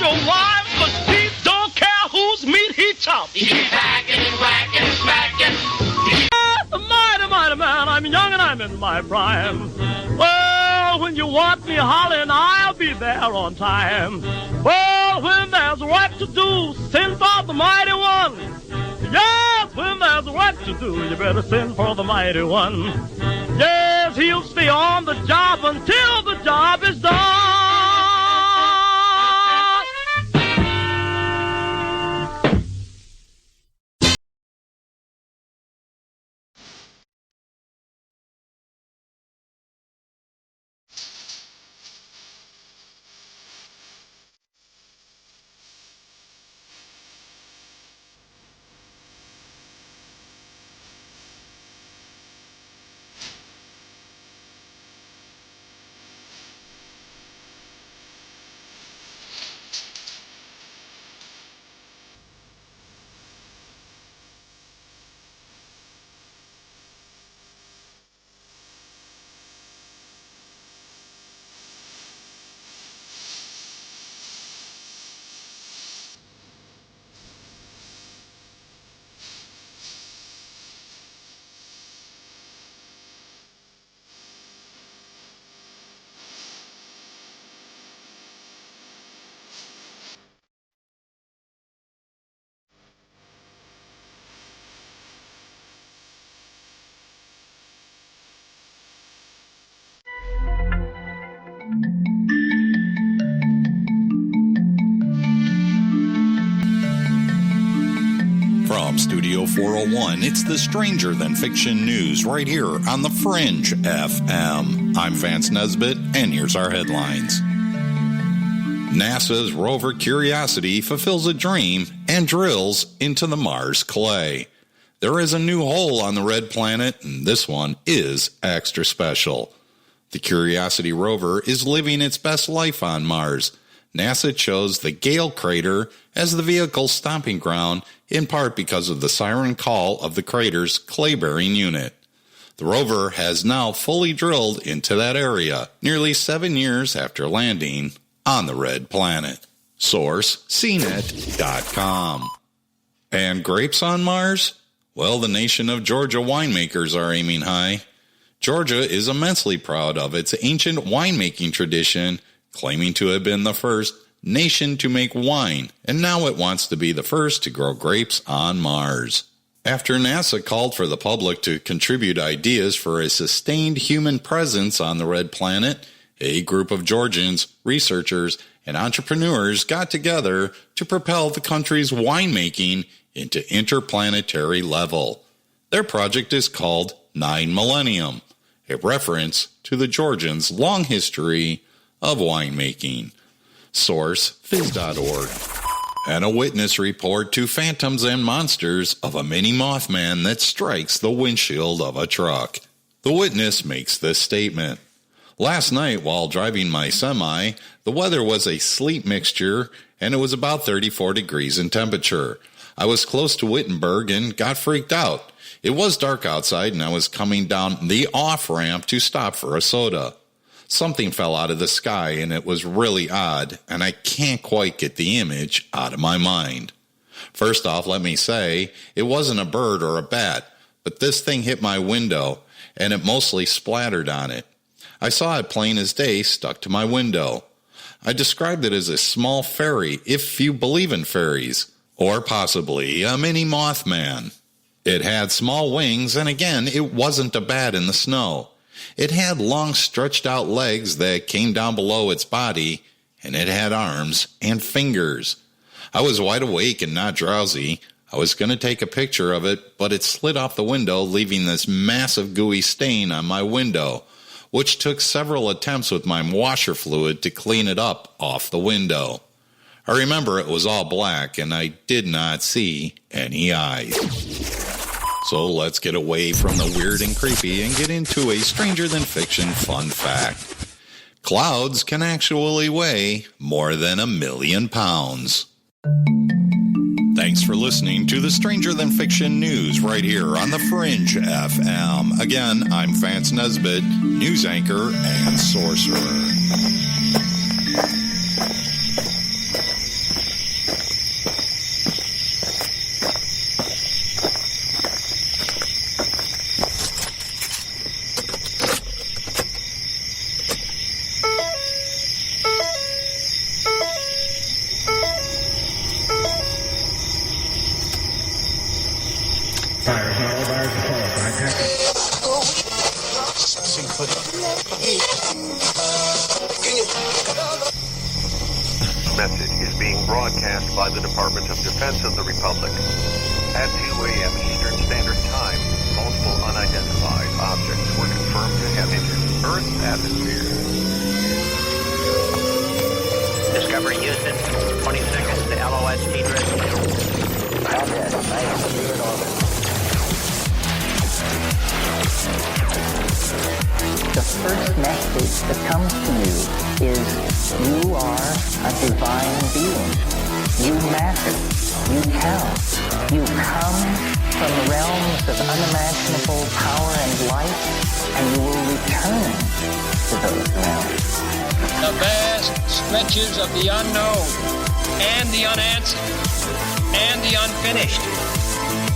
your wife, but she don't care whose meat he chops. He keeps hacking and whacking and smacking. Mighty, mighty man, I'm young and I'm in my prime. Well, when you want me hollering, I'll be there on time. Well, when there's work to do, send for the mighty one. Yes, when there's work to do, you better send for the mighty one. Yes, he'll stay on the job until the job is done. From Studio 401, it's the Stranger Than Fiction News right here on the Fringe FM. I'm Vance Nesbitt, and here's our headlines. NASA's rover Curiosity fulfills a dream and drills into the Mars clay. There is a new hole on the red planet, and this one is extra special. The Curiosity rover is living its best life on Mars. NASA chose the Gale crater as the vehicle's stomping ground, in part because of the siren call of the crater's clay-bearing unit. The rover has now fully drilled into that area, nearly 7 years after landing on the red planet. Source, CNET.com. And grapes on Mars? Well, the nation of Georgia winemakers are aiming high. Georgia is immensely proud of its ancient winemaking tradition, claiming to have been the first nation to make wine, and now it wants to be the first to grow grapes on Mars. After NASA called for the public to contribute ideas for a sustained human presence on the red planet, a group of Georgians, researchers, and entrepreneurs got together to propel the country's winemaking into interplanetary level. Their project is called 9 Millennium, a reference to the Georgians' long history of winemaking. Source, phys.org. And a witness report to phantoms and monsters of a mini Mothman that strikes the windshield of a truck. The witness makes this statement. Last night while driving my semi, the weather was a sleet mixture and it was about 34 degrees in temperature. I was close to Wittenberg and got freaked out. It was dark outside and I was coming down the off-ramp to stop for a soda. Something fell out of the sky and it was really odd, and I can't quite get the image out of my mind. First off, let me say, it wasn't a bird or a bat, but this thing hit my window and it mostly splattered on it. I saw it plain as day stuck to my window. I described it as a small fairy, if you believe in fairies, or possibly a mini Mothman. It had small wings, and again, it wasn't a bat in the snow. It had long stretched out legs that came down below its body, and it had arms and fingers. I was wide awake and not drowsy. I was going to take a picture of it, but it slid off the window, leaving this massive gooey stain on my window, which took several attempts with my washer fluid to clean it up off the window. I remember it was all black, and I did not see any eyes. So let's get away from the weird and creepy and get into a stranger than fiction fun fact. Clouds can actually weigh more than 1 million pounds. Thanks for listening to the Stranger Than Fiction News right here on the Fringe FM. Again, I'm Vance Nesbitt, news anchor and sorcerer. Message is being broadcast by the Department of Defense of the Republic. At 2 a.m. Eastern Standard Time, multiple unidentified objects were confirmed to have entered Earth's atmosphere. Discovery Houston, 20 seconds to LOS T-drift. Roger, I am clear in orbit. The first message that comes to you is you are a divine being. You matter. You count. You come from realms of unimaginable power and light, and you will return to those realms. The vast stretches of the unknown and the unanswered and the unfinished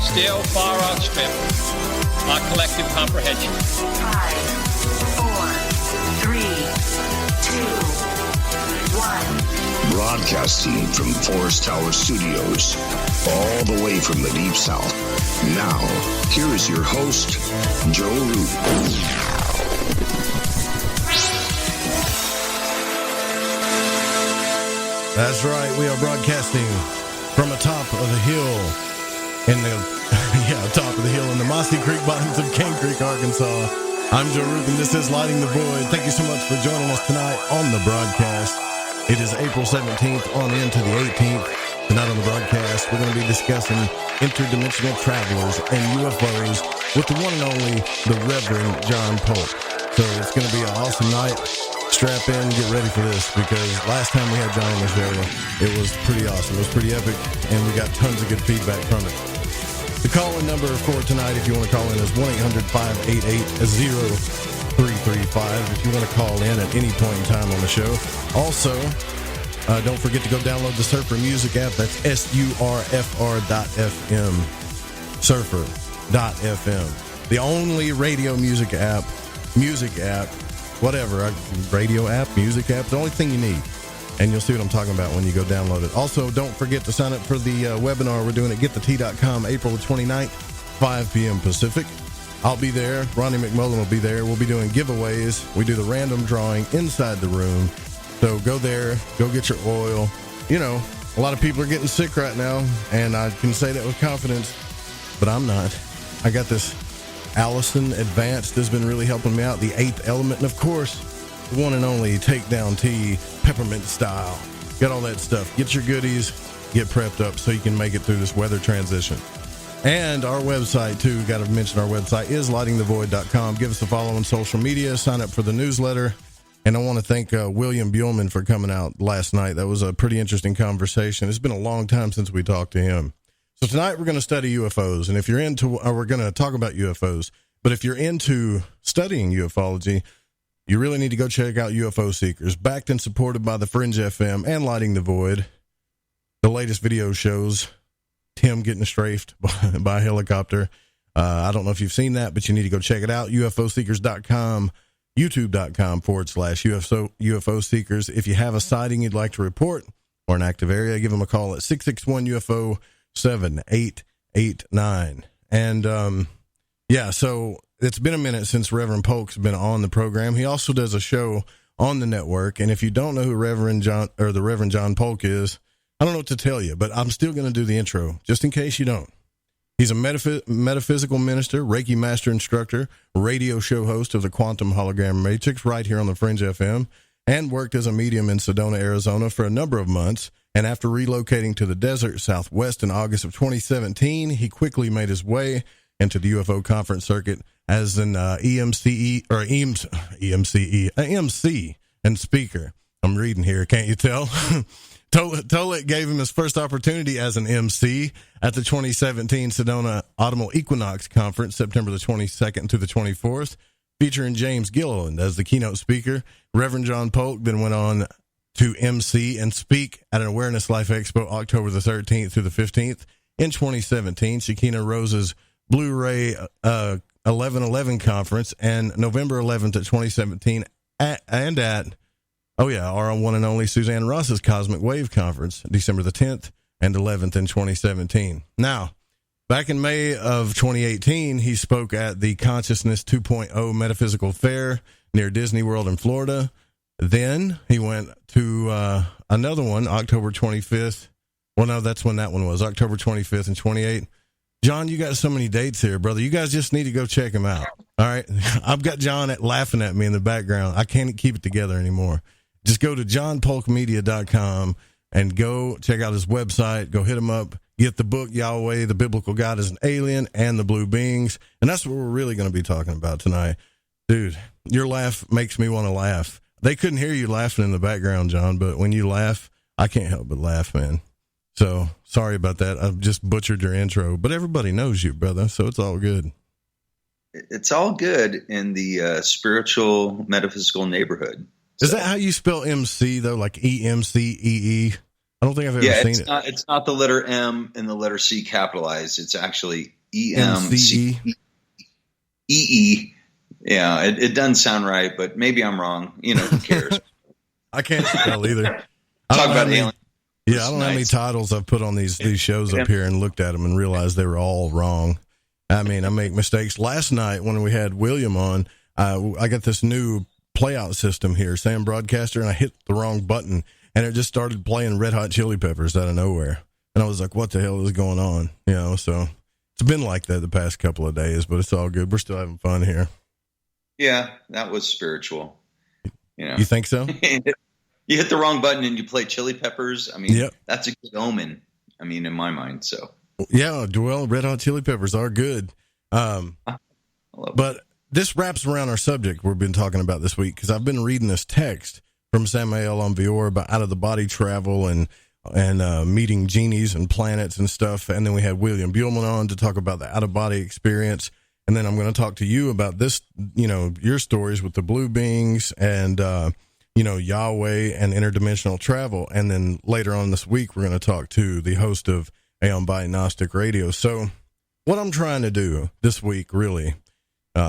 still far outstrip our collective comprehension. 5, 4, 3, 2, 1. Broadcasting from Forest Tower Studios, all the way from the Deep South. Now, here is your host, Joe Root. That's right, we are broadcasting from atop of the hill in the top of the hill in the Mossy Creek bottoms of Cane Creek, Arkansas. I'm Joe Ruth, and this is Lighting the Void. Thank you so much for joining us tonight on the broadcast. It is April 17th on into the 18th. Tonight on the broadcast, we're going to be discussing interdimensional travelers and UFOs with the one and only, the Reverend John Polk. So it's going to be an awesome night. Strap in, get ready for this, because last time we had John on the show, it was pretty awesome. It was pretty epic, and we got tons of good feedback from it. The call-in number for tonight, if you want to call in, is 1-800-588-0335 if you want to call in at any point in time on the show. Also, don't forget to go download the Surfer Music app. That's surfr.fm. Surfer.fm. The only radio music app, whatever, radio app, music app, the only thing you need. And you'll see what I'm talking about when you go download it. Also, don't forget to sign up for the webinar we're doing at getthetea.com April the 29th, 5 p.m. Pacific. I'll be there. Ronnie McMullen will be there. We'll be doing giveaways. We do the random drawing inside the room. So go there. Go get your oil. You know, a lot of people are getting sick right now, and I can say that with confidence, but I'm not. I got this Allison Advanced has been really helping me out. The 8th Element, and of course, the one and only Takedown Tea, peppermint style. Got all that stuff. Get your goodies, get prepped up so you can make it through this weather transition. And our website, too, got to mention our website, is lightingthevoid.com. Give us a follow on social media, sign up for the newsletter. And I want to thank William Buellman for coming out last night. That was a pretty interesting conversation. It's been a long time since we talked to him. So tonight we're going to study UFOs. And if you're into, we're going to talk about UFOs. But if you're into studying ufology, you really need to go check out UFO Seekers, backed and supported by the Fringe FM and Lighting the Void. The latest video shows Tim getting strafed by a helicopter. I don't know if you've seen that, but you need to go check it out. UFOseekers.com, YouTube.com/UFO Seekers. If you have a sighting you'd like to report or an active area, give them a call at 661-UFO-7889. And, so it's been a minute since Reverend Polk's been on the program. He also does a show on the network. And if you don't know who the Reverend John Polk is, I don't know what to tell you, but I'm still going to do the intro just in case you don't. He's a metaphysical minister, Reiki master instructor, radio show host of the Quantum Hologram Matrix right here on the Fringe FM, and worked as a medium in Sedona, Arizona for a number of months. And after relocating to the desert Southwest in August of 2017, he quickly made his way into the UFO conference circuit as an MC and speaker. I'm reading here, can't you tell? Tolik gave him his first opportunity as an MC at the 2017 Sedona Autumnal Equinox Conference, September the 22nd to the 24th, featuring James Gilliland as the keynote speaker. Reverend John Polk then went on to MC and speak at an Awareness Life Expo October the 13th through the 15th. In 2017, Shekinah Rose's Blu-ray 1111 Conference, and November 11th at 2017 at our one and only Suzanne Ross's Cosmic Wave Conference, December the 10th and 11th in 2017. Now, back in May of 2018, he spoke at the Consciousness 2.0 Metaphysical Fair near Disney World in Florida. Then he went to another one, October 25th. Well, no, that's when that one was, October 25th and 28th. John, you got so many dates here, brother. You guys just need to go check him out. All right? I've got John laughing at me in the background. I can't keep it together anymore. Just go to johnpolkmedia.com and go check out his website. Go hit him up. Get the book, Yahweh, the Biblical God is an Alien, and the Blue Beings. And that's what we're really going to be talking about tonight. Dude, your laugh makes me want to laugh. They couldn't hear you laughing in the background, John, but when you laugh, I can't help but laugh, man. So, sorry about that. I've just butchered your intro, but everybody knows you, brother, so it's all good. It's all good in the spiritual, metaphysical neighborhood. Is that how you spell MC, though, like E-M-C-E-E? I don't think I've ever seen it. It's not the letter M and the letter C capitalized. It's actually E-M-C-E-E. Yeah, it doesn't sound right, but maybe I'm wrong. You know, who cares? I can't spell either. Talk about aliens. Yeah, I don't know how many titles I've put on these shows up here and looked at them and realized they were all wrong. I mean, I make mistakes. Last night when we had William on, I got this new playout system here, Sam Broadcaster, and I hit the wrong button, and it just started playing Red Hot Chili Peppers out of nowhere. And I was like, what the hell is going on? You know, so it's been like that the past couple of days, but it's all good. We're still having fun here. Yeah, that was spiritual. You know, you think so? You hit the wrong button and you play Chili Peppers. I mean, That's a good omen. I mean, in my mind. So yeah, well, Red Hot Chili Peppers are good. But this wraps around our subject we've been talking about this week, because I've been reading this text from Samael on Vior about out of the body travel and meeting genies and planets and stuff. And then we had William Buellman on to talk about the out of body experience. And then I'm going to talk to you about this, you know, your stories with the blue beings and, you know, Yahweh and interdimensional travel. And then later on this week, we're going to talk to the host of Aeon by Gnostic Radio. So what I'm trying to do this week, really,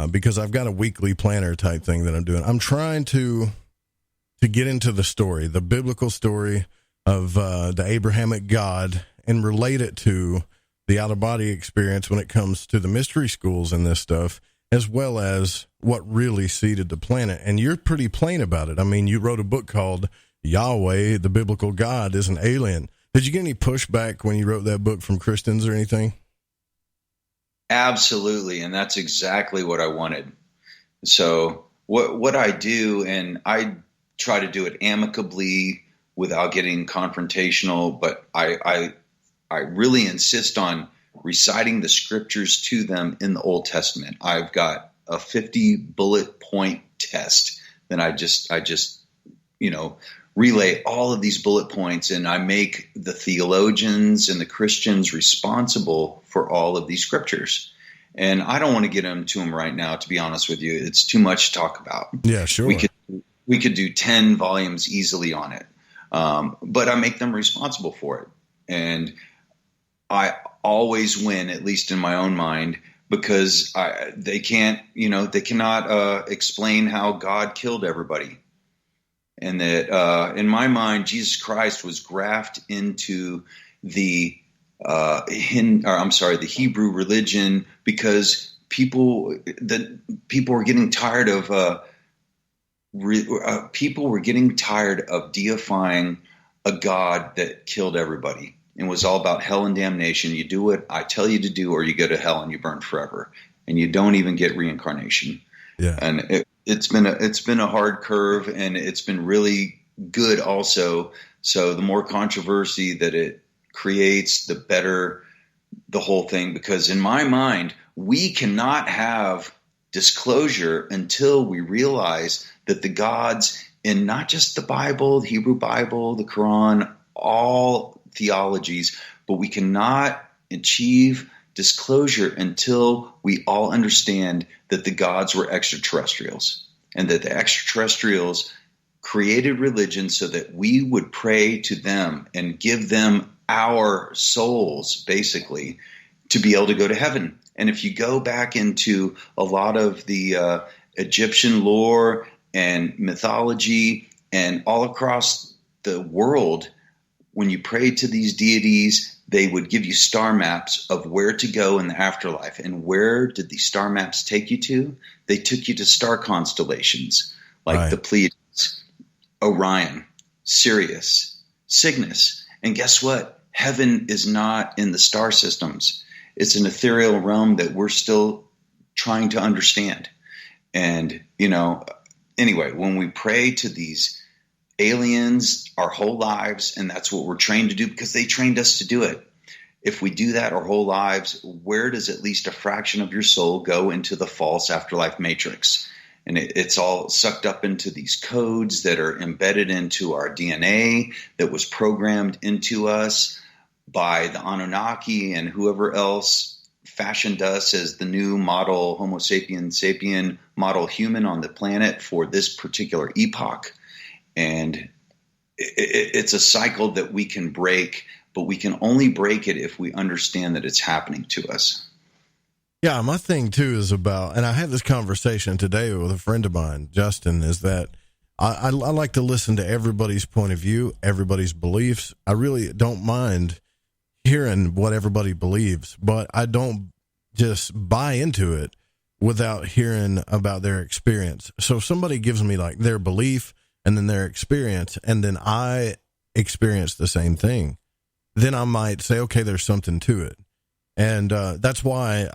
because I've got a weekly planner type thing that I'm doing, I'm trying to get into the story, the biblical story of the Abrahamic God, and relate it to the out-of-body experience when it comes to the mystery schools and this stuff, as well as what really seeded the planet. And you're pretty plain about it. I mean, you wrote a book called Yahweh, the Biblical God is an Alien. Did you get any pushback when you wrote that book from Christians or anything? Absolutely, and that's exactly what I wanted. So what I do, and I try to do it amicably without getting confrontational, but I really insist on reciting the scriptures to them in the Old Testament. I've got a 50 bullet point test. Then I just, you know, relay all of these bullet points, and I make the theologians and the Christians responsible for all of these scriptures. And I don't want to get into them right now, to be honest with you. It's too much to talk about. Yeah, sure. We could do 10 volumes easily on it. But I make them responsible for it. And I always win, at least in my own mind, because they cannot explain how God killed everybody. And that in my mind, Jesus Christ was grafted into the Hebrew religion because people were getting tired of deifying a God that killed everybody. It was all about hell and damnation. You do what I tell you to do, or you go to hell and you burn forever, and you don't even get reincarnation. Yeah, and it's been a hard curve, and it's been really good also. So the more controversy that it creates, the better the whole thing. Because in my mind, we cannot have disclosure until we realize that the gods in not just the Bible, the Hebrew Bible, the Quran, all theologies, but we cannot achieve disclosure until we all understand that the gods were extraterrestrials, and that the extraterrestrials created religion so that we would pray to them and give them our souls, basically, to be able to go to heaven. And if you go back into a lot of the Egyptian lore and mythology and all across the world, when you prayed to these deities, they would give you star maps of where to go in the afterlife. And where did these star maps take you to? They took you to star constellations like the Pleiades. Orion, Sirius, Cygnus. And guess what? Heaven is not in the star systems. It's an ethereal realm that we're still trying to understand. And, anyway, when we pray to these aliens our whole lives, and that's what we're trained to do because they trained us to do it. If we do that our whole lives, where does at least a fraction of your soul go into the false afterlife matrix? And it's all sucked up into these codes that are embedded into our DNA that was programmed into us by the Anunnaki and whoever else fashioned us as the new model Homo sapien model human on the planet for this particular epoch. And it's a cycle that we can break, but we can only break it if we understand that it's happening to us. Yeah, my thing too is about, and I had this conversation today with a friend of mine, Justin, is that I like to listen to everybody's point of view, everybody's beliefs. I really don't mind hearing what everybody believes, but I don't just buy into it without hearing about their experience. So if somebody gives me like their belief and then their experience, and then I experience the same thing, then I might say, okay, there's something to it. And that's why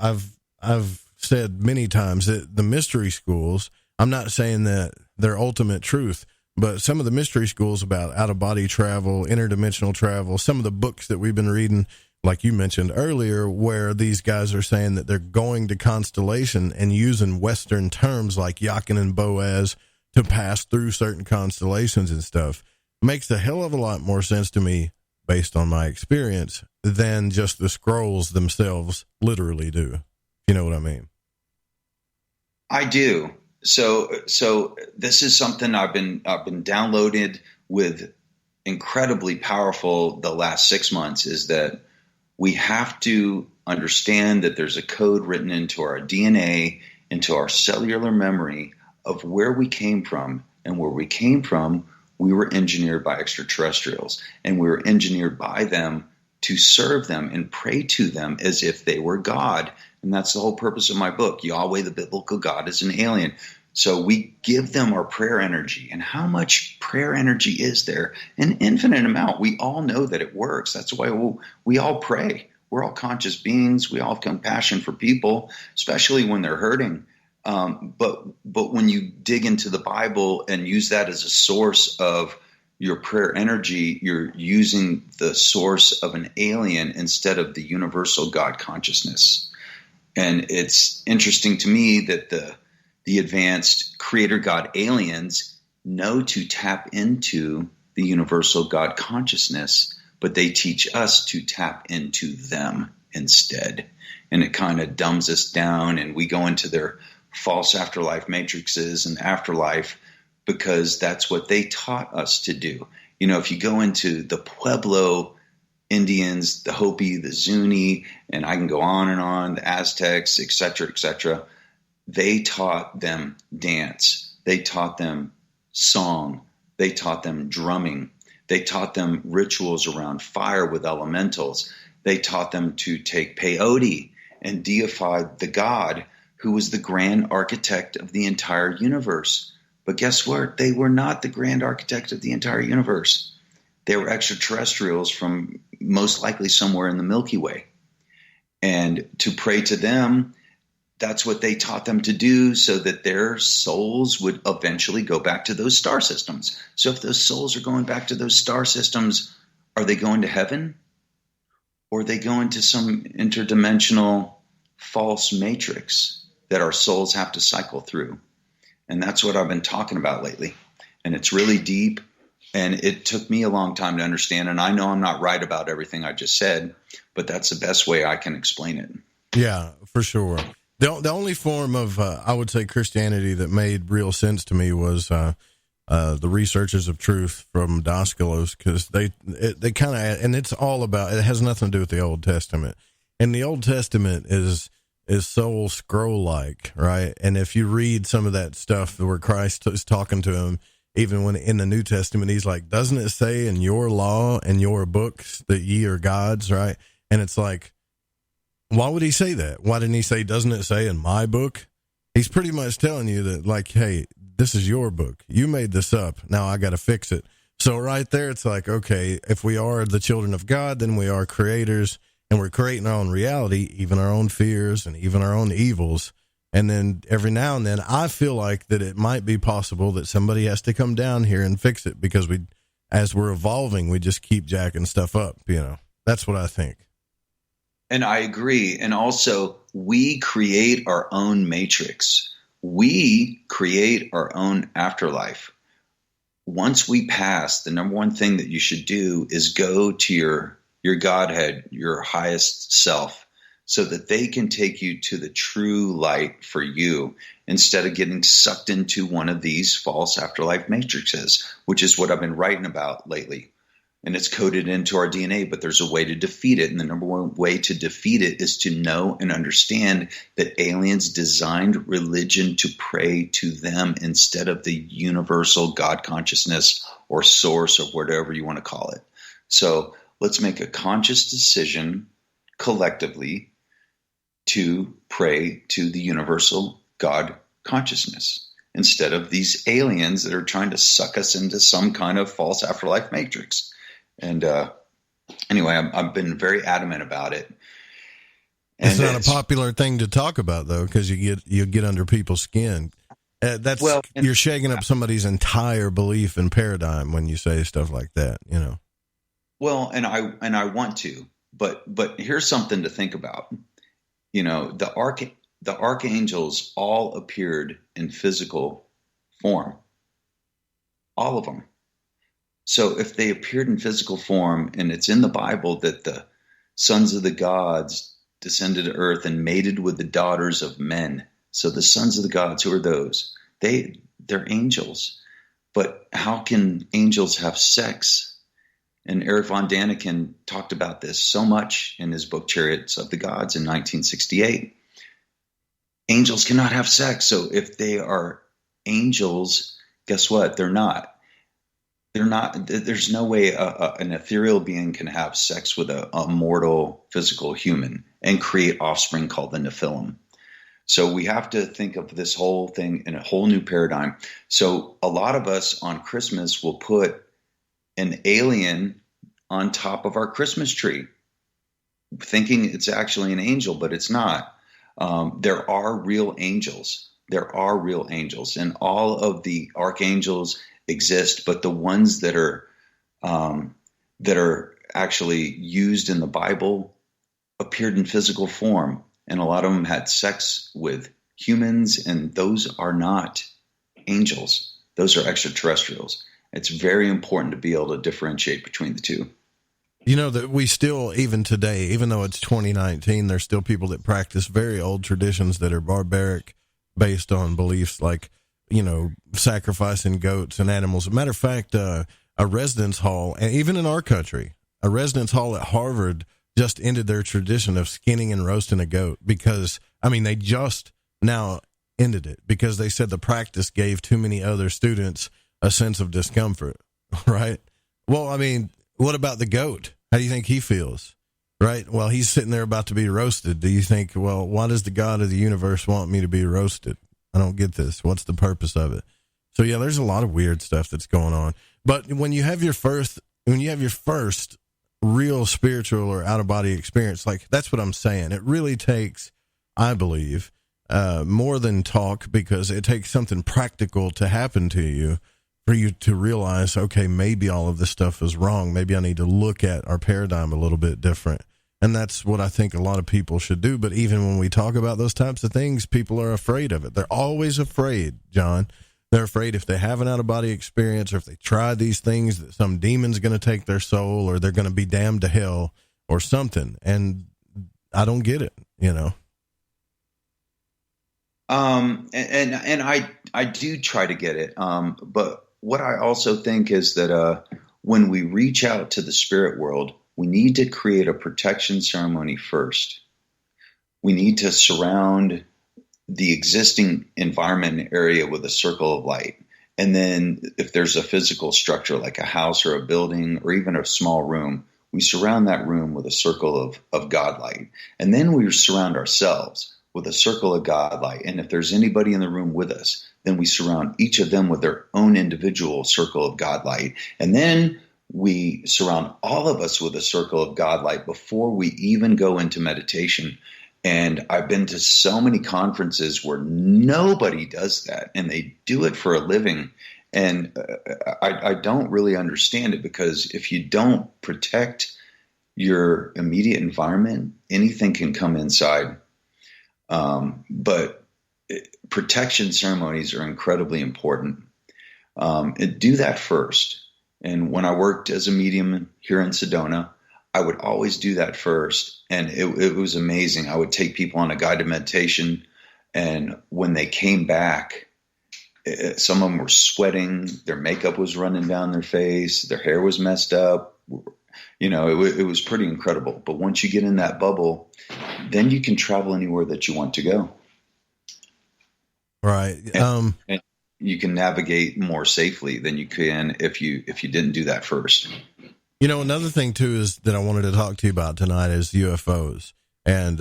I've said many times that the mystery schools, I'm not saying that they're ultimate truth, but some of the mystery schools about out-of-body travel, interdimensional travel, some of the books that we've been reading, like you mentioned earlier, where these guys are saying that they're going to constellation and using Western terms like Jachin and Boaz to pass through certain constellations and stuff, makes a hell of a lot more sense to me based on my experience than just the scrolls themselves literally do. You know what I mean? I do. So this is something I've been downloaded with incredibly powerful the last 6 months, is that we have to understand that there's a code written into our DNA, into our cellular memory of where we came from. And where we came from, we were engineered by extraterrestrials, and we were engineered by them to serve them and pray to them as if they were God. And that's the whole purpose of my book. Yahweh, the biblical God, is an alien. So we give them our prayer energy. And how much prayer energy is there? An infinite amount. We all know that it works. That's why we all pray. We're all conscious beings. We all have compassion for people, especially when they're hurting. But when you dig into the Bible and use that as a source of your prayer energy, you're using the source of an alien instead of the universal God consciousness. And it's interesting to me that the advanced creator God aliens know to tap into the universal God consciousness, but they teach us to tap into them instead. And it kind of dumbs us down, and we go into their false afterlife matrices and afterlife because that's what they taught us to do. If you go into the Pueblo Indians, the Hopi, the Zuni, and I can go on, the Aztecs, et cetera, they taught them dance. They taught them song. They taught them drumming. They taught them rituals around fire with elementals. They taught them to take peyote and deify the God who was the grand architect of the entire universe. But guess what? They were not the grand architect of the entire universe. They were extraterrestrials from most likely somewhere in the Milky Way. And to pray to them, that's what they taught them to do so that their souls would eventually go back to those star systems. So if those souls are going back to those star systems, are they going to heaven? Or are they going to some interdimensional false matrix that our souls have to cycle through? And that's what I've been talking about lately. And it's really deep. And it took me a long time to understand. And I know I'm not right about everything I just said, but that's the best way I can explain it. Yeah, for sure. The only form of, I would say, Christianity that made real sense to me was the Researchers of Truth from Daskalos, because they kind of, and it's all about, it has nothing to do with the Old Testament. And the Old Testament is soul scroll-like, right? And if you read some of that stuff where Christ is talking to him, even when in the New Testament, he's like, doesn't it say in your law and your books that ye are gods, right? And it's like, why would he say that? Why didn't he say, doesn't it say in my book? He's pretty much telling you that, like, hey, this is your book. You made this up. Now I got to fix it. So right there, it's like, okay, if we are the children of God, then we are creators, and we're creating our own reality, even our own fears and even our own evils. And then every now and then, I feel like that it might be possible that somebody has to come down here and fix it, because as we're evolving, we just keep jacking stuff up. That's what I think. And I agree. And also, we create our own matrix. We create our own afterlife. Once we pass, the number one thing that you should do is go to your Godhead, your highest self, so that they can take you to the true light for you, instead of getting sucked into one of these false afterlife matrices, which is what I've been writing about lately. And it's coded into our DNA, but there's a way to defeat it. And the number one way to defeat it is to know and understand that aliens designed religion to pray to them instead of the universal God consciousness or source, or whatever you want to call it. So let's make a conscious decision collectively to pray to the universal God consciousness instead of these aliens that are trying to suck us into some kind of false afterlife matrix. And anyway, I've been very adamant about it. And it's not a popular thing to talk about, though, because you get under people's skin. You're shaking up somebody's entire belief and paradigm when you say stuff like that. Well, and I want to, but here's something to think about. The archangels all appeared in physical form, all of them. So if they appeared in physical form, and it's in the Bible that the sons of the gods descended to earth and mated with the daughters of men. So the sons of the gods, who are those? They're angels. But how can angels have sex? And Eric von Daniken talked about this so much in his book, Chariots of the Gods, in 1968. Angels cannot have sex. So if they are angels, guess what? They're not. There's no way an ethereal being can have sex with a mortal physical human and create offspring called the Nephilim. So we have to think of this whole thing in a whole new paradigm. So a lot of us on Christmas will put an alien on top of our Christmas tree, thinking it's actually an angel, but it's not. There are real angels. There are real angels, and all of the archangels exist, but the ones that are actually used in the Bible appeared in physical form, and a lot of them had sex with humans, and those are not angels. Those are extraterrestrials. It's very important to be able to differentiate between the two. That we still, even today, even though it's 2019, there's still people that practice very old traditions that are barbaric, based on beliefs like, sacrificing goats and animals. As a matter of fact, a residence hall, and even in our country, a residence hall at Harvard just ended their tradition of skinning and roasting a goat because, they just now ended it because they said the practice gave too many other students a sense of discomfort, right? Well, what about the goat? How do you think he feels, right? Well, he's sitting there about to be roasted. Do you think, well, why does the God of the universe want me to be roasted? I don't get this. What's the purpose of it? So yeah, there's a lot of weird stuff that's going on. But when you have your first real spiritual or out of body experience, like that's what I'm saying. It really takes, I believe, more than talk, because it takes something practical to happen to you for you to realize, okay, maybe all of this stuff is wrong. Maybe I need to look at our paradigm a little bit different. And that's what I think a lot of people should do. But even when we talk about those types of things, people are afraid of it. They're always afraid, John. They're afraid if they have an out-of-body experience or if they try these things that some demon's going to take their soul or they're going to be damned to hell or something. And I don't get it, And I do try to get it. But what I also think is that when we reach out to the spirit world, we need to create a protection ceremony first. We need to surround the existing environment area with a circle of light. And then if there's a physical structure like a house or a building or even a small room, we surround that room with a circle of God light. And then we surround ourselves with a circle of God light. And if there's anybody in the room with us, then we surround each of them with their own individual circle of God light. And then we surround all of us with a circle of God light before we even go into meditation. And I've been to so many conferences where nobody does that, and they do it for a living. And I don't really understand it, because if you don't protect your immediate environment, anything can come inside. But protection ceremonies are incredibly important. Do that first. And when I worked as a medium here in Sedona, I would always do that first. And it was amazing. I would take people on a guided meditation, and when they came back, some of them were sweating, their makeup was running down their face, their hair was messed up. You know, it was pretty incredible. But once you get in that bubble, then you can travel anywhere that you want to go. Right. And you can navigate more safely than you can if you didn't do that first. You know, another thing too is that I wanted to talk to you about tonight is UFOs. And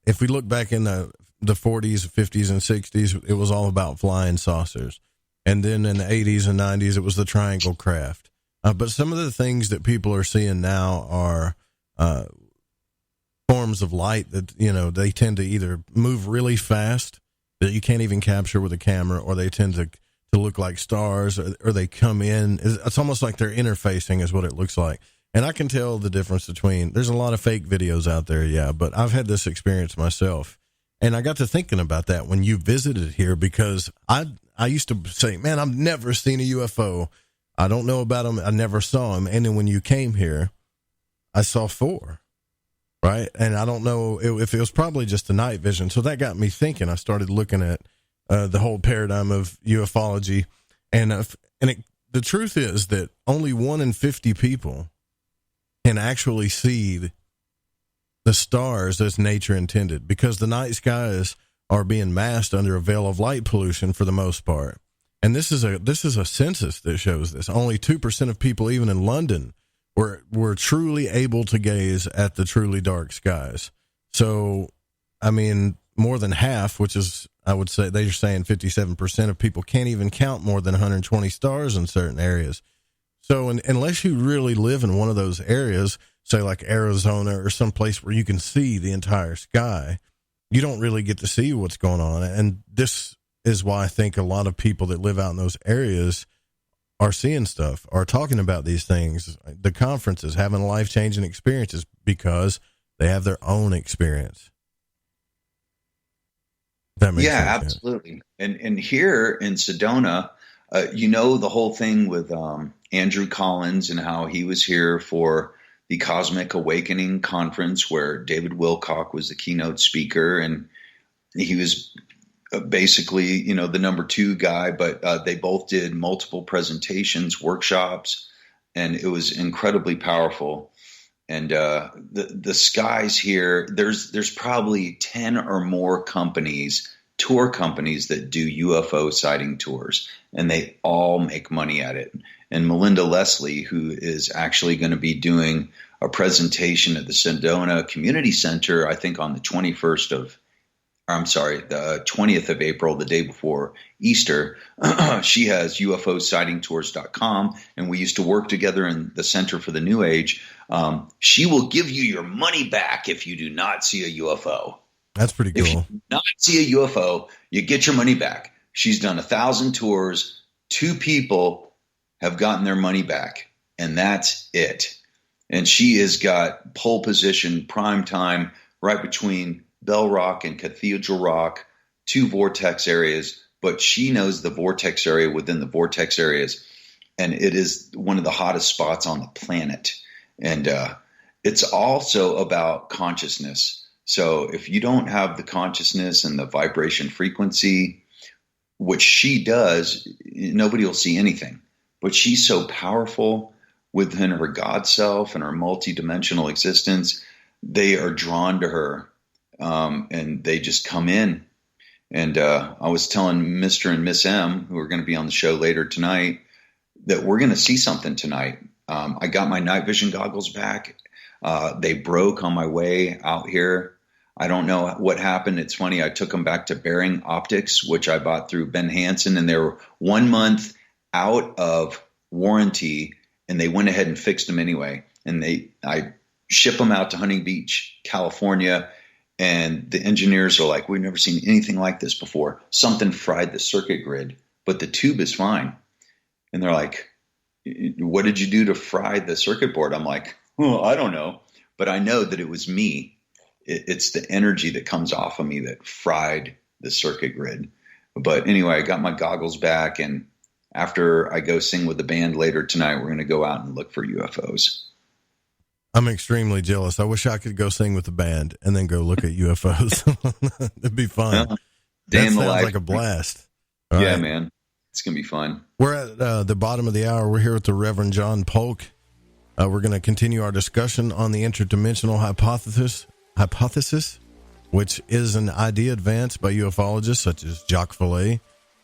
if we look back in the 40s, 50s, and 60s, it was all about flying saucers. And then in the 80s and 90s, it was the triangle craft. But some of the things that people are seeing now are forms of light that, you know, they tend to either move really fast that you can't even capture with a camera, or they tend to look like stars, or they come in. It's almost like they're interfacing is what it looks like. And I can tell the difference between, there's a lot of fake videos out there, yeah, but I've had this experience myself. And I got to thinking about that when you visited here, because I used to say, man, I've never seen a UFO. I don't know about them. I never saw them. And then when you came here, I saw 4. Right. And I don't know if it was probably just the night vision. So that got me thinking. I started looking at the whole paradigm of ufology. And the truth is that only 1 in 50 people can actually see the stars as nature intended, because the night skies are being masked under a veil of light pollution for the most part. And this is a census that shows this. Only 2% of people, even in London, were truly able to gaze at the truly dark skies. So, I mean, more than half, which is, I would say, they're saying 57% of people can't even count more than 120 stars in certain areas. So unless you really live in one of those areas, say like Arizona or some place where you can see the entire sky, you don't really get to see what's going on. And this is why I think a lot of people that live out in those areas are seeing stuff, are talking about these things, the conferences, having life-changing experiences, because they have their own experience. That makes sense, absolutely. And here in Sedona, you know, the whole thing with Andrew Collins and how he was here for the Cosmic Awakening conference, where David Wilcock was the keynote speaker, and he was basically, you know, the number 2 guy, but they both did multiple presentations, workshops, and it was incredibly powerful. And the skies here, there's probably 10 or more tour companies that do UFO sighting tours, and they all make money at it. And Melinda Leslie, who is actually going to be doing a presentation at the Sedona Community Center, I think on the 20th of April, the day before Easter. She has UFOsightingtours.com, and we used to work together in the Center for the New Age. She will give you your money back if you do not see a UFO. That's pretty cool. If you do not see a UFO, you get your money back. She's done 1,000 tours. 2 people have gotten their money back, and that's it. And she has got pole position, prime time, right between Bell Rock and Cathedral Rock, 2 vortex areas, but she knows the vortex area within the vortex areas, and it is one of the hottest spots on the planet. And it's also about consciousness. So if you don't have the consciousness and the vibration frequency, which she does, nobody will see anything. But she's so powerful within her God self and her multidimensional existence, they are drawn to her. And they just come in. And I was telling Mr. and Miss M, who are going to be on the show later tonight, that we're going to see something tonight. I got my night vision goggles back. They broke on my way out here. I don't know what happened. It's funny. I took them back to Bearing Optics, which I bought through Ben Hansen, and they were 1 month out of warranty, and they went ahead and fixed them anyway. And I ship them out to Hunting Beach, California, and the engineers are like, we've never seen anything like this before. Something fried the circuit grid, but the tube is fine. And they're like, what did you do to fry the circuit board? I'm like, oh, I don't know, but I know that it was me. It's the energy that comes off of me that fried the circuit grid. But anyway, I got my goggles back, and after I go sing with the band later tonight, we're going to go out and look for UFOs. I'm extremely jealous. I wish I could go sing with the band and then go look at UFOs. It'd be fun. Well, that sounds like a blast. All yeah, right. man. It's going to be fun. We're at the bottom of the hour. We're here with the Reverend John Polk. We're going to continue our discussion on the interdimensional hypothesis, which is an idea advanced by ufologists such as Jacques Vallée.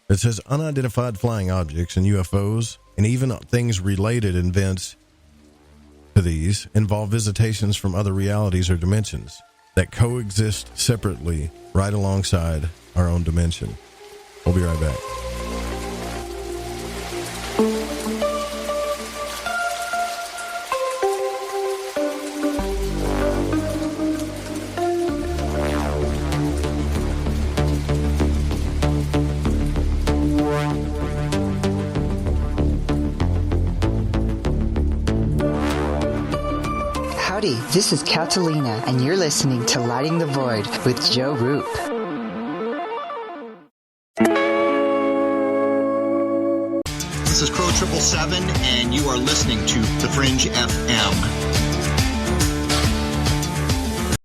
It says unidentified flying objects and UFOs, and even things related events to these, involve visitations from other realities or dimensions that coexist separately right alongside our own dimension. We'll be right back. Howdy, this is Catalina, and you're listening to Lighting the Void with Joe Roop. This is Crow 777, and you are listening to The Fringe FM.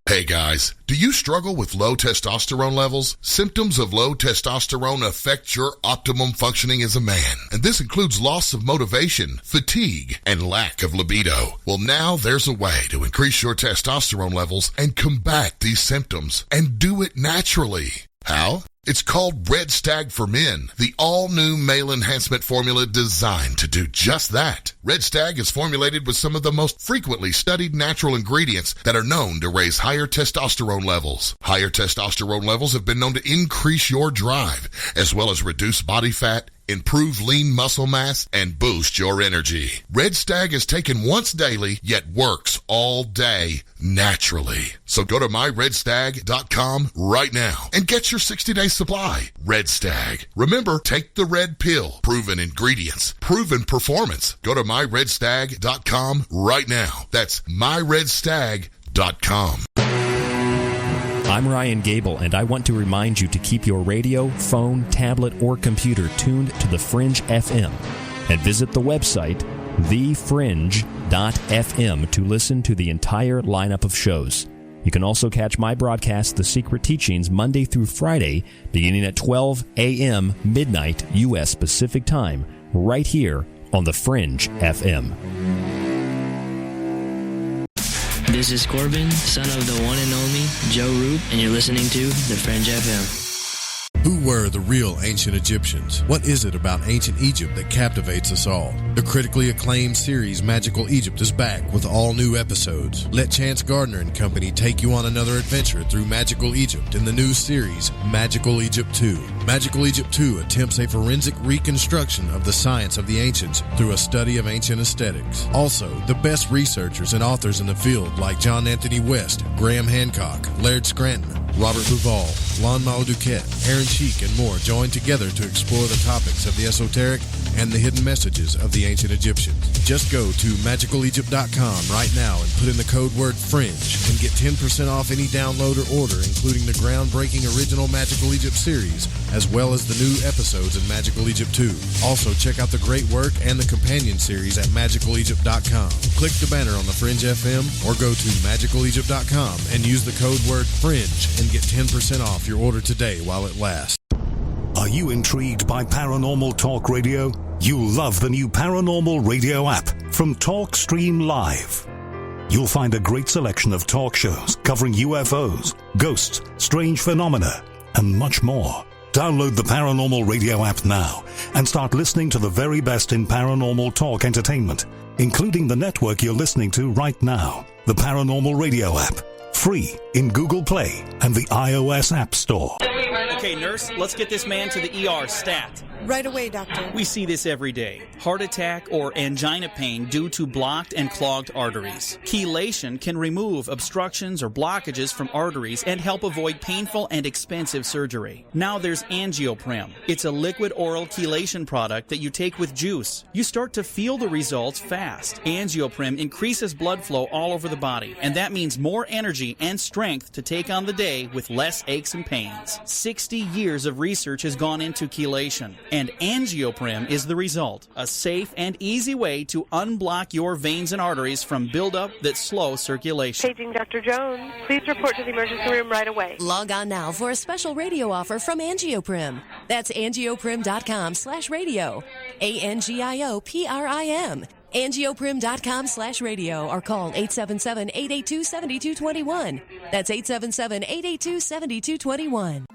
Hey guys, do you struggle with low testosterone levels? Symptoms of low testosterone affect your optimum functioning as a man, and this includes loss of motivation, fatigue, and lack of libido. Well, now there's a way to increase your testosterone levels and combat these symptoms, and do it naturally. How? It's called Red Stag for Men, the all-new male enhancement formula designed to do just that. Red Stag is formulated with some of the most frequently studied natural ingredients that are known to raise higher testosterone levels. Higher testosterone levels have been known to increase your drive, as well as reduce body fat, improve lean muscle mass, and boost your energy. Red Stag is taken once daily, yet works all day naturally. So go to myredstag.com right now and get your 60-day supply. Red Stag. Remember, take the red pill. Proven ingredients, proven performance. Go to myredstag.com right now. That's myredstag.com. I'm Ryan Gable, and I want to remind you to keep your radio, phone, tablet, or computer tuned to the Fringe FM, and visit the website thefringe.fm to listen to the entire lineup of shows. You can also catch my broadcast, The Secret Teachings, Monday through Friday, beginning at 12 a.m. midnight U.S. Pacific Time, right here on the Fringe FM. This is Corbin, son of the one and only Joe Roop, and you're listening to The Fringe FM. Who were the real ancient Egyptians? What is it about ancient Egypt that captivates us all? The critically acclaimed series Magical Egypt is back with all new episodes. Let Chance Gardner and company take you on another adventure through Magical Egypt in the new series Magical Egypt 2. Magical Egypt 2 attempts a forensic reconstruction of the science of the ancients through a study of ancient aesthetics. Also, the best researchers and authors in the field like John Anthony West, Graham Hancock, Laird Scranton, Robert Duval, Lon Maladuquette, Aaron Cheek, and more join together to explore the topics of the esoteric and the hidden messages of the ancient Egyptians. Just go to magicalegypt.com right now and put in the code word FRINGE and get 10% off any download or order, including the groundbreaking original Magical Egypt series, as well as the new episodes in Magical Egypt 2. Also, check out the great work and the companion series at magicalegypt.com. Click the banner on the Fringe FM or go to magicalegypt.com and use the code word FRINGE and get 10% off your order today while it lasts. Are you intrigued by Paranormal Talk Radio? You'll love the new Paranormal Radio app from TalkStream Live. You'll find a great selection of talk shows covering UFOs, ghosts, strange phenomena, and much more. Download the Paranormal Radio app now and start listening to the very best in paranormal talk entertainment, including the network you're listening to right now, the Paranormal Radio app. Free in Google Play and the iOS App Store. Okay, nurse, let's get this man to the ER stat. Right away, doctor. We see this every day. Heart attack or angina pain due to blocked and clogged arteries. Chelation can remove obstructions or blockages from arteries and help avoid painful and expensive surgery. Now there's Angioprim. It's a liquid oral chelation product that you take with juice. You start to feel the results fast. Angioprim increases blood flow all over the body, and that means more energy and strength to take on the day with less aches and pains. 60 years of research has gone into chelation, and Angioprim is the result. A safe and easy way to unblock your veins and arteries from buildup that slow circulation. Paging Dr. Jones. Please report to the emergency room right away. Log on now for a special radio offer from Angioprim. That's angioprim.com/radio. ANGIOPRIM. Angioprim.com/radio or call 877-882-7221. That's 877-882-7221.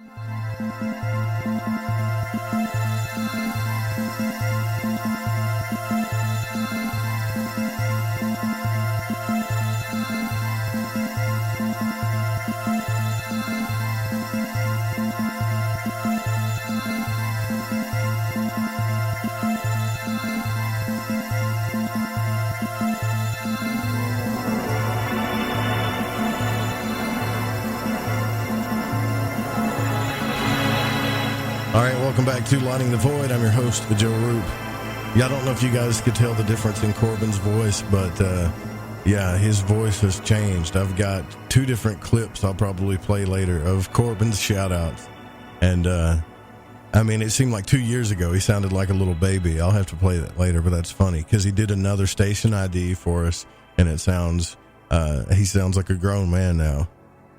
All right, welcome back to Lighting the Void. I'm your host, Joe Roop. Yeah, I don't know if you guys could tell the difference in Corbin's voice, but yeah, his voice has changed. I've got 2 different clips I'll probably play later of Corbin's shout-outs. And, I mean, it seemed like 2 years ago he sounded like a little baby. I'll have to play that later, but that's funny because he did another station ID for us, and it sounds, he sounds like a grown man now.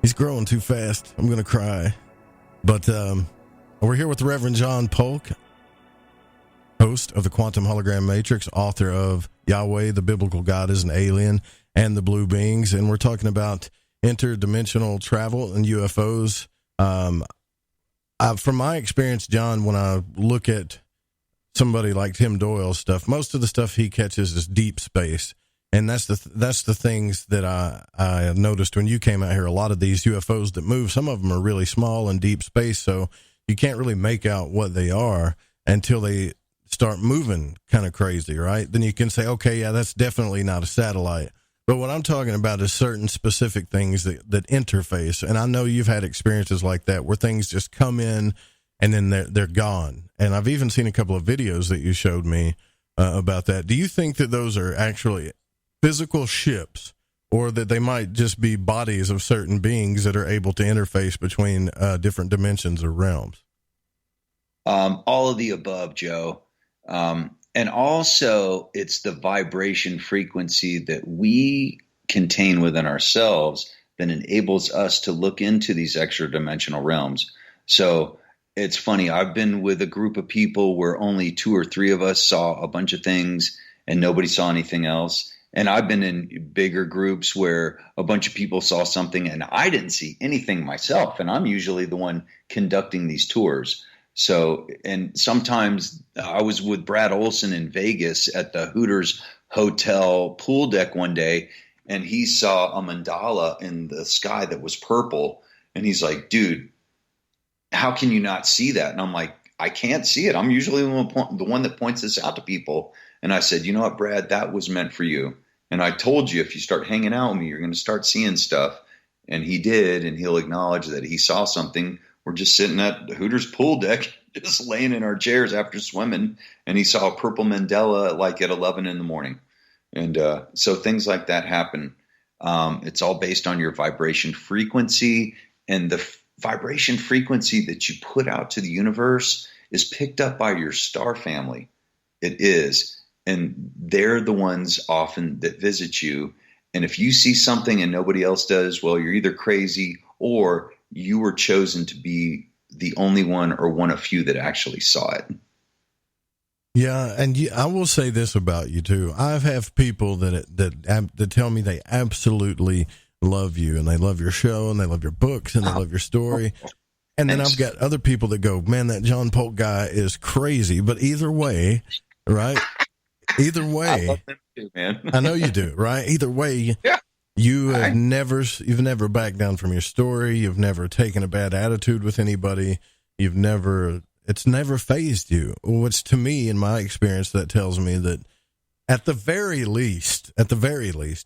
He's growing too fast. I'm going to cry. But, we're here with the Reverend John Polk, host of the Quantum Hologram Matrix, author of Yahweh, the Biblical God is an Alien, and the Blue Beings, and we're talking about interdimensional travel and UFOs. From my experience, John, when I look at somebody like Tim Doyle's stuff, most of the stuff he catches is deep space, and that's the things that I noticed when you came out here. A lot of these UFOs that move, some of them are really small in deep space, so you can't really make out what they are until they start moving kind of crazy, right? Then you can say, okay, yeah, that's definitely not a satellite. But what I'm talking about is certain specific things that interface. And I know you've had experiences like that where things just come in and then they're gone. And I've even seen a couple of videos that you showed me about that. Do you think that those are actually physical ships, or that they might just be bodies of certain beings that are able to interface between different dimensions or realms? All of the above, Joe. And also, it's the vibration frequency that we contain within ourselves that enables us to look into these extra dimensional realms. So it's funny. I've been with a group of people where only 2 or 3 of us saw a bunch of things and nobody saw anything else. And I've been in bigger groups where a bunch of people saw something and I didn't see anything myself. And I'm usually the one conducting these tours. So, and sometimes I was with Brad Olson in Vegas at the Hooters Hotel pool deck one day, and he saw a mandala in the sky that was purple. And he's like, dude, how can you not see that? And I'm like, I can't see it. I'm usually the one that points this out to people. And I said, you know what, Brad, that was meant for you. And I told you, if you start hanging out with me, you're going to start seeing stuff. And he did, and he'll acknowledge that he saw something. We're just sitting at the Hooters pool deck, just laying in our chairs after swimming, and he saw a purple mandala like at 11 in the morning. And so things like that happen. It's all based on your vibration frequency, and the vibration frequency that you put out to the universe is picked up by your star family. It is. And they're the ones often that visit you. And if you see something and nobody else does, well, you're either crazy or you were chosen to be the only one or one of few that actually saw it. Yeah, and I will say this about you too. I have people that tell me they absolutely love you, and they love your show, and they love your books, and they love your story. And then I've got other people that go, man, that John Polk guy is crazy. But either way, right? Either way, I love them too, man. I know you do, right? Either way, You've never backed down from your story. You've never taken a bad attitude with anybody. It's never fazed you. Which to me, in my experience, that tells me that at the very least,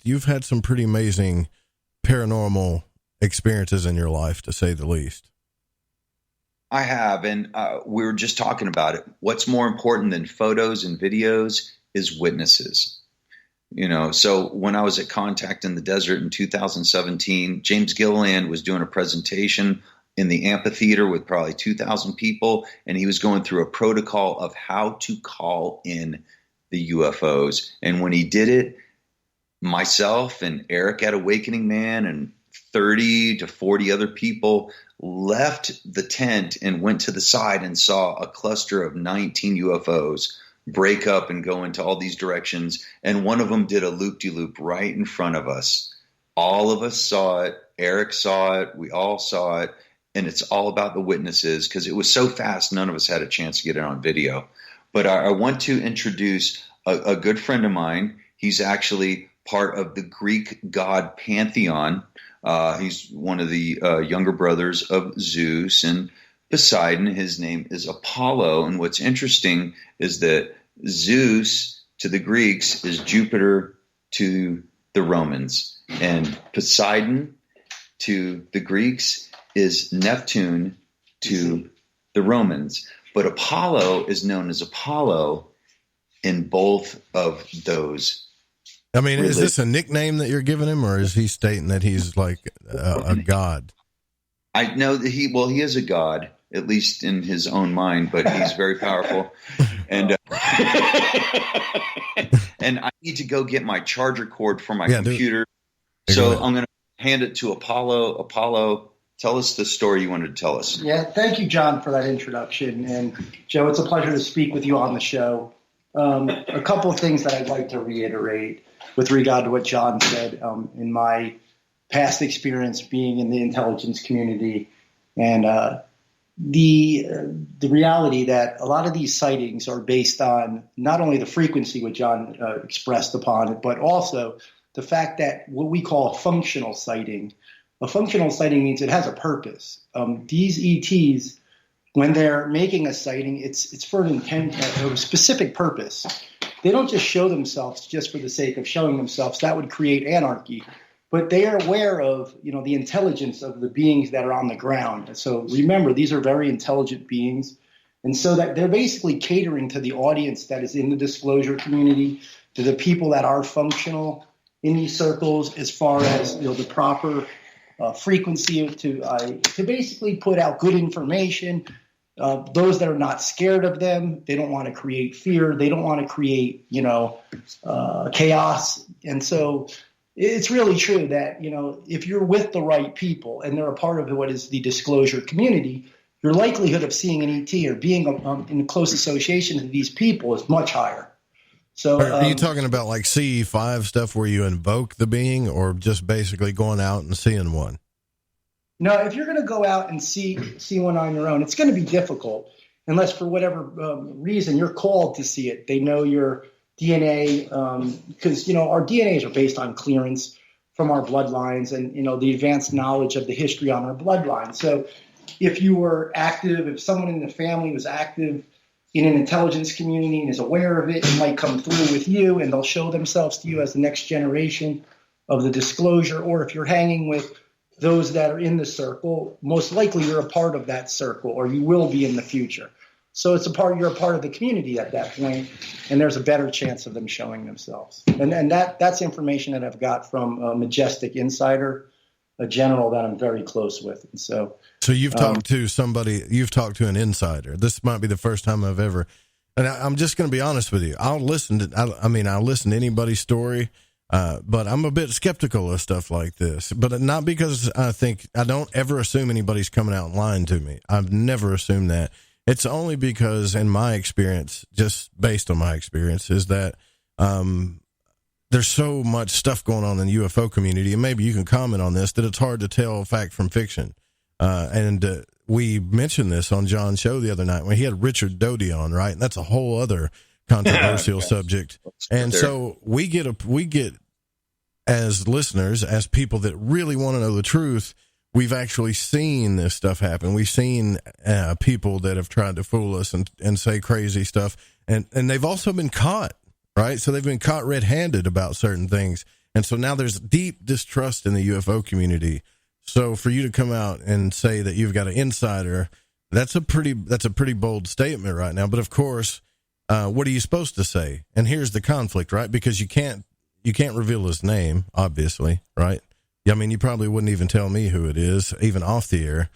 you've had some pretty amazing paranormal experiences in your life, to say the least. I have, and we were just talking about it. What's more important than photos and videos is witnesses. So when I was at Contact in the Desert in 2017, James Gilliland was doing a presentation in the amphitheater with probably 2,000 people, and he was going through a protocol of how to call in the UFOs. And when he did it, myself and Eric at Awakening Man and 30 to 40 other people left the tent and went to the side and saw a cluster of 19 UFOs break up and go into all these directions. And one of them did a loop-de-loop right in front of us. All of us saw it. Eric saw it. We all saw it. And it's all about the witnesses because it was so fast, none of us had a chance to get it on video. But I want to introduce a good friend of mine. He's actually part of the Greek god pantheon. He's one of the younger brothers of Zeus and Poseidon. His name is Apollo. And what's interesting is that Zeus to the Greeks is Jupiter to the Romans. And Poseidon to the Greeks is Neptune to the Romans. But Apollo is known as Apollo in both of those. I mean, is this a nickname that you're giving him, or is he stating that he's like a god? I know that he is a god, at least in his own mind, but he's very powerful. And and I need to go get my charger cord for my computer. So I'm going to hand it to Apollo. Apollo, tell us the story you wanted to tell us. Yeah, thank you, John, for that introduction. And Joe, it's a pleasure to speak with you on the show. A couple of things that I'd like to reiterate with regard to what John said in my past experience being in the intelligence community, and the reality that a lot of these sightings are based on not only the frequency what John expressed upon it, but also the fact that what we call a functional sighting. A functional sighting means it has a purpose. These ETs, when they're making a sighting, it's for an intent or a specific purpose. They don't just show themselves just for the sake of showing themselves. That would create anarchy. But they are aware of, the intelligence of the beings that are on the ground. And so remember, these are very intelligent beings. And so that they're basically catering to the audience that is in the disclosure community, to the people that are functional in these circles, as far as the proper frequency to basically put out good information. Those that are not scared of them, they don't want to create fear. They don't want to create, chaos. And so it's really true that, if you're with the right people and they're a part of what is the disclosure community, your likelihood of seeing an ET or being in close association with these people is much higher. So, are you talking about like CE5 stuff where you invoke the being, or just basically going out and seeing one? No, if you're going to go out and see one on your own, it's going to be difficult unless for whatever reason you're called to see it. They know your DNA because, our DNAs are based on clearance from our bloodlines and, the advanced knowledge of the history on our bloodline. So if you were active, if someone in the family was active in an intelligence community and is aware of it, it might come through with you and they'll show themselves to you as the next generation of the disclosure. Or if you're hanging with those that are in the circle, most likely you're a part of that circle, or you will be in the future. So you're a part of the community at that point, and there's a better chance of them showing themselves. And that's information that I've got from a Majestic Insider, a general that I'm very close with. And so you've talked to somebody, you've talked to an insider. This might be the first time I've ever, and I'm just going to be honest with you. I'll listen to anybody's story. But I'm a bit skeptical of stuff like this, but not because I don't ever assume anybody's coming out and lying to me. I've never assumed that. It's only because in my experience, just based on my experience, is that, there's so much stuff going on in the UFO community, and maybe you can comment on this, that it's hard to tell fact from fiction. And we mentioned this on John's show the other night when he had Richard Doty on, right? And that's a whole other controversial subject. And so we get as listeners, as people that really want to know the truth, we've actually seen this stuff happen. We've seen people that have tried to fool us and say crazy stuff, and they've also been caught, right? So they've been caught red-handed about certain things, and so now there's deep distrust in the UFO community. So for you to come out and say that you've got an insider, that's a pretty bold statement right now. But of course, what are you supposed to say? And here's the conflict, right? Because you can't reveal his name, obviously, right? I mean, you probably wouldn't even tell me who it is, even off the air.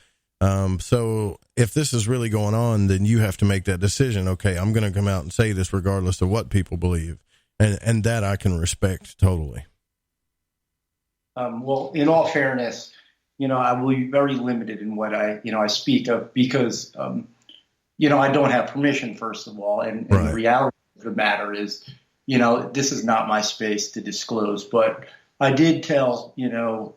So if this is really going on, then you have to make that decision. Okay, I'm going to come out and say this regardless of what people believe. And that I can respect totally. Well, in all fairness, I will be very limited in what I speak of because, I don't have permission, first of all. And the reality of the matter is, this is not my space to disclose. But I did tell,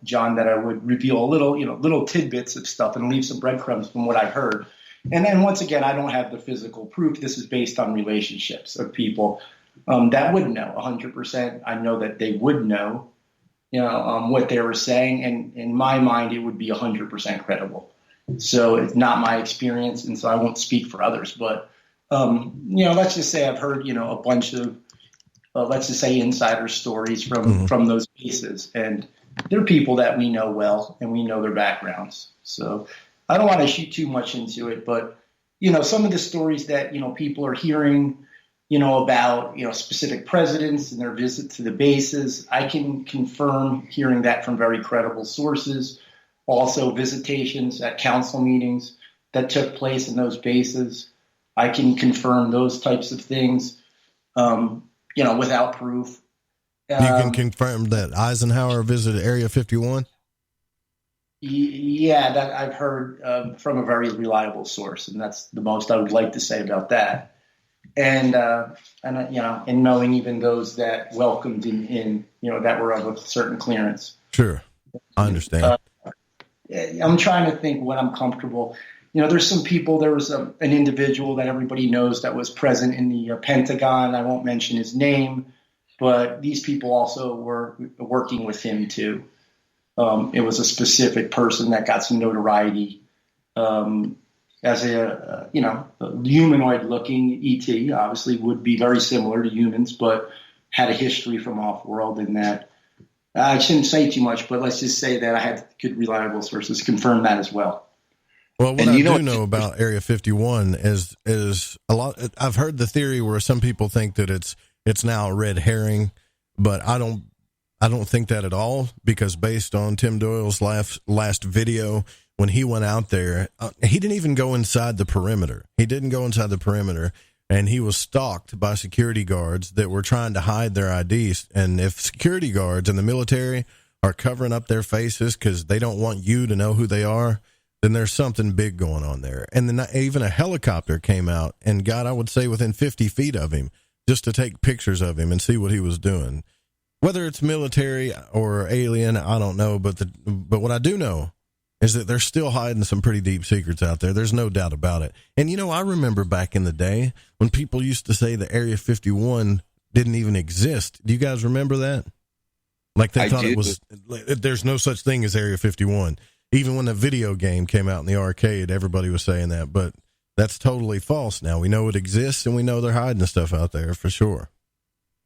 John, that I would reveal little tidbits of stuff and leave some breadcrumbs from what I've heard. And then once again, I don't have the physical proof. This is based on relationships of people that would know 100%. I know that they would know, what they were saying. And in my mind, it would be 100% credible. So it's not my experience. And so I won't speak for others. But, let's just say I've heard, a bunch of, let's just say insider stories from those cases. And they're people that we know well and we know their backgrounds. So I don't want to shoot too much into it, but, some of the stories that, people are hearing, about, specific presidents and their visit to the bases, I can confirm hearing that from very credible sources. Also visitations at council meetings that took place in those bases. I can confirm those types of things. Without proof. You can confirm that Eisenhower visited Area 51? Yeah, that I've heard from a very reliable source, and that's the most I would like to say about that. And knowing even those that welcomed in that were of a certain clearance. Sure, I understand. I'm trying to think when I'm comfortable. There's some people, there was an individual that everybody knows that was present in the Pentagon. I won't mention his name, but these people also were working with him too. It was a specific person that got some notoriety as a humanoid looking ET, obviously would be very similar to humans, but had a history from off-world in that. I shouldn't say too much, but let's just say that I had good reliable sources confirm that as well. Well, what I do know about Area 51 is a lot. I've heard the theory where some people think that it's now a red herring, but I don't think that at all, because based on Tim Doyle's last video, when he went out there, he didn't even go inside the perimeter. He didn't go inside the perimeter, and he was stalked by security guards that were trying to hide their IDs. And if security guards in the military are covering up their faces because they don't want you to know who they are, then there's something big going on there. And then even a helicopter came out and got, I would say, within 50 feet of him just to take pictures of him and see what he was doing. Whether it's military or alien, I don't know. But what I do know is that they're still hiding some pretty deep secrets out there. There's no doubt about it. And, I remember back in the day when people used to say the Area 51 didn't even exist. Do you guys remember that? Like they thought it was, there's no such thing as Area 51. Even when the video game came out in the arcade, everybody was saying that, but that's totally false now. We know it exists, and we know they're hiding stuff out there for sure.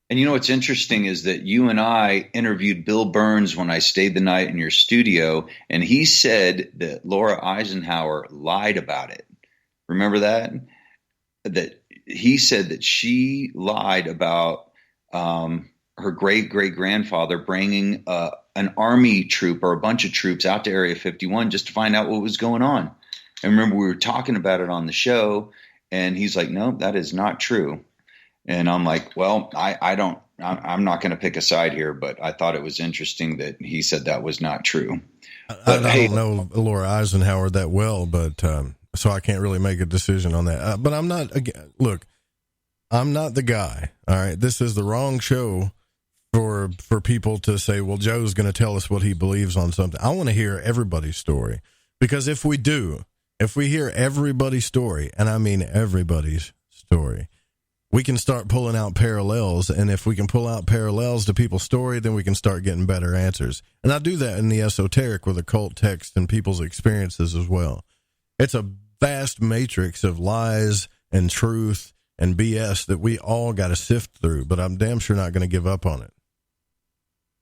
And what's interesting is that you and I interviewed Bill Burns when I stayed the night in your studio, and he said that Laura Eisenhower lied about it. Remember that? That he said that she lied about her great-great-grandfather bringing an army troop or a bunch of troops out to Area 51 just to find out what was going on. And remember, we were talking about it on the show, and he's like, no, that is not true. And I'm like, well, I'm not going to pick a side here, but I thought it was interesting that he said that was not true. I don't know Laura Eisenhower that well, but so I can't really make a decision on that. But I'm not the guy. All right. This is the wrong show for people to say, well, Joe's going to tell us what he believes on something. I want to hear everybody's story, because if we hear everybody's story, and I mean everybody's story, we can start pulling out parallels. And if we can pull out parallels to people's story, then we can start getting better answers. And I do that in the esoteric with occult text and people's experiences as well. It's a vast matrix of lies and truth and BS that we all got to sift through, but I'm damn sure not going to give up on it.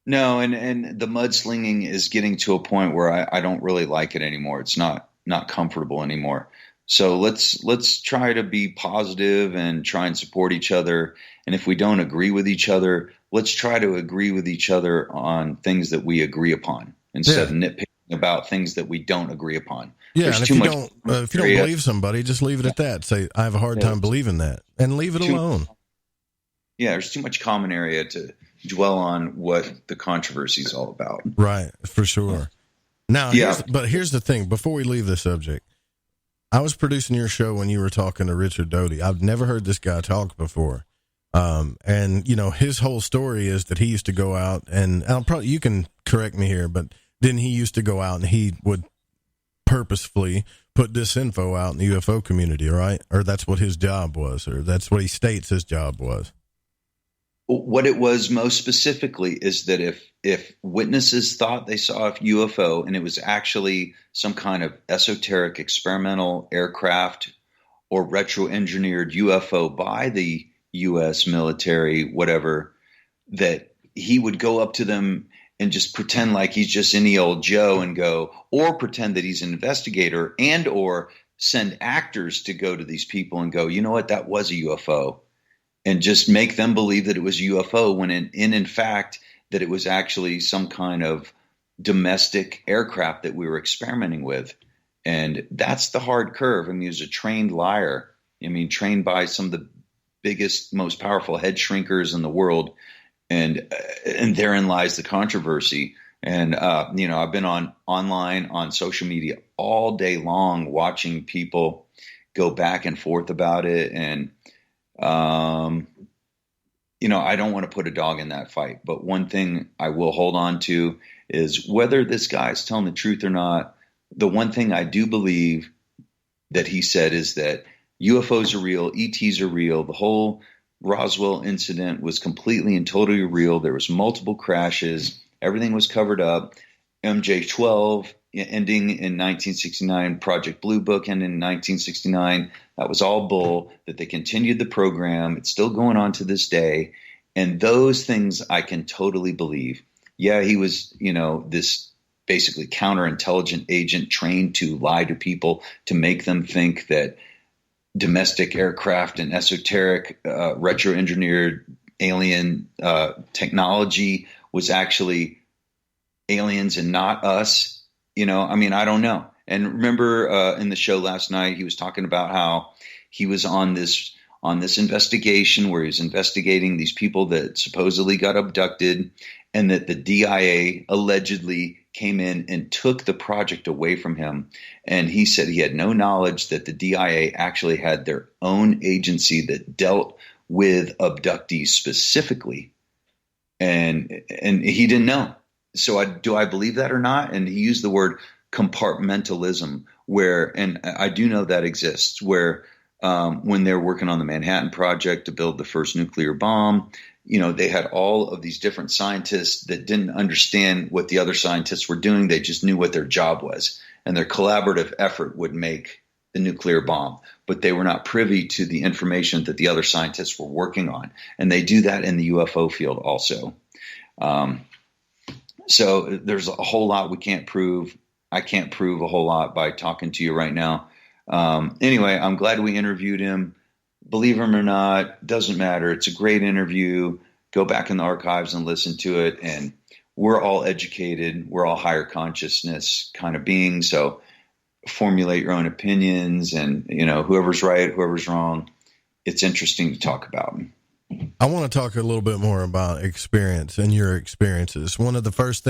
No, and the mudslinging is getting to a point where I don't really like it anymore. It's not comfortable anymore. So let's try to be positive and try and support each other. And if we don't agree with each other, let's try to agree with each other on things that we agree upon instead of nitpicking about things that we don't agree upon. Yeah, There's and too much if you don't believe somebody, just leave it at that. Say, I have a hard time believing that, and leave it alone. Yeah, there's too much common area to dwell on what the controversy is all about. Right, for sure. Now, here's the thing. Before we leave the subject, I was producing your show when you were talking to Richard Doty. I've never heard this guy talk before. And, you know, his whole story is that he used to go out, and you can correct me here, but then he used to go out and he would purposefully put disinfo out in the UFO community, right? Or that's what his job was, or that's what he states his job was. What it was most specifically is that if witnesses thought they saw a UFO and it was actually some kind of esoteric experimental aircraft or retro-engineered UFO by the U.S. military, whatever, that he would go up to them and just pretend like he's just any old Joe and go, or pretend that he's an investigator and or send actors to go to these people and go, you know what, that was a UFO. And just make them believe that it was a UFO when in fact that it was actually some kind of domestic aircraft that we were experimenting with. And that's the hard curve. I mean, he was a trained liar. I mean, trained by some of the biggest, most powerful head shrinkers in the world. And therein lies the controversy. And, you know, I've been online on social media all day long watching people go back and forth about it. And, you know, I don't want to put a dog in that fight, but one thing I will hold on to is whether this guy is telling the truth or not. The one thing I do believe that he said is that UFOs are real, ETs are real. The whole Roswell incident was completely and totally real. There was multiple crashes. Everything was covered up. MJ-12 ending in 1969, Project Blue Book ending in 1969. That was all bull, that they continued the program. It's still going on to this day. And those things I can totally believe. Yeah, he was, you know, this basically counterintelligent agent trained to lie to people to make them think that domestic aircraft and esoteric retro-engineered alien technology was actually aliens and not us. You know, I mean, I don't know. And remember in the show last night, he was talking about how he was on this investigation where he was investigating these people that supposedly got abducted, and that the DIA allegedly came in and took the project away from him. And he said he had no knowledge that the DIA actually had their own agency that dealt with abductees specifically. And he didn't know. So do I believe that or not? And he used the word compartmentalism, where, and I do know that exists, where when they're working on the Manhattan Project to build the first nuclear bomb, you know, they had all of these different scientists that didn't understand what the other scientists were doing. They just knew what their job was, and their collaborative effort would make the nuclear bomb, but they were not privy to the information that the other scientists were working on. And they do that in the UFO field also. So there's a whole lot we can't prove. I can't prove a whole lot by talking to you right now. Anyway, I'm glad we interviewed him. Believe him or not, doesn't matter. It's a great interview. Go back in the archives and listen to it. And we're all educated. We're all higher consciousness kind of beings. So formulate your own opinions, and, you know, whoever's right, whoever's wrong. It's interesting to talk about. I want to talk a little bit more about experience and your experiences. One of the first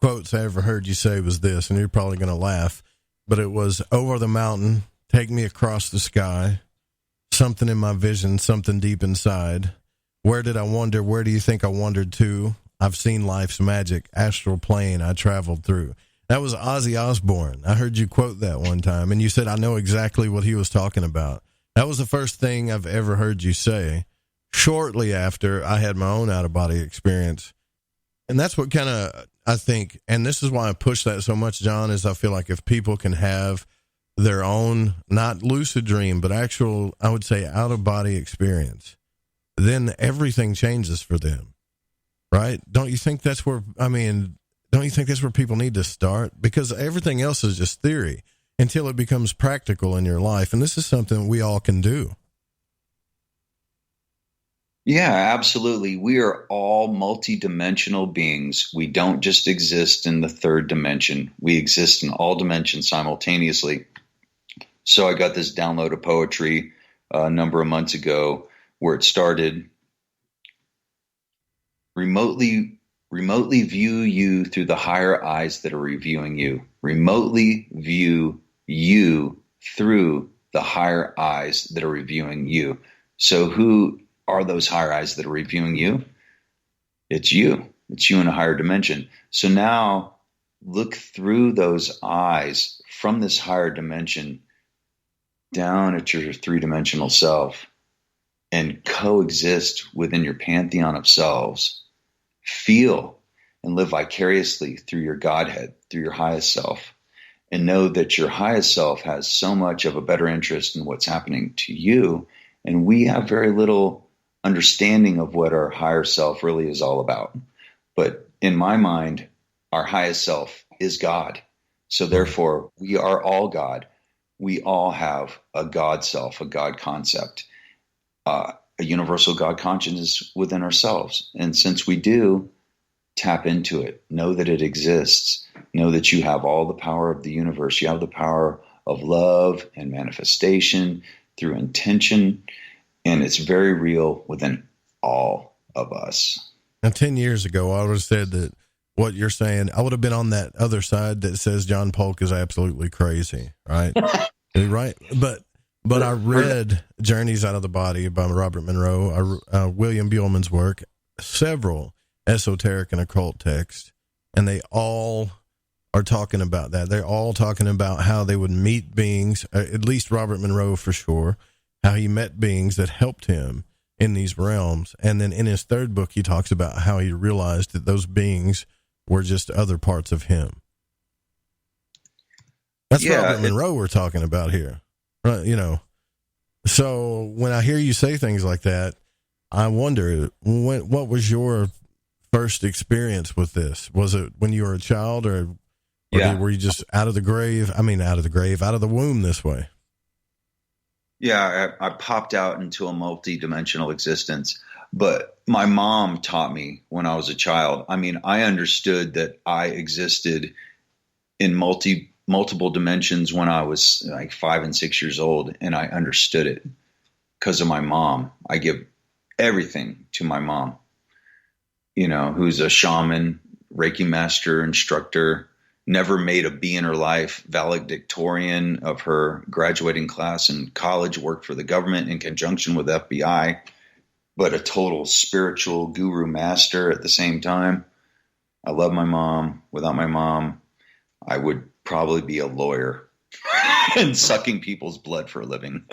quotes I ever heard you say was this, and you're probably going to laugh, but it was, "Over the mountain, take me across the sky, something in my vision, something deep inside. Where did I wander? Where do you think I wandered to? I've seen life's magic, astral plane I traveled through." That was Ozzy Osbourne. I heard you quote that one time, and you said, I know exactly what he was talking about. That was the first thing I've ever heard you say shortly after I had my own out-of-body experience. And that's what kind of, I think, and this is why I push that so much, John, is I feel like if people can have their own, not lucid dream, but actual, I would say, out-of-body experience, then everything changes for them, right? Don't you think that's where, don't you think that's where people need to start? Because everything else is just theory until it becomes practical in your life. And this is something we all can do. Yeah, absolutely. We are all multidimensional beings. We don't just exist in the third dimension. We exist in all dimensions simultaneously. So I got this download of poetry a number of months ago where it started, remotely view you through the higher eyes that are reviewing you. Remotely view you through the higher eyes that are reviewing you. So who are those higher eyes that are reviewing you? It's you. It's you in a higher dimension. So now look through those eyes from this higher dimension down at your three-dimensional self and coexist within your pantheon of selves. Feel and live vicariously through your Godhead, through your highest self, and know that your highest self has so much of a better interest in what's happening to you, and we have very little understanding of what our higher self really is all about. But in my mind, our highest self is God. So therefore, we are all God. We all have a God self, a God concept, a universal God consciousness within ourselves. And since we do, tap into it. Know that it exists. Know that you have all the power of the universe. You have the power of love and manifestation through intention. And it's very real within all of us. Now, 10 years ago, I would have said that what you're saying, I would have been on that other side that says John Polk is absolutely crazy, right? Right. But I read Journeys Out of the Body by Robert Monroe, William Buellman's work, several esoteric and occult texts, and they all are talking about that. They're all talking about how they would meet beings, at least Robert Monroe for sure, how he met beings that helped him in these realms. And then in his third book, he talks about how he realized that those beings were just other parts of him. That's Robert Monroe we're talking about here. You know, so when I hear you say things like that, I wonder, what was your first experience with this? Was it when you were a child, or were you just out of the womb this way? Yeah, I popped out into a multi-dimensional existence, but my mom taught me when I was a child. I mean, I understood that I existed in multiple dimensions when I was like 5 and 6 years old, and I understood it because of my mom. I give everything to my mom, you know, who's a shaman, Reiki master, instructor, never made a B in her life, valedictorian of her graduating class in college, worked for the government in conjunction with FBI, but a total spiritual guru master at the same time. I love my mom. Without my mom, I would probably be a lawyer and sucking people's blood for a living.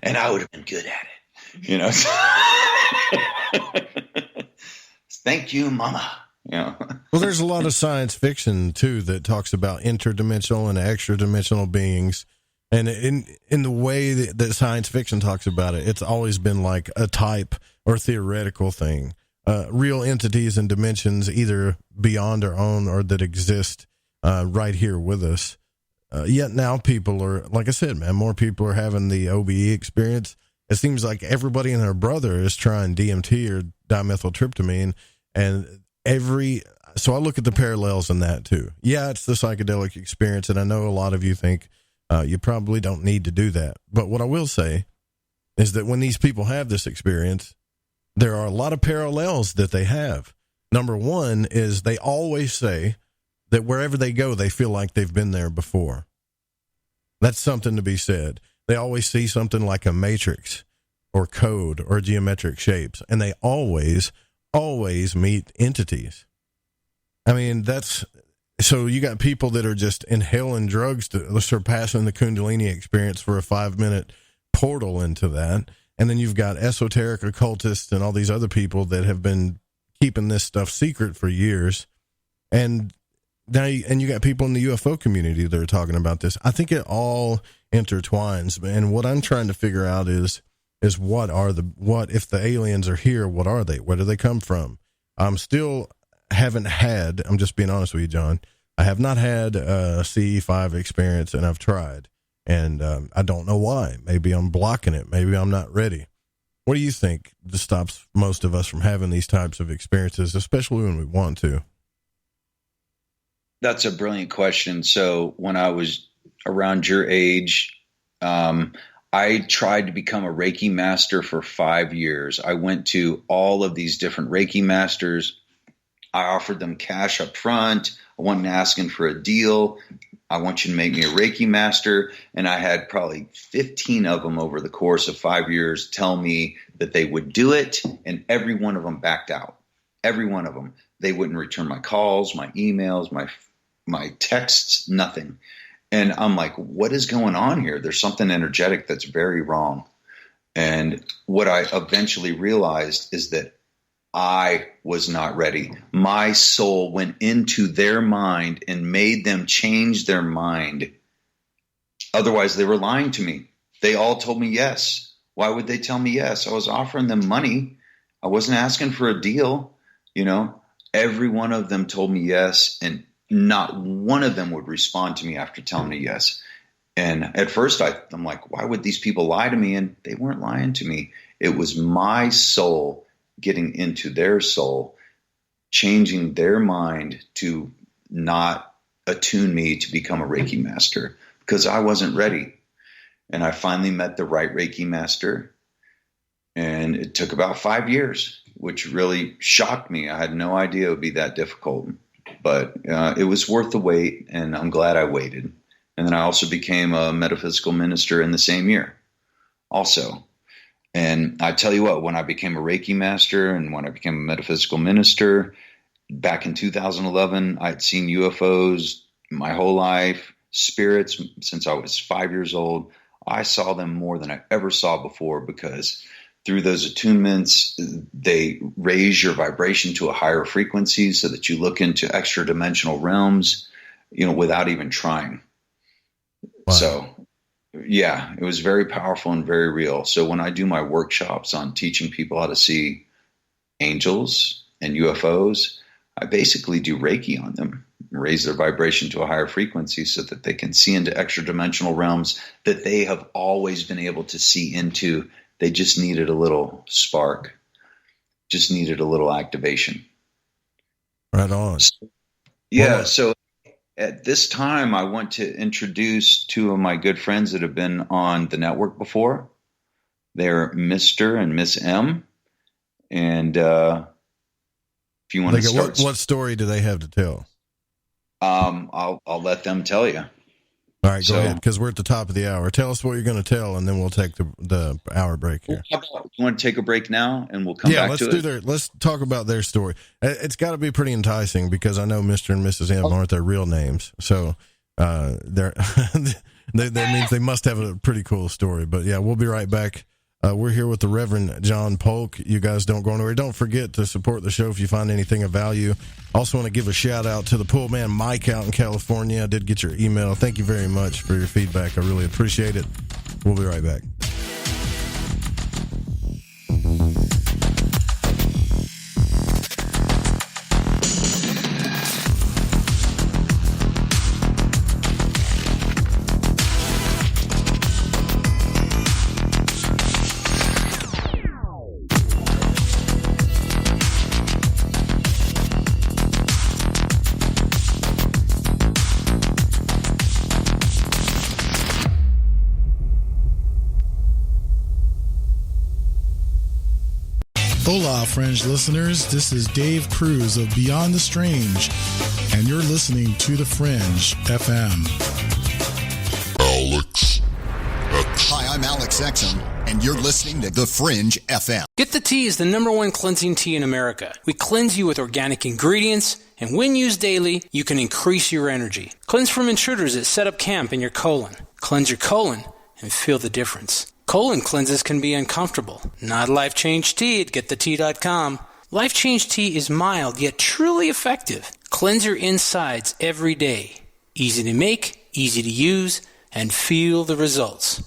And I would have been good at it, you know. Thank you, Mama. You know. Well, there's a lot of science fiction too that talks about interdimensional and extra-dimensional beings, and in the way that science fiction talks about it, it's always been like a type or theoretical thing. Real entities and dimensions either beyond our own or that exist right here with us. Yet now people are, like I said, man, more people are having the OBE experience. It seems like everybody and their brother is trying DMT or dimethyltryptamine, and so I look at the parallels in that too. Yeah, it's the psychedelic experience, and I know a lot of you think you probably don't need to do that. But what I will say is that when these people have this experience, there are a lot of parallels that they have. Number one is they always say that wherever they go, they feel like they've been there before. That's something to be said. They always see something like a matrix or code or geometric shapes, and they always meet entities. I mean, So you got people that are just inhaling drugs to surpassing the Kundalini experience for a 5-minute portal into that. And then you've got esoteric occultists and all these other people that have been keeping this stuff secret for years. And now, you got people in the UFO community that are talking about this. I think it all intertwines. And what I'm trying to figure out is what if the aliens are here, what are they? Where do they come from? I'm just being honest with you, John. I have not had a CE5 experience, and I've tried. And I don't know why. Maybe I'm blocking it. Maybe I'm not ready. What do you think stops most of us from having these types of experiences, especially when we want to? That's a brilliant question. So when I was around your age, I tried to become a Reiki master for 5 years. I went to all of these different Reiki masters. I offered them cash up front. I wasn't asking for a deal. I want you to make me a Reiki master. And I had probably 15 of them over the course of 5 years tell me that they would do it. And every one of them backed out. Every one of them. They wouldn't return my calls, my emails, my texts, nothing. And I'm like, what is going on here? There's something energetic that's very wrong. And what I eventually realized is that I was not ready. My soul went into their mind and made them change their mind. Otherwise, they were lying to me. They all told me yes. Why would they tell me yes? I was offering them money. I wasn't asking for a deal. Every one of them told me yes, and not one of them would respond to me after telling me yes. And at first I'm like, why would these people lie to me? And they weren't lying to me. It was my soul getting into their soul, changing their mind to not attune me to become a Reiki master because I wasn't ready. And I finally met the right Reiki master. And it took about 5 years, which really shocked me. I had no idea it would be that difficult. But it was worth the wait, and I'm glad I waited. And then I also became a metaphysical minister in the same year also. And I tell you what, when I became a Reiki master and when I became a metaphysical minister, back in 2011, I'd seen UFOs my whole life, spirits since I was 5 years old. I saw them more than I ever saw before because through those attunements, they raise your vibration to a higher frequency so that you look into extra dimensional realms, without even trying. Wow. So, yeah, it was very powerful and very real. So when I do my workshops on teaching people how to see angels and UFOs, I basically do Reiki on them, raise their vibration to a higher frequency so that they can see into extra dimensional realms that they have always been able to see into. They just needed a little spark, just needed a little activation. Right on. So at this time, I want to introduce two of my good friends that have been on the network before. They're Mr. and Miss M. And if you want to start. What story do they have to tell? I'll let them tell you. All right, go ahead, because we're at the top of the hour. Tell us what you're going to tell, and then we'll take the hour break here. You want to take a break now, and we'll come back to it? Let's talk about their story. It's got to be pretty enticing, because I know Mr. and Mrs. M aren't their real names, so that means they must have a pretty cool story. But yeah, we'll be right back. We're here with the Reverend John Polk. You guys don't go anywhere. Don't forget to support the show if you find anything of value. Also want to give a shout out to the pool man Mike out in California. I did get your email. Thank you very much for your feedback. I really appreciate it. We'll be right back. Hola, Fringe listeners. This is Dave Cruz of Beyond the Strange, and you're listening to The Fringe FM. Alex X. Hi, I'm Alex Exum, and you're listening to The Fringe FM. Get the Tea is the #1 cleansing tea in America. We cleanse you with organic ingredients, and when used daily, you can increase your energy. Cleanse from intruders that set up camp in your colon. Cleanse your colon and feel the difference. Colon cleanses can be uncomfortable. Not Life Change Tea at GetTheTea.com. Life Change Tea is mild yet truly effective. Cleanse your insides every day. Easy to make, easy to use, and feel the results.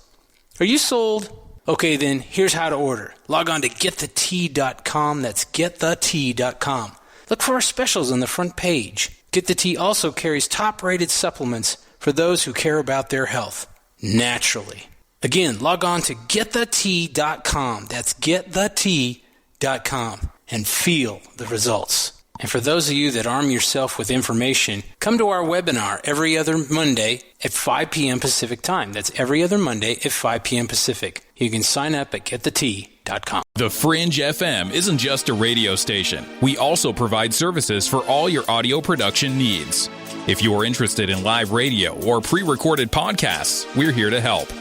Are you sold? Okay, then here's how to order. Log on to GetTheTea.com. That's GetTheTea.com. Look for our specials on the front page. Get the Tea also carries top-rated supplements for those who care about their health naturally. Again, log on to GetTheTea.com. That's GetTheTea.com and feel the results. And for those of you that arm yourself with information, come to our webinar every other Monday at 5 p.m. Pacific time. That's every other Monday at 5 p.m. Pacific. You can sign up at GetTheTea.com. The Fringe FM isn't just a radio station. We also provide services for all your audio production needs. If you are interested in live radio or pre-recorded podcasts, we're here to help.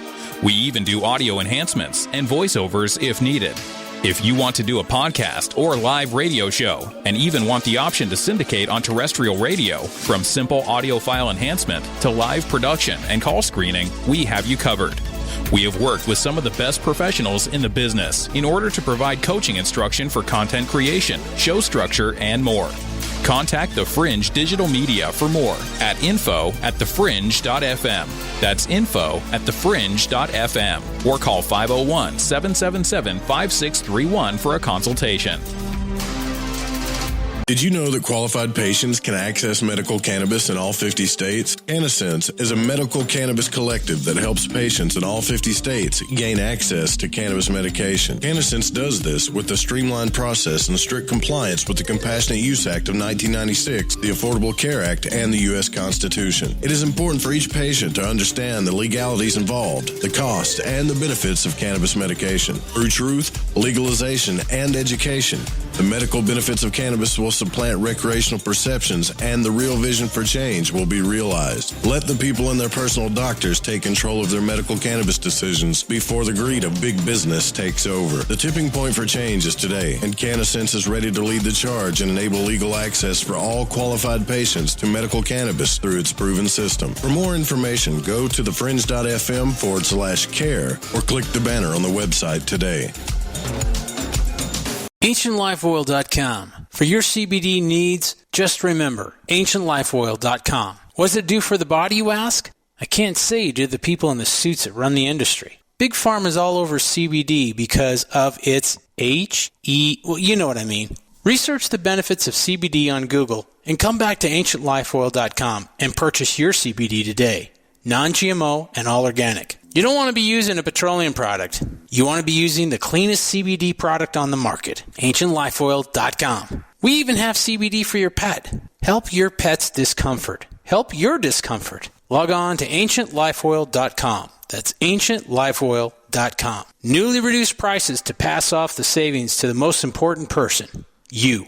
We even do audio enhancements and voiceovers if needed. If you want to do a podcast or live radio show and even want the option to syndicate on terrestrial radio, from simple audio file enhancement to live production and call screening, we have you covered. We have worked with some of the best professionals in the business in order to provide coaching instruction for content creation, show structure, and more. Contact The Fringe Digital Media for more at info@thefringe.fm. That's info@thefringe.fm. Or call 501-777-5631 for a consultation. Did you know that qualified patients can access medical cannabis in all 50 states? Cannasense is a medical cannabis collective that helps patients in all 50 states gain access to cannabis medication. Cannasense does this with a streamlined process and strict compliance with the Compassionate Use Act of 1996, the Affordable Care Act, and the U.S. Constitution. It is important for each patient to understand the legalities involved, the costs, and the benefits of cannabis medication. Through truth, legalization, and education, the medical benefits of cannabis will supplant recreational perceptions, and the real vision for change will be realized. Let the people and their personal doctors take control of their medical cannabis decisions before the greed of big business takes over. The tipping point for change is today, and Cannasense is ready to lead the charge and enable legal access for all qualified patients to medical cannabis through its proven system. For more information, go to thefringe.fm/care or click the banner on the website today. AncientLifeOil.com. For your CBD needs, just remember, AncientLifeOil.com. What does it do for the body, you ask? I can't say due to the people in the suits that run the industry. Big Pharma's all over CBD because of its well, you know what I mean. Research the benefits of CBD on Google and come back to AncientLifeOil.com and purchase your CBD today. Non-GMO and all organic. You don't want to be using a petroleum product. You want to be using the cleanest CBD product on the market. AncientLifeOil.com. We even have CBD for your pet. Help your pet's discomfort. Help your discomfort. Log on to AncientLifeOil.com. That's AncientLifeOil.com. Newly reduced prices to pass off the savings to the most important person. You.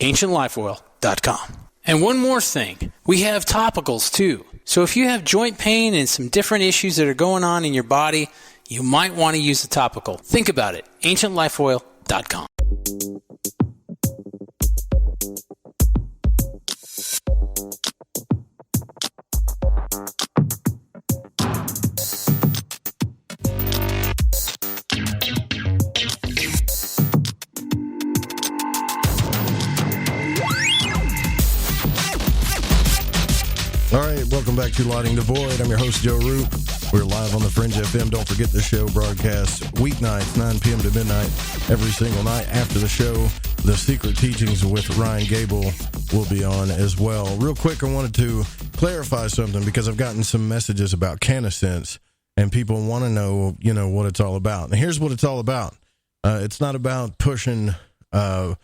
AncientLifeOil.com. And one more thing. We have topicals too. So if you have joint pain and some different issues that are going on in your body, you might want to use a topical. Think about it. AncientLifeOil.com. All right, welcome back to Lighting the Void. I'm your host, Joe Roop. We're live on the Fringe FM. Don't forget the show broadcasts weeknights, 9 p.m. to midnight, every single night. After the show, the Secret Teachings with Ryan Gable will be on as well. Real quick, I wanted to clarify something because I've gotten some messages about Cannasense, and people want to know, what it's all about. And here's what it's all about. It's not about pushing marijuana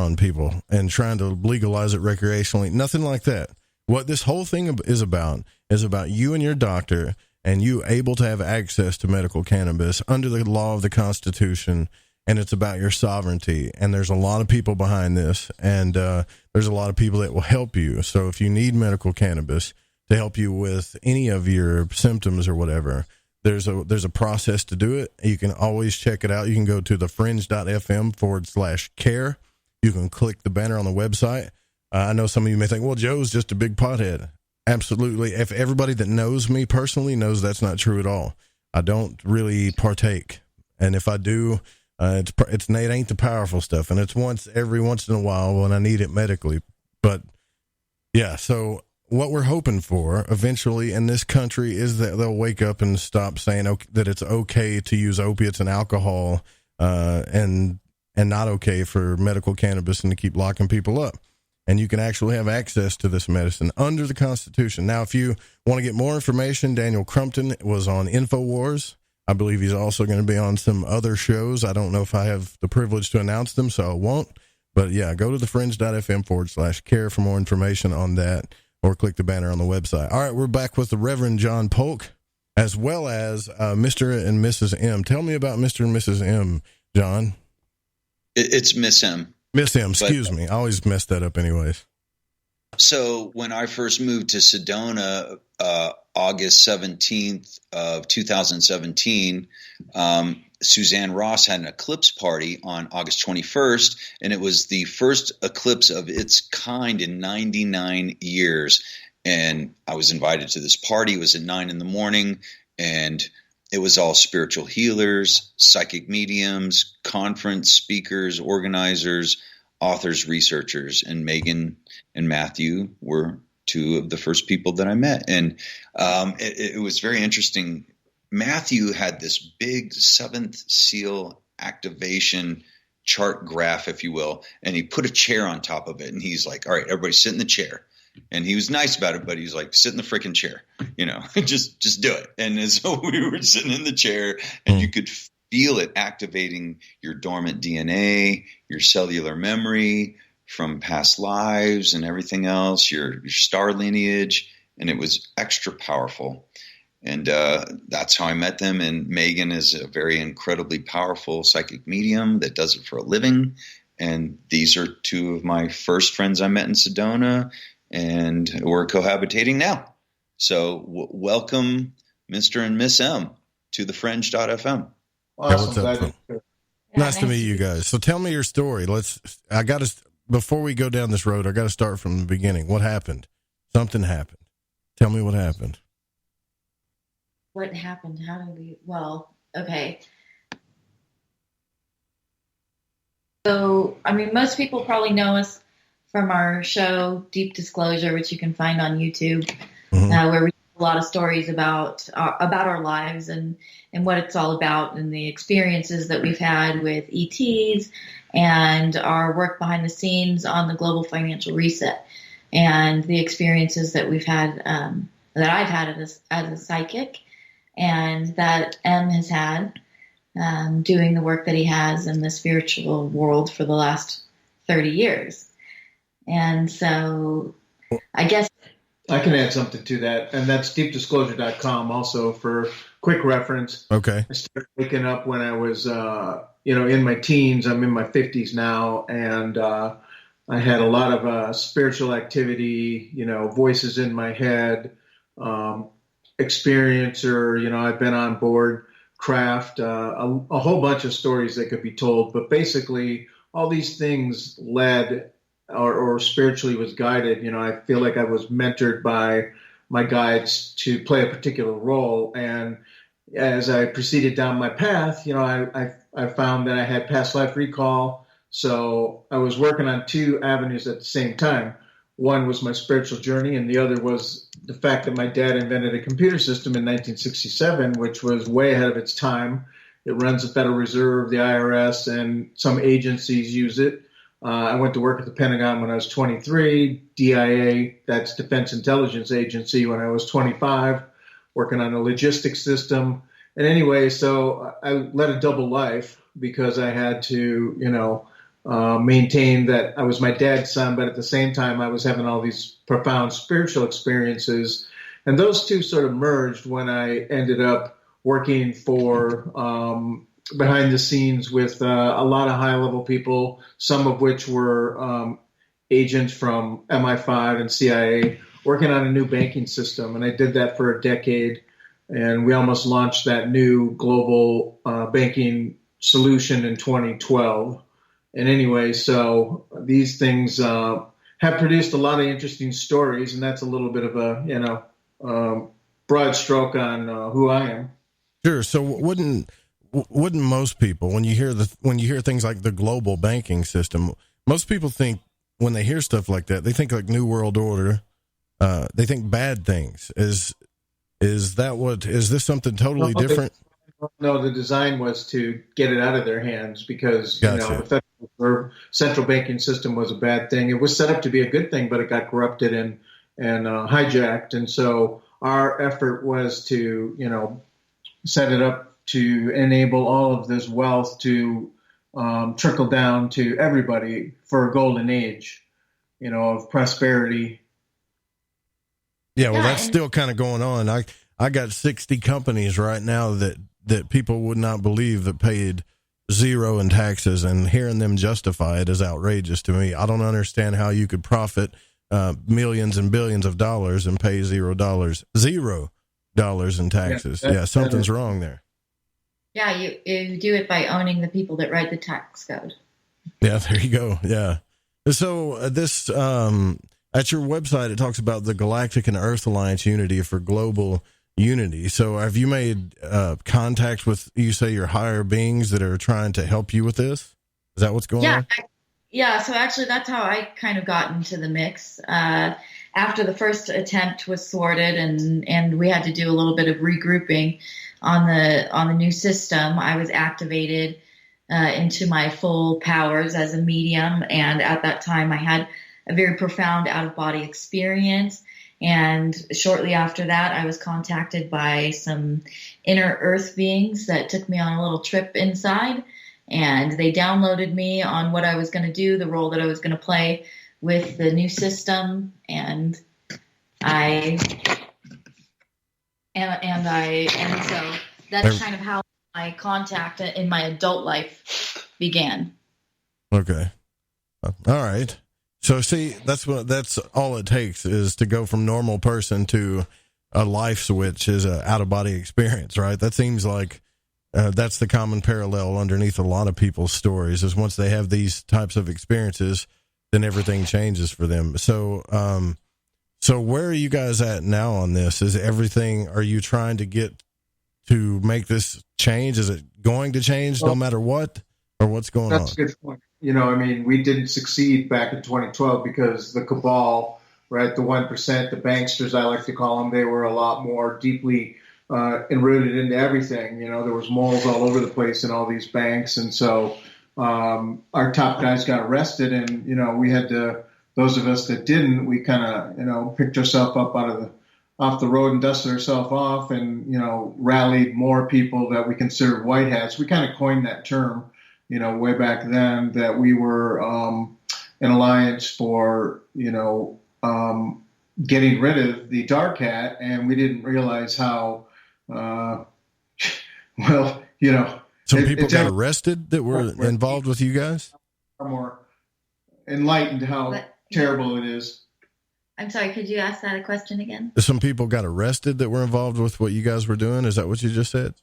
on people and trying to legalize it recreationally. Nothing like that. What this whole thing is about you and your doctor and you able to have access to medical cannabis under the law of the Constitution, and it's about your sovereignty. And there's a lot of people behind this, and there's a lot of people that will help you. So if you need medical cannabis to help you with any of your symptoms or whatever, There's a process to do it. You can always check it out. You can go to thefringe.fm/care. You can click the banner on the website. I know some of you may think, well, Joe's just a big pothead. Absolutely. If everybody that knows me personally knows that's not true at all. I don't really partake. And if I do, it ain't the powerful stuff. And it's every once in a while when I need it medically. But yeah, so what we're hoping for eventually in this country is that they'll wake up and stop saying that it's okay to use opiates and alcohol, and not okay for medical cannabis, and to keep locking people up. And you can actually have access to this medicine under the Constitution. Now, if you want to get more information, Daniel Crumpton was on InfoWars. I believe he's also going to be on some other shows. I don't know if I have the privilege to announce them, so I won't. But yeah, go to thefringe.fm/care for more information on that, or click the banner on the website. All right, we're back with the Reverend John Polk, as well as Mr. and Mrs. M. Tell me about Mr. and Mrs. M, John. It's Miss M. Miss M, excuse me. I always mess that up anyways. So when I first moved to Sedona, August 17th of 2017, Suzanne Ross had an eclipse party on August 21st, and it was the first eclipse of its kind in 99 years. And I was invited to this party. It was at 9 a.m, and it was all spiritual healers, psychic mediums, conference speakers, organizers, authors, researchers, and Megan and Matthew were two of the first people that I met. And it was very interesting. Matthew had this big seventh seal activation chart graph, if you will, and he put a chair on top of it. And he's like, all right, everybody sit in the chair. And he was nice about it, but he's like, sit in the freaking chair, just do it. And so we were sitting in the chair, and you could feel it activating your dormant DNA, your cellular memory from past lives and everything else, your star lineage. And it was extra powerful. And that's how I met them. And Megan is a very incredibly powerful psychic medium that does it for a living. And these are two of my first friends I met in Sedona, and we're cohabitating now. So welcome, Mr. and Miss M, to the Fringe.fm. Awesome. Nice to meet you guys. So tell me your story. Before we go down this road, I got to start from the beginning. What happened? Something happened. Tell me what happened. What happened? How did we? Well, okay. So, most people probably know us from our show, Deep Disclosure, which you can find on YouTube, where we tell a lot of stories about our lives and what it's all about, and the experiences that we've had with ETs, and our work behind the scenes on the global financial reset, and the experiences that we've had, that I've had as a psychic, and that M has had, doing the work that he has in the spiritual world for the last 30 years. And so I guess I can add something to that, and that's deepdisclosure.com also for quick reference. Okay. I started waking up when I was, in my teens. I'm in my 50s now, and I had a lot of spiritual activity, voices in my head, experiencer, I've been on board craft, a whole bunch of stories that could be told, but basically all these things led or spiritually was guided. I feel like I was mentored by my guides to play a particular role. And as I proceeded down my path, I found that I had past life recall. So I was working on two avenues at the same time. One was my spiritual journey, and the other was the fact that my dad invented a computer system in 1967, which was way ahead of its time. It runs the Federal Reserve, the IRS, and some agencies use it. I went to work at the Pentagon when I was 23, DIA, that's Defense Intelligence Agency, when I was 25, working on a logistics system. And anyway, so I led a double life because I had to, maintain that I was my dad's son, but at the same time I was having all these profound spiritual experiences. And those two sort of merged when I ended up working for behind the scenes with a lot of high-level people, some of which were agents from MI5 and CIA, working on a new banking system. And I did that for a decade. and we almost launched that new global banking solution in 2012. And anyway, so these things have produced a lot of interesting stories, and that's a little bit of a broad stroke on who I am. Sure. So wouldn't most people, when you hear things like the global banking system, most people think, when they hear stuff like that, they think like New World Order. They think bad things. Is this something totally different? No, the design was to get it out of their hands because Gotcha. The Federal Reserve central banking system was a bad thing. It was set up to be a good thing, but it got corrupted and hijacked. And so our effort was to set it up to enable all of this wealth to trickle down to everybody for a golden age, of prosperity. Yeah, well, that's still kind of going on. I got 60 companies right now that people would not believe that paid zero in taxes, and hearing them justify it is outrageous to me. I don't understand how you could profit millions and billions of dollars and pay $0 in taxes. Yeah, something's wrong there. Yeah, you do it by owning the people that write the tax code. Yeah, there you go. Yeah. So this at your website, it talks about the Galactic and Earth Alliance Unity for global unity. So have you made contact with, you say, your higher beings that are trying to help you with this? Is that what's going on? Yeah. So actually, that's how I kind of got into the mix. After the first attempt was thwarted, and we had to do a little bit of regrouping on the new system, I was activated into my full powers as a medium. And at that time, I had a very profound out-of-body experience. And shortly after that, I was contacted by some inner earth beings that took me on a little trip inside. And they downloaded me on what I was going to do, the role that I was going to play with the new system. And so that's kind of how my contact in my adult life began. Okay. All right. So see, that's all it takes is to go from normal person to a life switch is a out of body experience, right? That seems like that's the common parallel underneath a lot of people's stories is once they have these types of experiences, then everything changes for them. So, so where are you guys at now on this? Are you trying to get to make this change? Is it going to change no matter what, or what's going on? That's a good point. We didn't succeed back in 2012 because the cabal, right, the 1%, the banksters, I like to call them, they were a lot more deeply enrooted into everything. There was moles all over the place in all these banks. And so our top guys got arrested, and, we had to, those of us that didn't, we kind of, picked ourselves up off the road and dusted ourselves off and, rallied more people that we considered white hats. We kind of coined that term, way back then, that we were an alliance for, getting rid of the dark hat, and we didn't realize how, some people got arrested that were involved with you guys? Far more enlightened how terrible it is. I'm sorry, could you ask that a question again? Some people got arrested that were involved with what you guys were doing? Is that what you just said?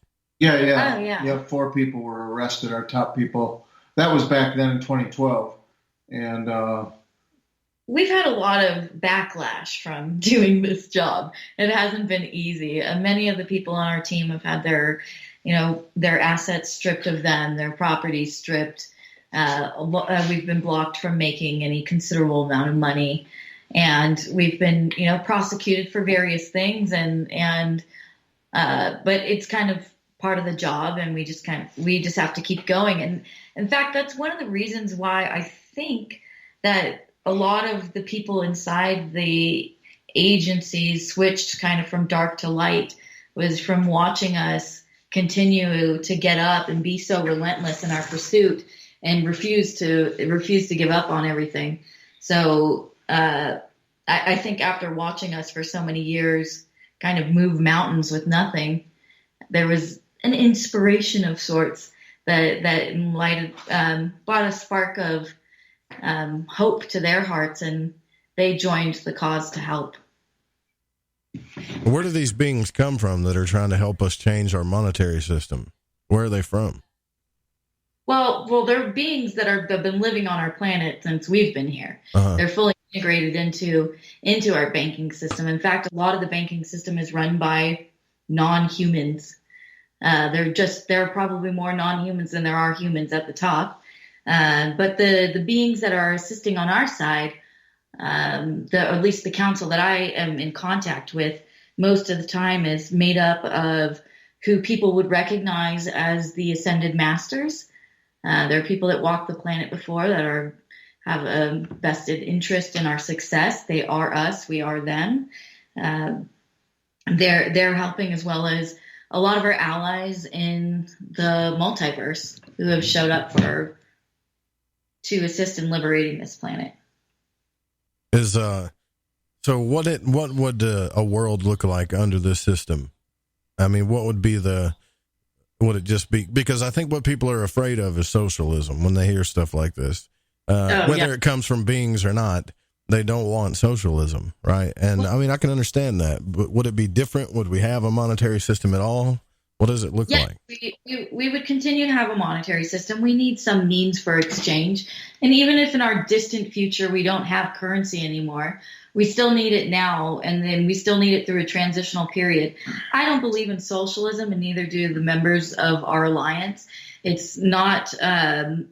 Yeah. Oh, yeah. Yeah, 4 people were arrested, our top people. That was back then in 2012. And we've had a lot of backlash from doing this job. It hasn't been easy. Many of the people on our team have had their assets stripped of them, their property stripped. We've been blocked from making any considerable amount of money. And we've been, prosecuted for various things. But it's kind of part of the job, and we just have to keep going. And in fact, that's one of the reasons why I think that a lot of the people inside the agencies switched kind of from dark to light, was from watching us continue to get up and be so relentless in our pursuit and refuse to give up on everything. So I think after watching us for so many years kind of move mountains with nothing, there was an inspiration of sorts that brought a spark of hope to their hearts, and they joined the cause to help. Where do these beings come from that are trying to help us change our monetary system? Where are they from? Well, they're beings that have been living on our planet since we've been here. Uh-huh. They're fully integrated into our banking system. In fact, a lot of the banking system is run by non-humans. There are probably more non-humans than there are humans at the top. But the beings that are assisting on our side, at least the council that I am in contact with, most of the time is made up of who people would recognize as the ascended masters. There are people that walked the planet before that have a vested interest in our success. They are us, we are them. They're helping, as well as a lot of our allies in the multiverse who have showed up to assist in liberating this planet. So what would a world look like under this system? I mean, what would it just be? Because I think what people are afraid of is socialism when they hear stuff like this. Whether it comes from beings or not, they don't want socialism, right? And I mean, I can understand that, but would it be different? Would we have a monetary system at all? What does it look like? We would continue to have a monetary system. We need some means for exchange. And even if in our distant future we don't have currency anymore, we still need it now, and then we still need it through a transitional period. I don't believe in socialism, and neither do the members of our alliance. It's not a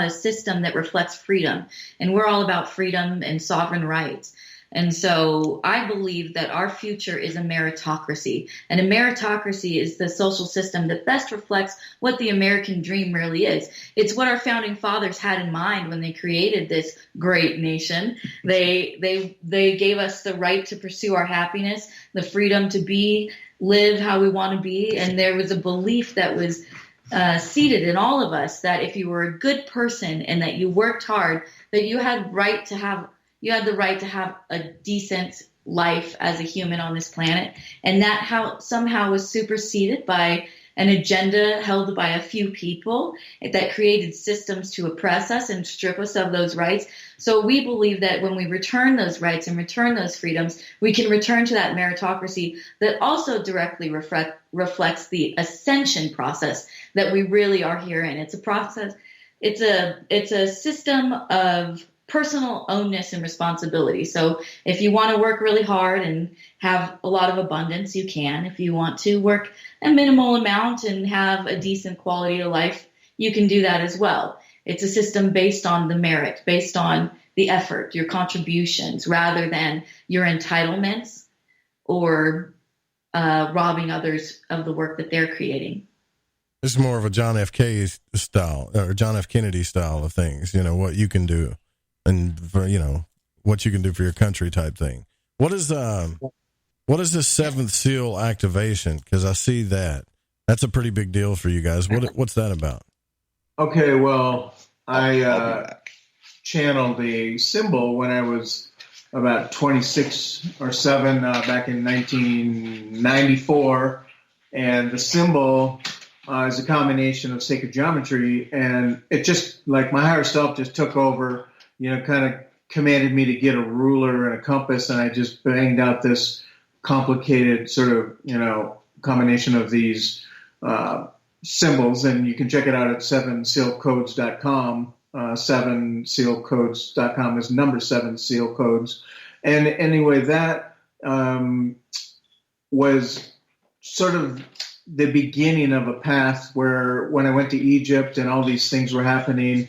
system that reflects freedom, and we're all about freedom and sovereign rights. And so I believe that our future is a meritocracy, and a meritocracy is the social system that best reflects what the American dream really is. It's what our founding fathers had in mind when they created this great nation. They gave us the right to pursue our happiness, the freedom to live how we want to be, and there was a belief that was seated in all of us that if you were a good person and that you worked hard, that you had the right to have a decent life as a human on this planet, and that somehow was superseded by an agenda held by a few people that created systems to oppress us and strip us of those rights. So we believe that when we return those rights and return those freedoms, we can return to that meritocracy that also directly reflects the ascension process that we really are here in. It's a process. It's a system of personal ownness and responsibility. So if you want to work really hard and have a lot of abundance, you can. If you want to work a minimal amount and have a decent quality of life, you can do that as well. It's a system based on the merit, based on the effort, your contributions, rather than your entitlements or robbing others of the work that they're creating. This is more of a John F. Kennedy style of things, what you can do. And for what you can do for your country type thing. What is this seventh seal activation? Because I see that's a pretty big deal for you guys. What's that about? Okay, well, I channeled a symbol when I was about 26 or 7 back in 1994, and the symbol is a combination of sacred geometry, and it just like my higher self just took over. Kind of commanded me to get a ruler and a compass, and I just banged out this complicated sort of, combination of these symbols, and you can check it out at 7sealcodes.com. 7sealcodes.com is number 7 seal codes. And anyway, that was sort of the beginning of a path where when I went to Egypt and all these things were happening,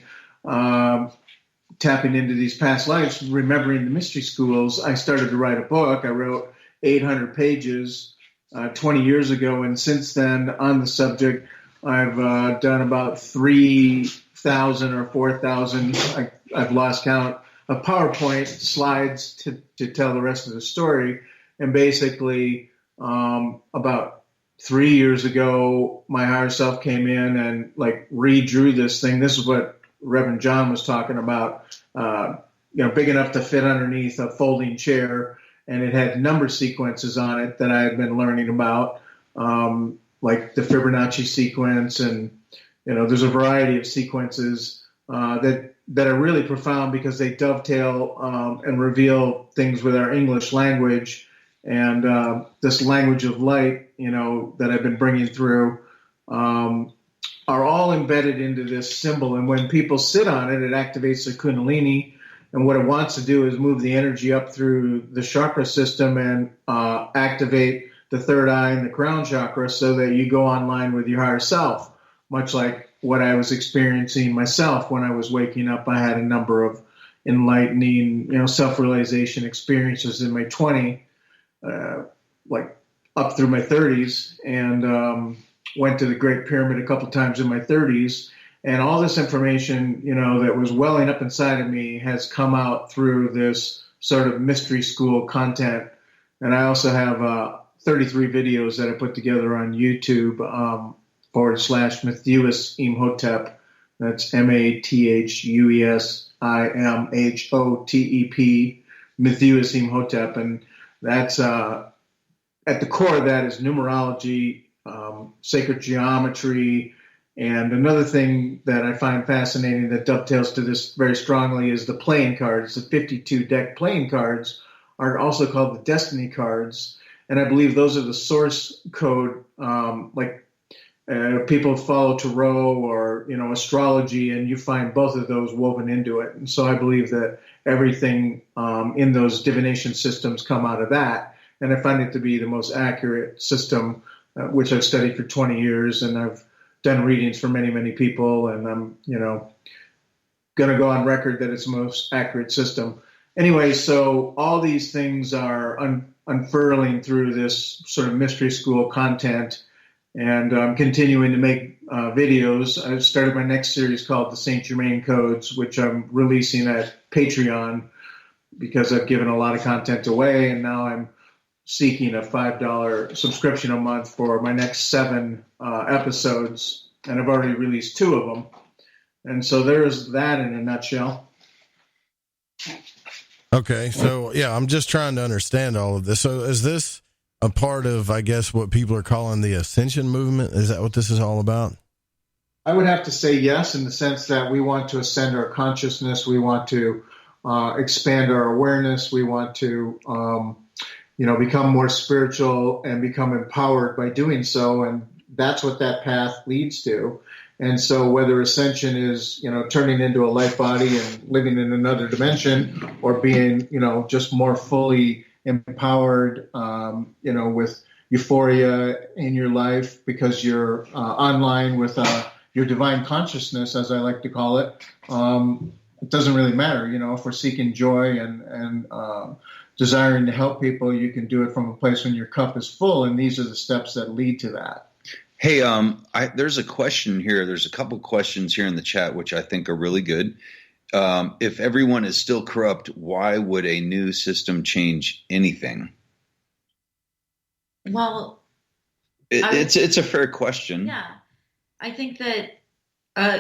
tapping into these past lives, remembering the mystery schools, I started to write a book. I wrote 800 pages 20 years ago, and since then on the subject, I've done about 3,000 or 4,000, I've lost count, of PowerPoint slides to tell the rest of the story. And basically, about 3 years ago, my higher self came in and redrew this thing. This is what Reverend John was talking about, big enough to fit underneath a folding chair, and it had number sequences on it that I had been learning about, like the Fibonacci sequence, and there's a variety of sequences that are really profound because they dovetail and reveal things with our English language And this language of light, that I've been bringing through, are all embedded into this symbol. And when people sit on it, it activates the Kundalini. And what it wants to do is move the energy up through the chakra system and activate the third eye and the crown chakra so that you go online with your higher self, much like what I was experiencing myself when I was waking up. I had a number of enlightening, self-realization experiences in my 20s, like up through my 30s, and went to the Great Pyramid a couple times in my 30s. And all this information, that was welling up inside of me has come out through this sort of mystery school content. And I also have 33 videos that I put together on YouTube /Methuis Imhotep. That's MATHUESIMHOTEP, Methuis Imhotep. And that's at the core of that is numerology, sacred geometry. And another thing that I find fascinating that dovetails to this very strongly is the playing cards. The 52 deck playing cards are also called the destiny cards. And I believe those are the source code, people follow tarot or, astrology, and you find both of those woven into it. And so I believe that everything in those divination systems come out of that. And I find it to be the most accurate system, which I've studied for 20 years, and I've done readings for many, many people, and I'm, going to go on record that it's the most accurate system. Anyway, so all these things are unfurling through this sort of mystery school content, and I'm continuing to make videos. I've started my next series called the Saint Germain Codes, which I'm releasing at Patreon because I've given a lot of content away, and now I'm seeking a $5 subscription a month for my next 7 episodes, and I've already released 2 of them. And so there's that in a nutshell. Okay, so yeah, I'm just trying to understand all of this. So is this a part of, I guess, what people are calling the ascension movement? Is that what this is all about? I would have to say yes, in the sense that we want to ascend our consciousness. We want to expand our awareness. We want to become more spiritual and become empowered by doing so. And that's what that path leads to. And so whether ascension is, turning into a light body and living in another dimension, or being, just more fully empowered, with euphoria in your life because you're online with your divine consciousness, as I like to call it, it doesn't really matter. If we're seeking joy and desiring to help people, you can do it from a place when your cup is full, and these are the steps that lead to that. Hey, there's a question here. There's a couple questions here in the chat, which I think are really good. If everyone is still corrupt, why would a new system change anything? Well, it's a fair question. Yeah, I think that,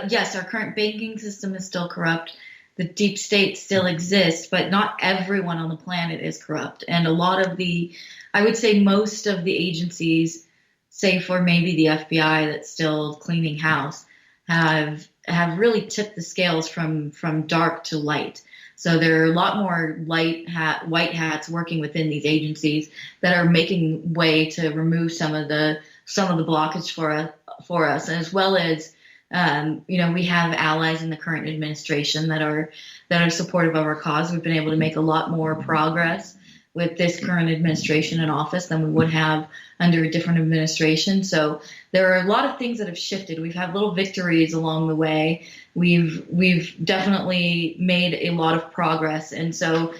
yes, our current banking system is still corrupt. The deep state still exists, but not everyone on the planet is corrupt. And a lot of I would say most of the agencies, save for maybe the FBI that's still cleaning house, have really tipped the scales from dark to light. So there are a lot more white hats working within these agencies that are making way to remove some of the blockage for us, as well as we have allies in the current administration that are supportive of our cause. We've been able to make a lot more progress with this current administration in office than we would have under a different administration. So there are a lot of things that have shifted. We've had little victories along the way. We've definitely made a lot of progress. And so,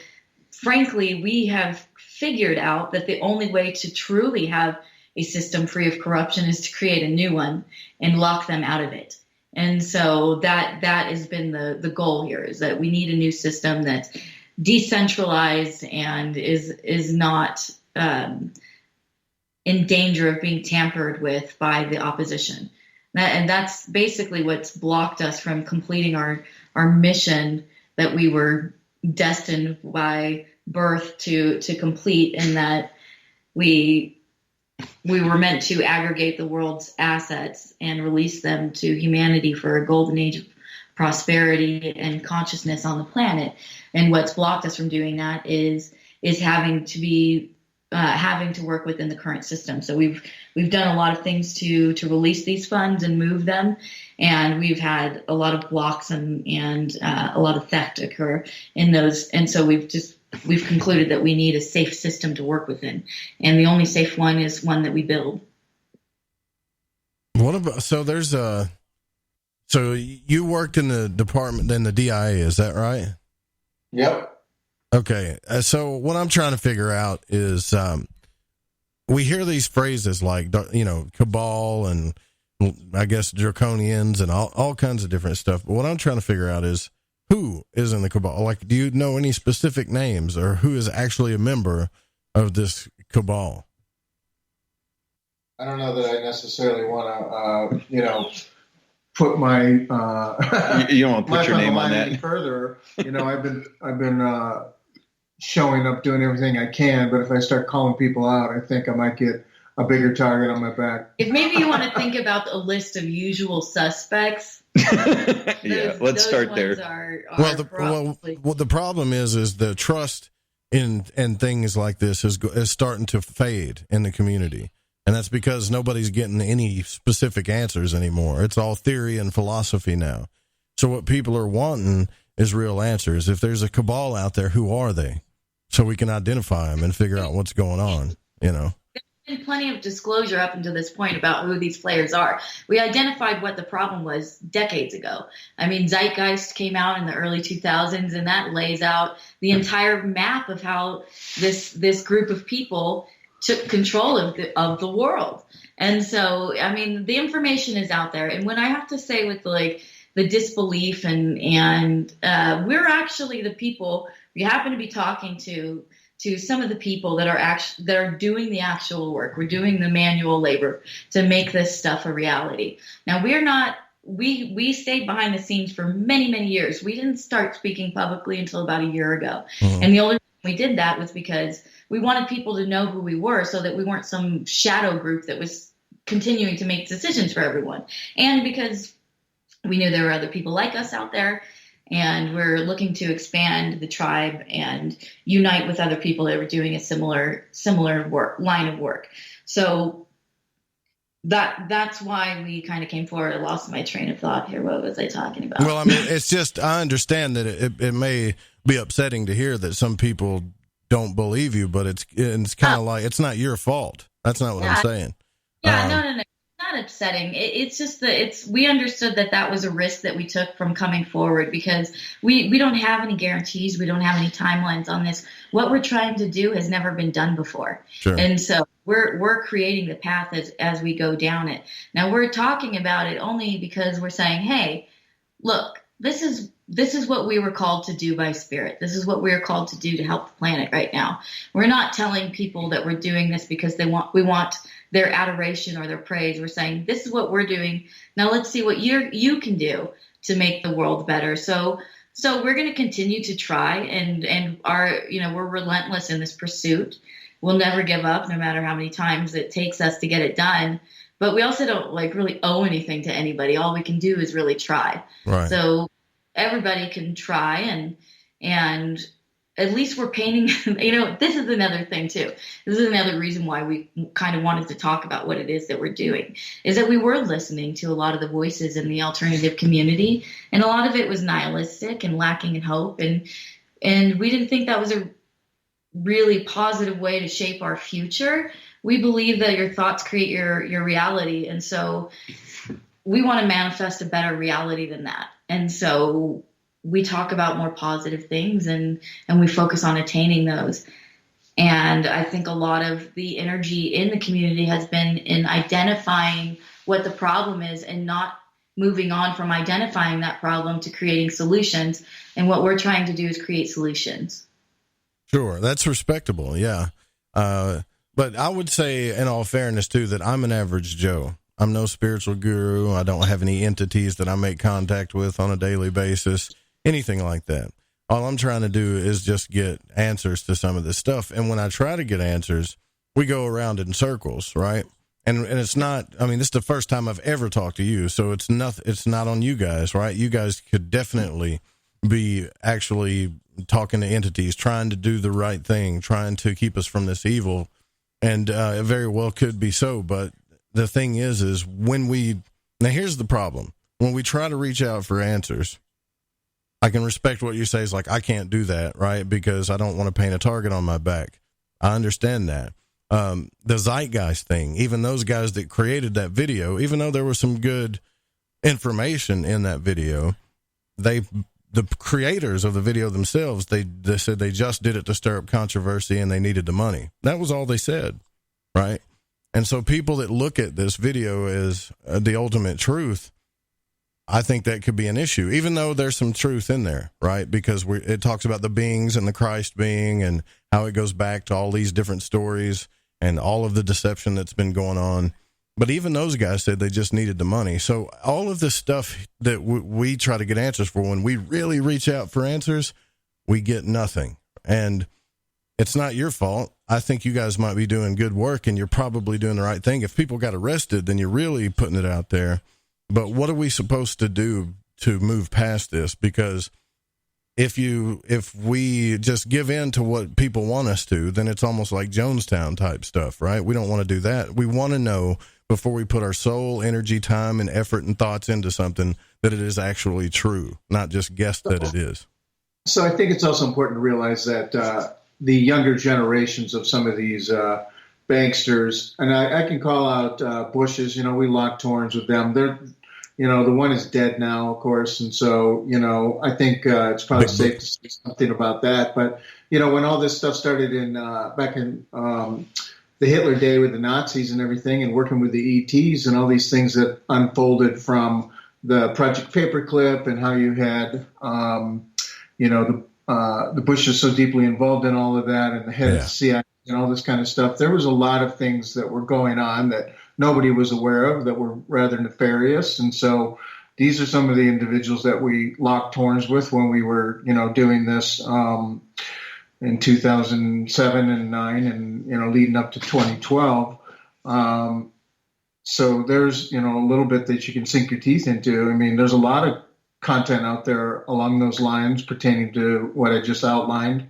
frankly, we have figured out that the only way to truly have a system free of corruption is to create a new one and lock them out of it. And so that has been the goal here, is that we need a new system that's decentralized and is not in danger of being tampered with by the opposition. And that's basically what's blocked us from completing our mission that we were destined by birth to complete, in that we were meant to aggregate the world's assets and release them to humanity for a golden age of prosperity and consciousness on the planet. And what's blocked us from doing that is having to be having to work within the current system. So we've done a lot of things to release these funds and move them, and we've had a lot of blocks and a lot of theft occur in those. And so we've concluded that we need a safe system to work within, and the only safe one is one that we build. What about, so there's so you worked in the department, then the DIA, is that right? Yep. Okay. So what I'm trying to figure out is, we hear these phrases like, cabal and I guess draconians and all kinds of different stuff. But what I'm trying to figure out is who is in the cabal? Like, do you know any specific names or who is actually a member of this cabal? I don't know that I necessarily want to, put my you don't want to put your name on that any further. I've been showing up, doing everything I can, but if I start calling people out, I think I might get a bigger target on my back. If maybe you want to think about a list of usual suspects. Let's start there. The problem is the trust in things like this is starting to fade in the community. And that's because nobody's getting any specific answers anymore. It's all theory and philosophy now. So what people are wanting is real answers. If there's a cabal out there, who are they? So we can identify them and figure out what's going on, There's been plenty of disclosure up until this point about who these players are. We identified what the problem was decades ago. I mean, Zeitgeist came out in the early 2000s, and that lays out the entire map of how this group of people took control of the world. And so, I mean, the information is out there. And when I have to say with the disbelief and we're actually the people, we happen to be talking to some of the people that are doing the actual work. We're doing the manual labor to make this stuff a reality. Now, we stayed behind the scenes for many, many years. We didn't start speaking publicly until about a year ago. Mm-hmm. And the only reason we did that was because we wanted people to know who we were so that we weren't some shadow group that was continuing to make decisions for everyone. And because we knew there were other people like us out there, and we're looking to expand the tribe and unite with other people that were doing a similar line of work. So that's why we kind of came forward. I lost my train of thought here. What was I talking about? Well, I mean, it's just, I understand that it may be upsetting to hear that some people don't believe you, but it's kind of like, it's not your fault. That's not what I'm saying. Yeah, no. Not upsetting. It's just that we understood that was a risk that we took from coming forward, because we don't have any guarantees. We don't have any timelines on this. What we're trying to do has never been done before. Sure. And so we're creating the path as we go down it. Now we're talking about it only because we're saying, hey, look, this is what we were called to do by spirit. This is what we are called to do to help the planet right now. We're not telling people that we're doing this because we want their adoration or their praise. We're saying, this is what we're doing. Now let's see what you can do to make the world better. So we're going to continue to try, and we're relentless in this pursuit. We'll never give up, no matter how many times it takes us to get it done. But we also don't really owe anything to anybody. All we can do is really try. Right. So everybody can try, and at least we're painting, this is another thing too. This is another reason why we kind of wanted to talk about what it is that we're doing, is that we were listening to a lot of the voices in the alternative community, and a lot of it was nihilistic and lacking in hope. And we didn't think that was a really positive way to shape our future. We believe that your thoughts create your reality. And so we want to manifest a better reality than that. And so we talk about more positive things, and we focus on attaining those. And I think a lot of the energy in the community has been in identifying what the problem is and not moving on from identifying that problem to creating solutions. And what we're trying to do is create solutions. Sure. That's respectable. Yeah. But I would say, in all fairness too, that I'm an average Joe. I'm no spiritual guru. I don't have any entities that I make contact with on a daily basis, anything like that. All I'm trying to do is just get answers to some of this stuff. And when I try to get answers, we go around in circles, right? And it's not, I mean, this is the first time I've ever talked to you, so it's not on you guys, right? You guys could definitely be actually talking to entities, trying to do the right thing, trying to keep us from this evil And it very well could be so. But the thing is now here's the problem. When we try to reach out for answers, I can respect what you say is like, I can't do that, right? Because I don't want to paint a target on my back. I understand that. The zeitgeist thing, even those guys that created that video, even though there was some good information in that video, the creators of the video themselves, they said they just did it to stir up controversy and they needed the money. That was all they said, right? And so people that look at this video as the ultimate truth, I think that could be an issue, even though there's some truth in there, right? Because it talks about the beings and the Christ being and how it goes back to all these different stories and all of the deception that's been going on. But even those guys said they just needed the money. So all of this stuff that we try to get answers for, when we really reach out for answers, we get nothing. And it's not your fault. I think you guys might be doing good work and you're probably doing the right thing. If people got arrested, then you're really putting it out there. But what are we supposed to do to move past this? Because if we just give in to what people want us to, then it's almost like Jonestown type stuff, right? We don't want to do that. We want to know before we put our soul, energy, time, and effort and thoughts into something that it is actually true, not just guess that it is. So I think it's also important to realize that the younger generations of some of these banksters, and I can call out Bushes, we locked horns with them. They're, the one is dead now, of course. And so, I think it's probably safe to say something about that. But, when all this stuff started back in the Hitler day with the Nazis and everything and working with the ETs and all these things that unfolded from the Project Paperclip and how you had, the Bushes so deeply involved in all of that and the head of the CIA and all this kind of stuff. There was a lot of things that were going on that nobody was aware of that were rather nefarious. And so these are some of the individuals that we locked horns with when we were, doing this in 2007 and 9 and, leading up to 2012. So there's, a little bit that you can sink your teeth into. I mean, there's a lot of content out there along those lines pertaining to what I just outlined.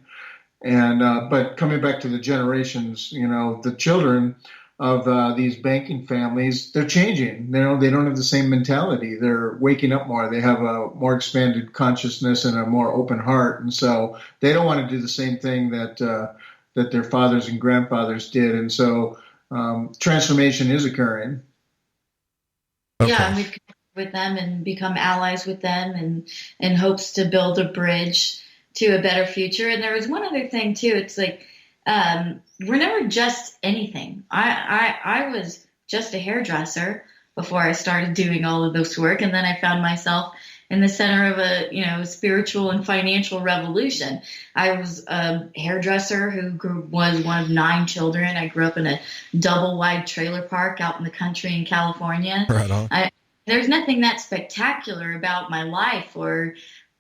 And but coming back to the generations, the children of these banking families, they're changing. They don't have the same mentality. They're waking up more. They have a more expanded consciousness and a more open heart. And so they don't want to do the same thing that their fathers and grandfathers did. And so transformation is occurring. Okay. Yeah, and we've connected with them and become allies with them and in hopes to build a bridge to a better future. And there was one other thing too. It's like we're never just anything. I was just a hairdresser before I started doing all of this work, and then I found myself in the center of a spiritual and financial revolution. I was a hairdresser who was one of 9 children. I grew up in a double wide trailer park out in the country in California. Right on. There's nothing that spectacular about my life or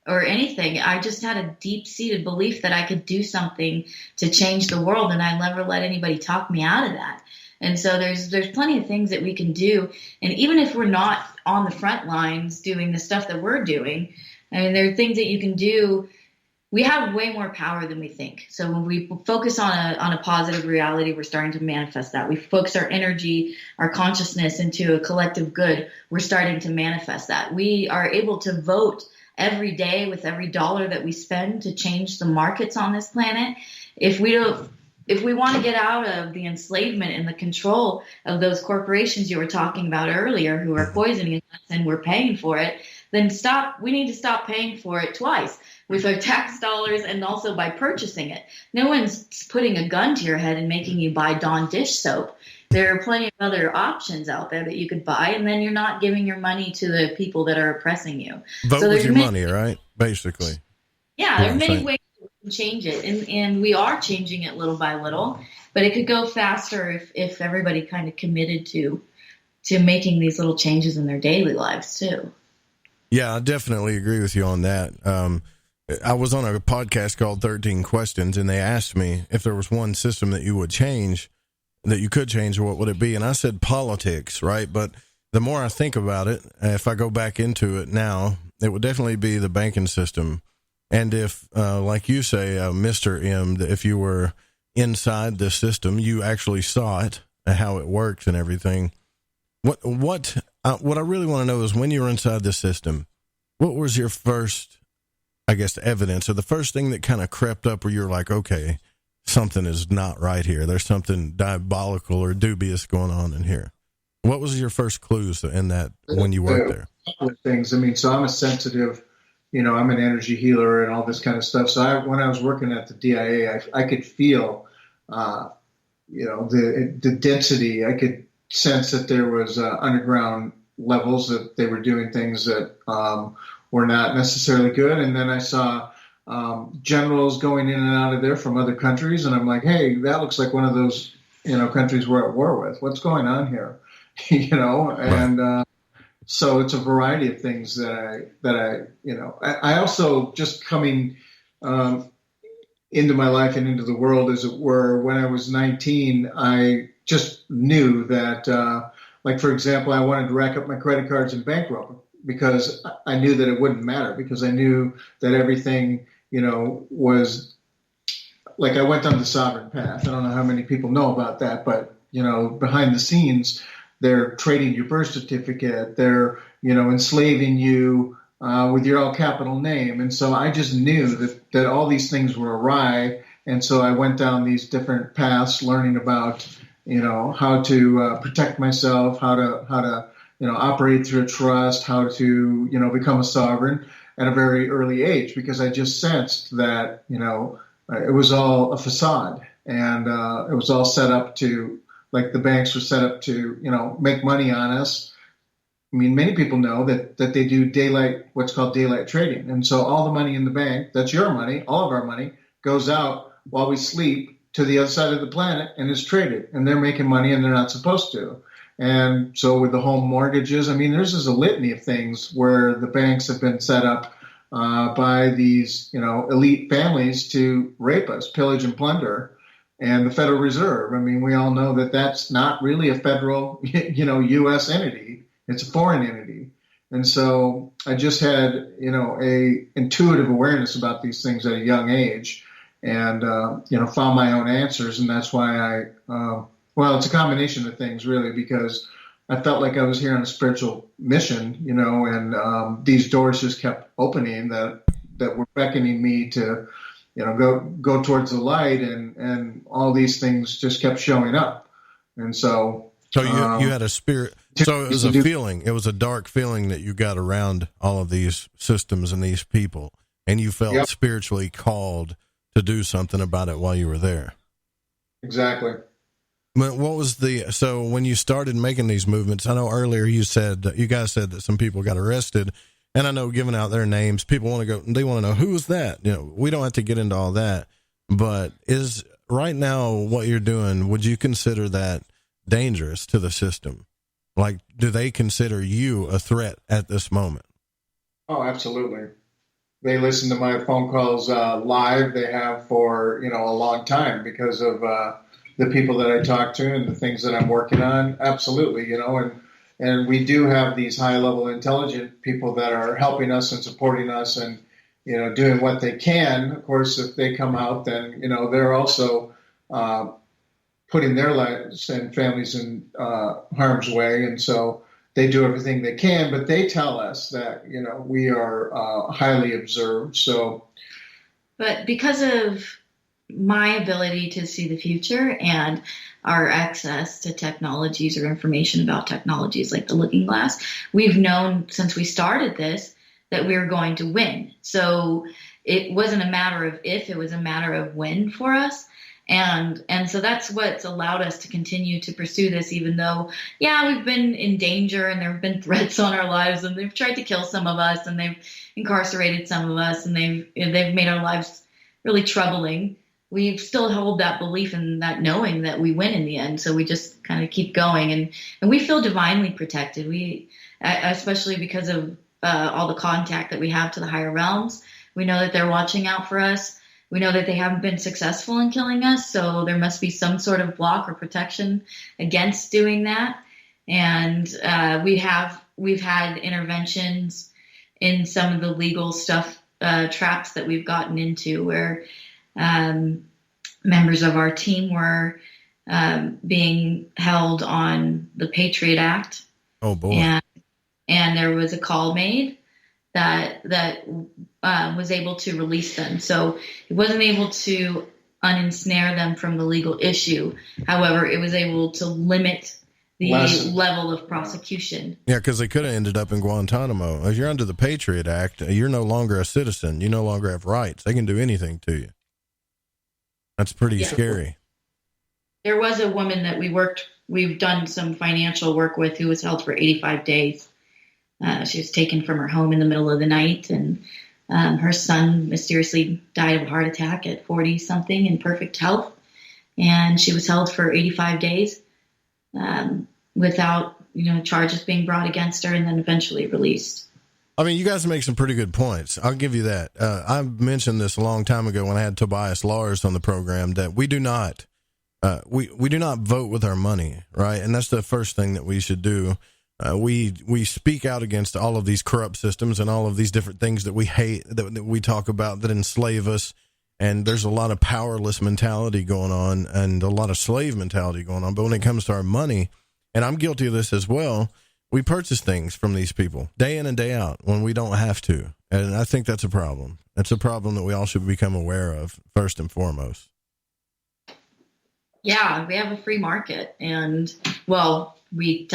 anything. I just had a deep-seated belief that I could do something to change the world, and I never let anybody talk me out of that. And so there's plenty of things that we can do. And even if we're not on the front lines doing the stuff that we're doing, I mean, there are things that you can do. We have way more power than we think. So when we focus on a positive reality, we're starting to manifest that. We focus our energy, our consciousness into a collective good. We're starting to manifest that. We are able to vote every day with every dollar that we spend to change the markets on this planet. If we want to get out of the enslavement and the control of those corporations you were talking about earlier who are poisoning us and we're paying for it, then we need to stop paying for it twice with our tax dollars and also by purchasing it. No one's putting a gun to your head and making you buy Dawn dish soap. There are plenty of other options out there that you could buy, and then you're not giving your money to the people that are oppressing you. Vote with your money, right? Basically. Yeah, there are many ways to change it, and we are changing it little by little, but it could go faster if everybody kind of committed to making these little changes in their daily lives too. Yeah, I definitely agree with you on that. I was on a podcast called 13 Questions, and they asked me if there was one system that you would change, that you could change, what would it be? And I said politics, right? But the more I think about it, if I go back into it now, it would definitely be the banking system. And if, like you say, Mr. M, if you were inside the system. You actually saw it, how it works and everything. What I really want to know is, when you were inside the system, what was your first, I guess, evidence, or the first thing that kind of crept up where you're like, okay, something is not right here. There's something diabolical or dubious going on in here. What was your first clues in that when you worked there? Things. I mean, so I'm a sensitive, I'm an energy healer and all this kind of stuff. So when I was working at the DIA, I could feel, the density. I could sense that there was underground levels, that they were doing things that were not necessarily good. And then I saw generals going in and out of there from other countries, and I'm like, hey, that looks like one of those countries we're at war with. What's going on here? And so it's a variety of things that I also, just coming into my life and into the world, as it were, when I was 19, I just knew that, like, for example, I wanted to rack up my credit cards and bankroll them, because I knew that it wouldn't matter, because I knew that everything, was like, I went down the sovereign path. I don't know how many people know about that, but, behind the scenes, they're trading your birth certificate. They're, enslaving you with your all capital name. And so I just knew that all these things were awry. And so I went down these different paths, learning about, how to protect myself, how to operate through a trust, how to, become a sovereign at a very early age, because I just sensed that, it was all a facade, and it was all set up to, like, the banks were set up to, make money on us. I mean, many people know that they do what's called daylight trading. And so all the money in the bank, that's your money, all of our money, goes out while we sleep to the other side of the planet and is traded. And they're making money, and they're not supposed to. And so with the home mortgages, I mean, there's just a litany of things where the banks have been set up by these, elite families to rape us, pillage and plunder. And the Federal Reserve, I mean, we all know that that's not really a federal, U.S. entity. It's a foreign entity. And so I just had, a intuitive awareness about these things at a young age, and, found my own answers. And that's why it's a combination of things, really, because I felt like I was here on a spiritual mission, and these doors just kept opening that were beckoning me to, go towards the light, and all these things just kept showing up. And so you had a spirit. So it was a feeling. It was a dark feeling that you got around all of these systems and these people, and you felt spiritually called to do something about it while you were there. Exactly. But so when you started making these movements, I know earlier you guys said that some people got arrested, and I know, giving out their names, people want to know, who was that? We don't have to get into all that, but is right now what you're doing, would you consider that dangerous to the system? Like, do they consider you a threat at this moment? Oh, absolutely. They listen to my phone calls live. They have for, a long time, because of the people that I talk to and the things that I'm working on. Absolutely, and we do have these high-level intelligent people that are helping us and supporting us and, doing what they can. Of course, if they come out, then, they're also putting their lives and families in harm's way. And so they do everything they can, but they tell us that, we are highly observed. So, but because of my ability to see the future and our access to technologies or information about technologies like the looking glass, we've known since we started this that we were going to win. So it wasn't a matter of if, it was a matter of when for us. And so that's what's allowed us to continue to pursue this, even though, we've been in danger and there have been threats on our lives, and they've tried to kill some of us, and they've incarcerated some of us, and they've made our lives really troubling. We still hold that belief and that knowing that we win in the end. So we just kind of keep going, and we feel divinely protected. We, especially because of all the contact that we have to the higher realms, we know that they're watching out for us. We know that they haven't been successful in killing us, so there must be some sort of block or protection against doing that. And we've had interventions in some of the legal stuff, traps that we've gotten into, where members of our team were being held on the Patriot Act. Oh boy! And there was a call made that was able to release them. So it wasn't able to unensnare them from the legal issue. However, it was able to limit the level of prosecution. Yeah, because they could have ended up in Guantanamo. If you're under the Patriot Act, you're no longer a citizen. You no longer have rights. They can do anything to you. That's pretty scary. There was a woman that we've done some financial work with who was held for 85 days. She was taken from her home in the middle of the night, and her son mysteriously died of a heart attack at 40-something in perfect health. And she was held for 85 days without, charges being brought against her, and then eventually released. I mean, you guys make some pretty good points. I'll give you that. I mentioned this a long time ago when I had Tobias Lars on the program, that we do not we do not vote with our money, right? And that's the first thing that we should do. We speak out against all of these corrupt systems and all of these different things that we hate, that we talk about, that enslave us. And there's a lot of powerless mentality going on and a lot of slave mentality going on. But when it comes to our money, and I'm guilty of this as well, we purchase things from these people day in and day out when we don't have to. And I think that's a problem. That's a problem that we all should become aware of, first and foremost. Yeah, we have a free market. And, well, we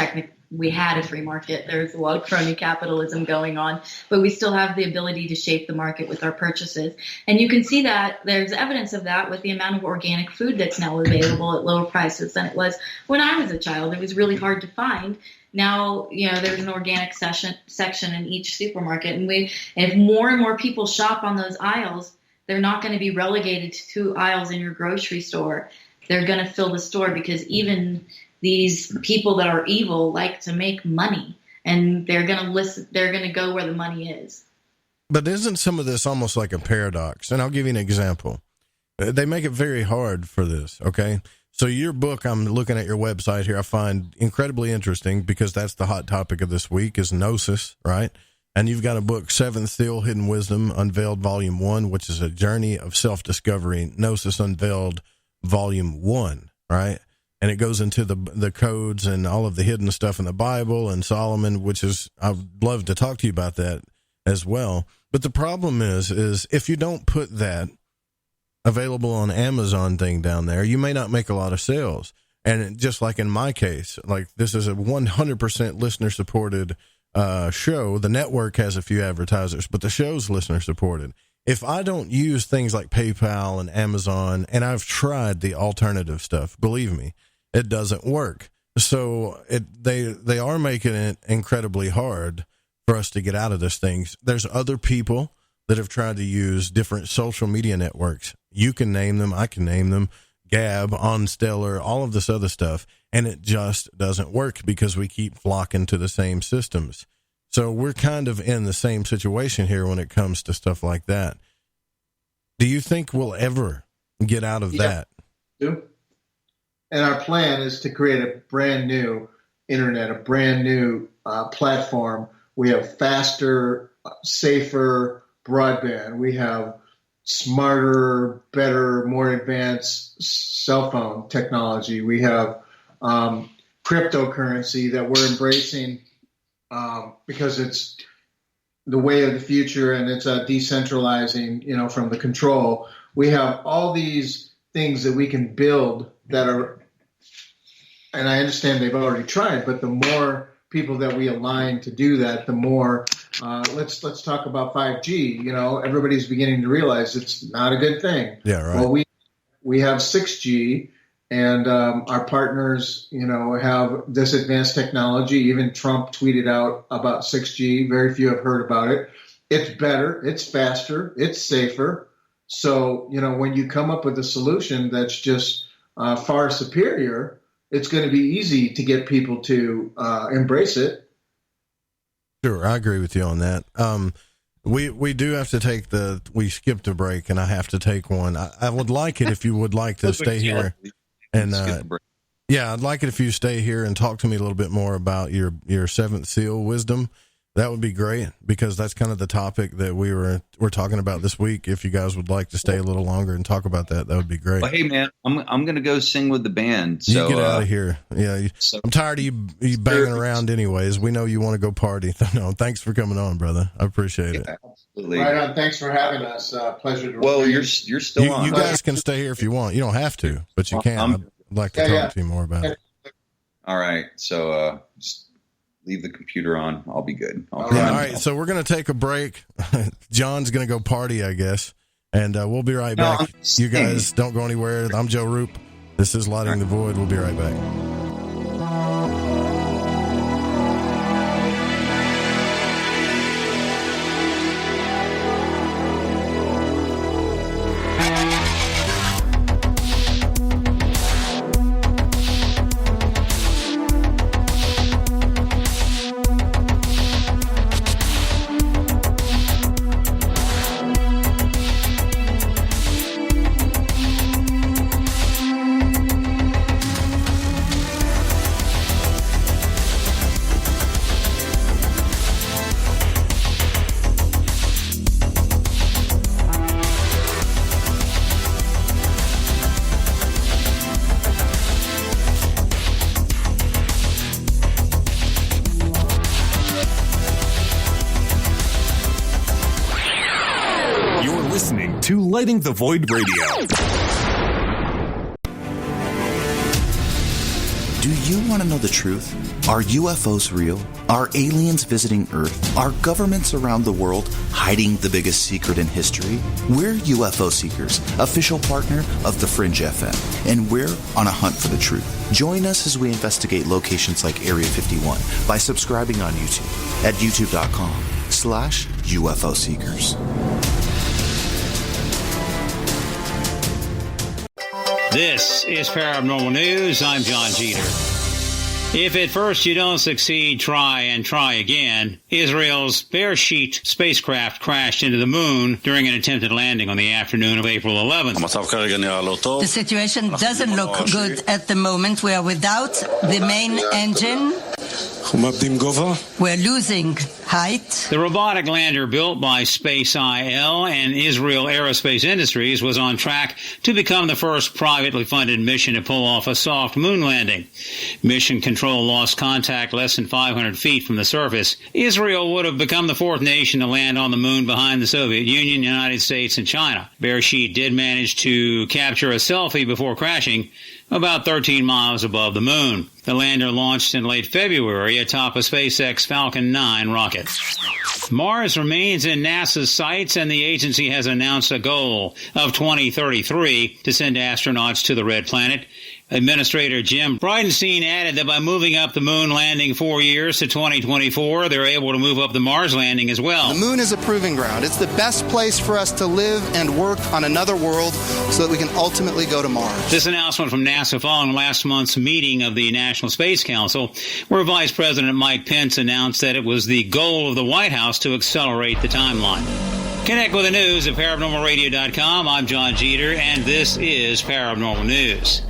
had a free market. There's a lot of crony capitalism going on, but we still have the ability to shape the market with our purchases. And you can see that there's evidence of that with the amount of organic food that's now available at lower prices than it was when I was a child. It was really hard to find. Now, there's an organic section in each supermarket. And if more and more people shop on those aisles, they're not going to be relegated to 2 aisles in your grocery store. They're going to fill the store, because even these people that are evil like to make money, and they're going to listen. They're going to go where the money is. But isn't some of this almost like a paradox? And I'll give you an example. They make it very hard for this. Okay. So your book, I'm looking at your website here, I find incredibly interesting, because that's the hot topic of this week is gnosis, right? And you've got a book, Seventh Seal, Hidden Wisdom, Unveiled, Volume 1, which is a journey of self-discovery, Gnosis Unveiled, Volume 1, right? And it goes into the codes and all of the hidden stuff in the Bible and Solomon, which is, I'd love to talk to you about that as well. But the problem is if you don't put that available on Amazon thing down there, you may not make a lot of sales. And just like in my case, like this is a 100% listener supported show. The network has a few advertisers, but the show's listener supported. If I don't use things like PayPal and Amazon, and I've tried the alternative stuff, believe me, it doesn't work. So they are making it incredibly hard for us to get out of this thing. There's other people that have tried to use different social media networks. You can name them, I can name them, Gab, OnStellar, all of this other stuff, and it just doesn't work because we keep flocking to the same systems. So we're kind of in the same situation here when it comes to stuff like that. Do you think we'll ever get out of that? And our plan is to create a brand new internet, a brand new platform. We have faster, safer broadband. We have smarter, better, more advanced cell phone technology. We have cryptocurrency that we're embracing because it's the way of the future, and it's decentralizing, from the control. We have all these things that we can build that are, and I understand they've already tried, but the more people that we align to do that, the more, let's talk about 5G. Everybody's beginning to realize it's not a good thing. Yeah, right. Well, we have 6G, and our partners, have this advanced technology. Even Trump tweeted out about 6G. Very few have heard about it. It's better, it's faster, it's safer. So, when you come up with a solution that's just far superior, it's going to be easy to get people to embrace it. Sure, I agree with you on that. We do have to we skipped a break, and I have to take one. I would like it if you would like to stay here. And I'd like it if you stay here and talk to me a little bit more about your Seventh Seal wisdom. That would be great, because that's kind of the topic that we're talking about this week. If you guys would like to stay a little longer and talk about that, that would be great. Well, hey man, I'm gonna go sing with the band. So, you get out of here. Yeah, I'm tired of you banging around. Anyways, we know you want to go party. No, thanks for coming on, brother. I appreciate it. Absolutely. Right on. Thanks for having us. Pleasure to. Well, you're still on. You guys can stay here if you want. You don't have to, but you can. I'd like to talk to you more about it. All right. So just leave the computer on. I'll be good. All right. So we're going to take a break. John's going to go party, I guess. And we'll be right back. You guys don't go anywhere. I'm Joe Roop. This is Lighting the Void. We'll be right back. Lighting the Void Radio. Do you want to know the truth? Are UFOs real? Are aliens visiting Earth? Are governments around the world hiding the biggest secret in history? We're UFO Seekers, official partner of the Fringe FM, and we're on a hunt for the truth. Join us as we investigate locations like Area 51 by subscribing on YouTube at youtube.com/UFO Seekers. This is Paranormal News. I'm John Jeter. If at first you don't succeed, try and try again. Israel's Beresheet spacecraft crashed into the moon during an attempted landing on the afternoon of April 11th. The situation doesn't look good at the moment. We are without the main engine. We're losing height. The robotic lander built by Space IL and Israel Aerospace Industries was on track to become the first privately funded mission to pull off a soft moon landing. Mission Control lost contact less than 500 feet from the surface. Israel would have become the fourth nation to land on the moon behind the Soviet Union, United States, and China. Beresheet did manage to capture a selfie before crashing about 13 miles above the moon. The lander launched in late February atop a SpaceX Falcon 9 rocket. Mars remains in NASA's sights, and the agency has announced a goal of 2033 to send astronauts to the red planet. Administrator Jim Bridenstine added that by moving up the moon landing 4 years to 2024, they're able to move up the Mars landing as well. The moon is a proving ground. It's the best place for us to live and work on another world so that we can ultimately go to Mars. This announcement from NASA following last month's meeting of the National Space Council, where Vice President Mike Pence announced that it was the goal of the White House to accelerate the timeline. Connect with the news at ParanormalRadio.com. I'm John Jeter, and this is Paranormal News.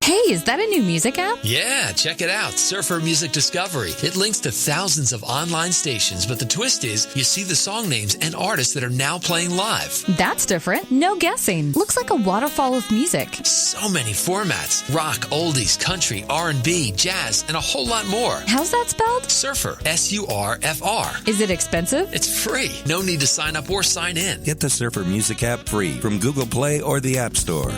Hey, is that a new music app? Yeah, check it out. Surfer Music Discovery. It links to thousands of online stations, but the twist is you see the song names and artists that are now playing live. That's different. No guessing. Looks like a waterfall of music. So many formats. Rock, oldies, country, R&B, jazz, and a whole lot more. How's that spelled? Surfer. S-U-R-F-R. Is it expensive? It's free. No need to sign up or sign in. Get the Surfer Music app free from Google Play or the App Store.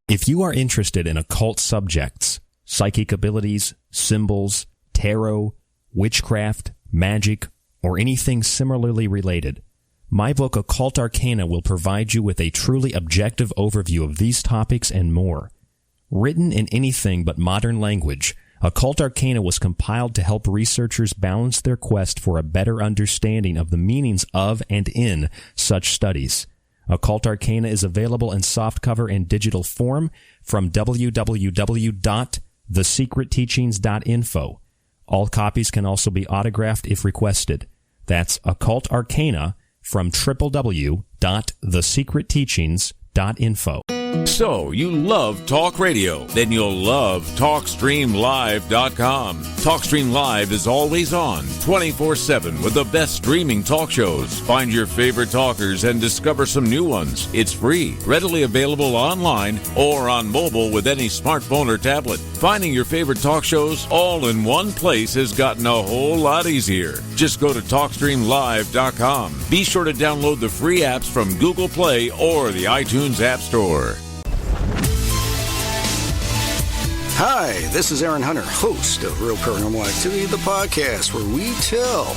If you are interested in occult subjects, psychic abilities, symbols, tarot, witchcraft, magic, or anything similarly related, my book Occult Arcana will provide you with a truly objective overview of these topics and more. Written in anything but modern language, Occult Arcana was compiled to help researchers balance their quest for a better understanding of the meanings of and in such studies. Occult Arcana is available in softcover and digital form from www.thesecretteachings.info. All copies can also be autographed if requested. That's Occult Arcana from www.thesecretteachings.info. So, you love talk radio? Then you'll love TalkStreamLive.com. TalkStream Live is always on, 24/7, with the best streaming talk shows. Find your favorite talkers and discover some new ones. It's free, readily available online or on mobile with any smartphone or tablet. Finding your favorite talk shows all in one place has gotten a whole lot easier. Just go to TalkStreamLive.com. Be sure to download the free apps from Google Play or the iTunes App Store. Hi, this is Aaron Hunter, host of Real Paranormal Activity, the podcast where we tell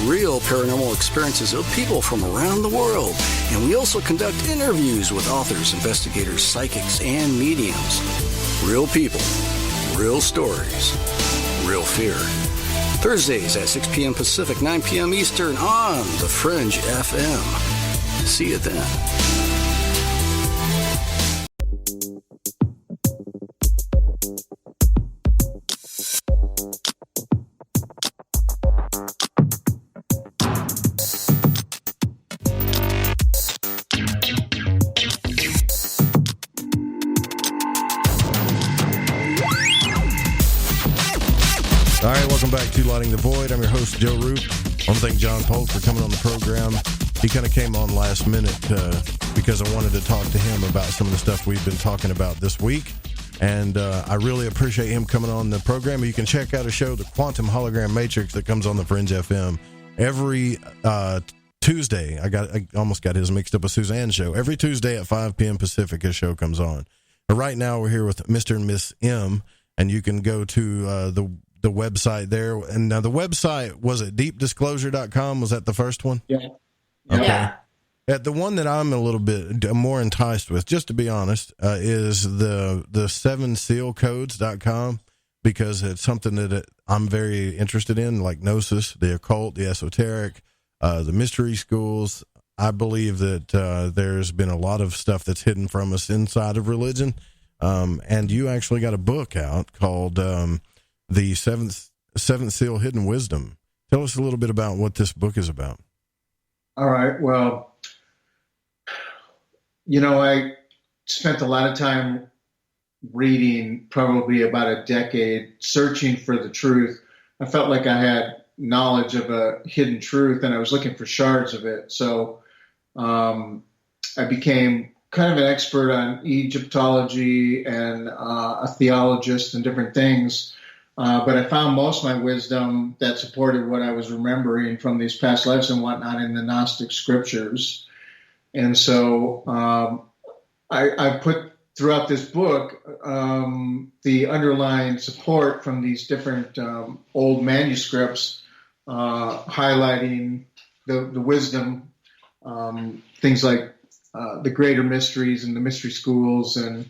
real paranormal experiences of people from around the world. And we also conduct interviews with authors, investigators, psychics, and mediums. Real people, real stories, real fear. Thursdays at 6 p.m. Pacific, 9 p.m. Eastern on the Fringe FM. See you then. All right, welcome back to Lighting the Void. I'm your host, Joe Roop. I want to thank John Polk for coming on the program. He kind of came on last minute because I wanted to talk to him about some of the stuff we've been talking about this week. And I really appreciate him coming on the program. You can check out a show, The Quantum Hologram Matrix, that comes on the Fringe FM every Tuesday. I almost got his mixed up with Suzanne's show. Every Tuesday at 5 p.m. Pacific, his show comes on. But right now, we're here with Mr. and Miss M, and you can go to the website there. And now the website, was it deepdisclosure.com? Was that the first one? Yeah. Okay. Yeah. The one that I'm a little bit more enticed with, just to be honest, is the 7sealcodes.com, because it's something that I'm very interested in, like gnosis, the occult, the esoteric, the mystery schools. I believe that there's been a lot of stuff that's hidden from us inside of religion. And you actually got a book out called The Seventh Seal Hidden Wisdom. Tell us a little bit about what this book is about. All right. Well, I spent a lot of time reading, probably about a decade, searching for the truth. I felt like I had knowledge of a hidden truth, and I was looking for shards of it. So I became kind of an expert on Egyptology and a theologist and different things. But I found most of my wisdom that supported what I was remembering from these past lives and whatnot in the Gnostic scriptures. And so I put throughout this book the underlying support from these different old manuscripts, highlighting the wisdom, things like the greater mysteries and the mystery schools. And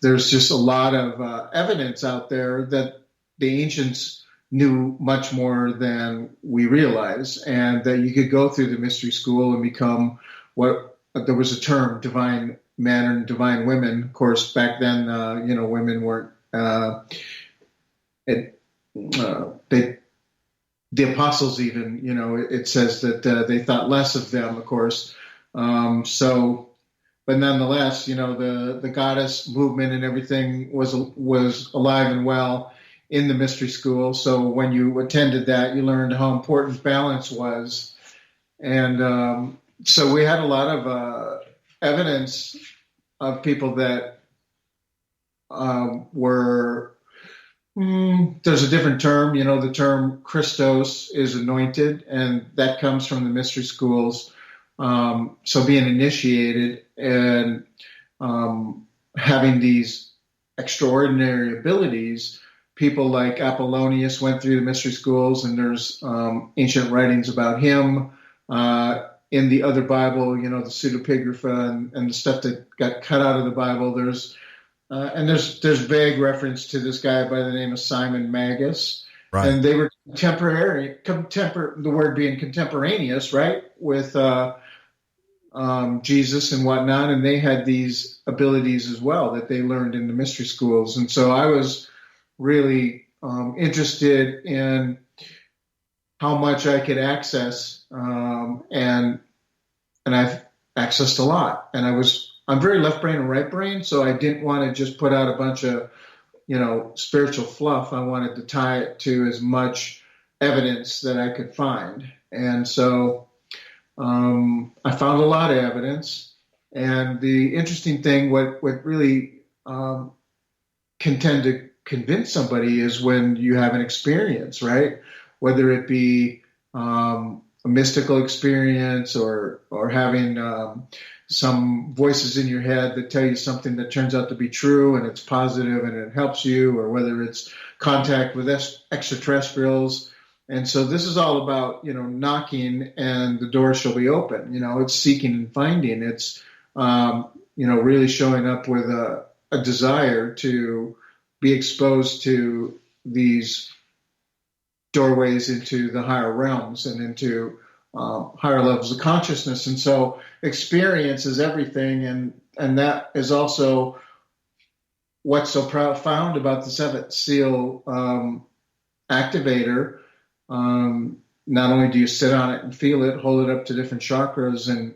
there's just a lot of evidence out there that the ancients knew much more than we realize, and that you could go through the mystery school and become what there was a term, divine men and divine women. Of course, back then, women weren't. The apostles even, it says that they thought less of them, of course. But nonetheless, the goddess movement and everything was alive and well in the mystery school. So when you attended that, you learned how important balance was. And so we had a lot of evidence of people that were, there's a different term, the term Christos is anointed, and that comes from the mystery schools. So being initiated and having these extraordinary abilities, people like Apollonius went through the mystery schools, and there's ancient writings about him in the other Bible, the pseudepigrapha and the stuff that got cut out of the Bible. There's vague reference to this guy by the name of Simon Magus. Right. And they were the word being contemporaneous, right, with Jesus and whatnot, and they had these abilities as well that they learned in the mystery schools. And so I was really interested in how much I could access, and I've accessed a lot. And I was I'm very left brain and right brain, so I didn't want to just put out a bunch of, spiritual fluff. I wanted to tie it to as much evidence that I could find. And so I found a lot of evidence. And the interesting thing, what really can tend to convince somebody is when you have an experience, right? Whether it be a mystical experience or having some voices in your head that tell you something that turns out to be true and it's positive and it helps you, or whether it's contact with extraterrestrials. And so this is all about, knocking and the door shall be open. It's seeking and finding. It's, really showing up with a desire to be exposed to these doorways into the higher realms and into higher levels of consciousness. And so experience is everything. And that is also what's so profound about the seventh seal activator. Not only do you sit on it and feel it, hold it up to different chakras, and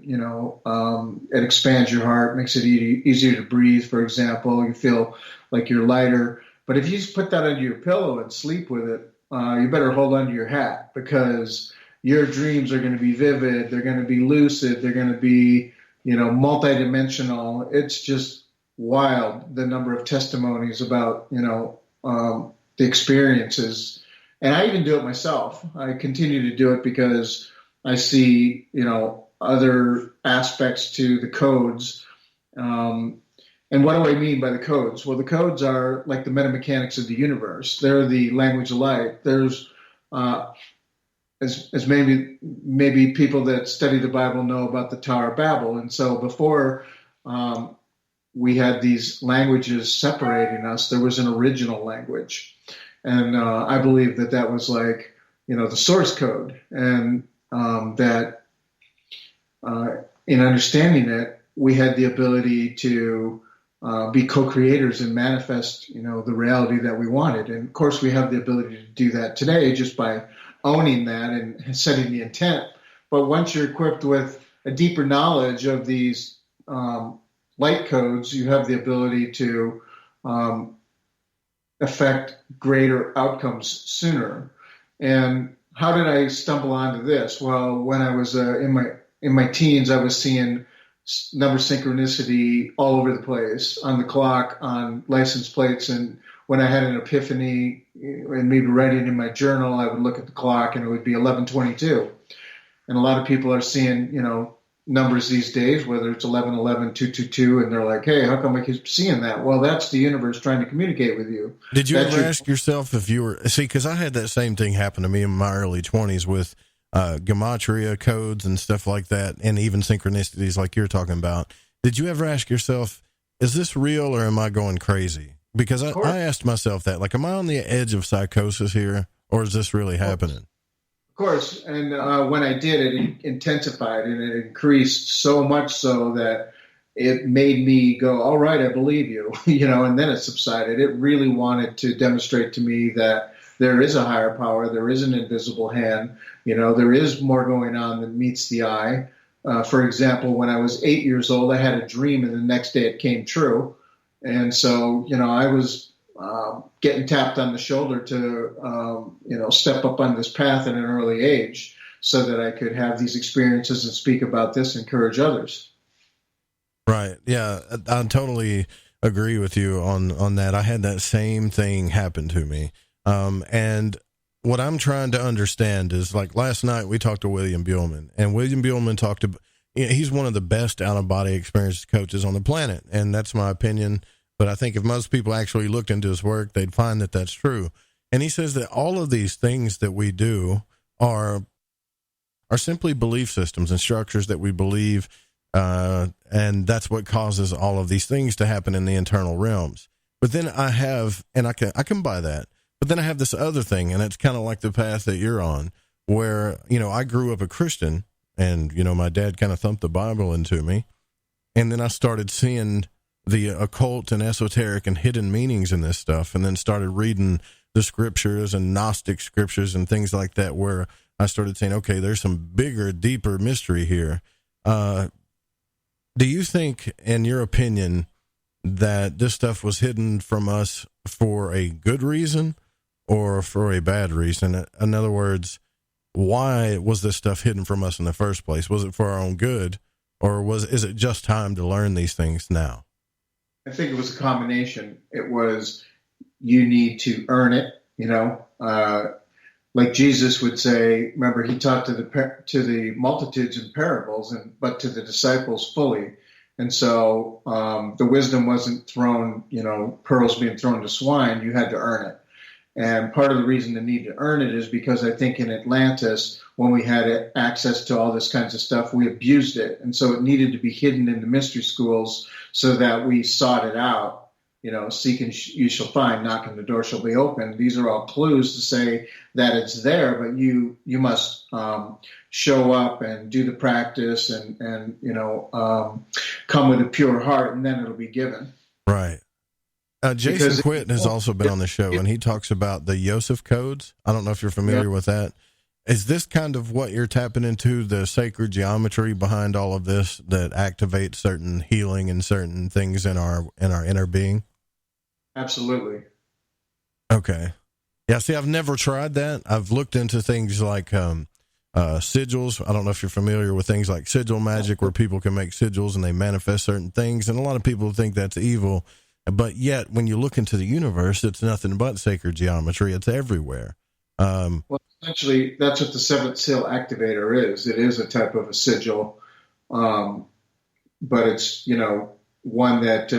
it expands your heart, makes it easier to breathe. For example, you feel like you're lighter. But if you just put that under your pillow and sleep with it, you better hold onto your hat, because your dreams are going to be vivid. They're going to be lucid. They're going to be, multidimensional. It's just wild, the number of testimonies about, the experiences. And I even do it myself. I continue to do it because I see, other aspects to the codes. And what do I mean by the codes? Well, the codes are like the metamechanics of the universe. They're the language of light. There's, as maybe people that study the Bible know about the Tower of Babel. And so before we had these languages separating us, there was an original language. And I believe that was like, the source code, and that in understanding it, we had the ability to be co-creators and manifest, the reality that we wanted. And of course, we have the ability to do that today just by owning that and setting the intent. But once you're equipped with a deeper knowledge of these light codes, you have the ability to affect greater outcomes sooner. And how did I stumble onto this? Well, when I was in my teens, I was seeing number synchronicity all over the place, on the clock, on license plates. And when I had an epiphany and maybe writing in my journal, I would look at the clock and it would be 11:22. And a lot of people are seeing, numbers these days, whether it's 1111, 222, and they're like, hey, how come I keep seeing that? Well, that's the universe trying to communicate with you. Did you ever ask yourself if you were, because I had that same thing happen to me in my early 20s with gematria codes and stuff like that, and even synchronicities like you're talking about. Did you ever ask yourself, is this real or am I going crazy? Because I asked myself that, like, am I on the edge of psychosis here, or is this really happening? Of course, and when I did, it intensified and it increased so much so that it made me go, all right, I believe you, and then it subsided. It really wanted to demonstrate to me that there is a higher power, there is an invisible hand, there is more going on than meets the eye. For example, when I was 8 years old, I had a dream and the next day it came true. And so, I was getting tapped on the shoulder to, step up on this path at an early age so that I could have these experiences and speak about this, encourage others. Right. Yeah, I totally agree with you on that. I had that same thing happen to me. And what I'm trying to understand is, like, last night we talked to William Buellman, and William Buellman talked about, he's one of the best out-of-body experience coaches on the planet, and that's my opinion. But I think if most people actually looked into his work, they'd find that that's true. And he says that all of these things that we do are simply belief systems and structures that we believe, and that's what causes all of these things to happen in the internal realms. But then I can buy that. But then I have this other thing, and it's kind of like the path that you're on, where, I grew up a Christian, and, my dad kind of thumped the Bible into me, and then I started seeing the occult and esoteric and hidden meanings in this stuff, and then started reading the scriptures and Gnostic scriptures and things like that, where I started saying, okay, there's some bigger, deeper mystery here. Do you think, in your opinion, that this stuff was hidden from us for a good reason or for a bad reason? In other words, why was this stuff hidden from us in the first place? Was it for our own good, or is it just time to learn these things now? I think it was a combination. It was, you need to earn it, like Jesus would say. Remember, he taught to the multitudes in parables, but to the disciples fully. And so the wisdom wasn't thrown, pearls being thrown to swine. You had to earn it. And part of the reason the need to earn it is because I think in Atlantis, when we had access to all this kinds of stuff, we abused it. And so it needed to be hidden in the mystery schools so that we sought it out. Seek and you shall find, knock and the door shall be open. These are all clues to say that it's there, but you must show up and do the practice and come with a pure heart, and then it'll be given. Right. Jason Quinn has also been on the show, and he talks about the Yosef codes. I don't know if you're familiar with that. Is this kind of what you're tapping into, the sacred geometry behind all of this that activates certain healing and certain things in our inner being? Absolutely. Okay. Yeah, see, I've never tried that. I've looked into things like sigils. I don't know if you're familiar with things like sigil magic, where people can make sigils and they manifest certain things. And a lot of people think that's evil. But yet, when you look into the universe, it's nothing but sacred geometry. It's everywhere. Well, essentially, that's what the seventh seal activator is. It is a type of a sigil, but it's, one that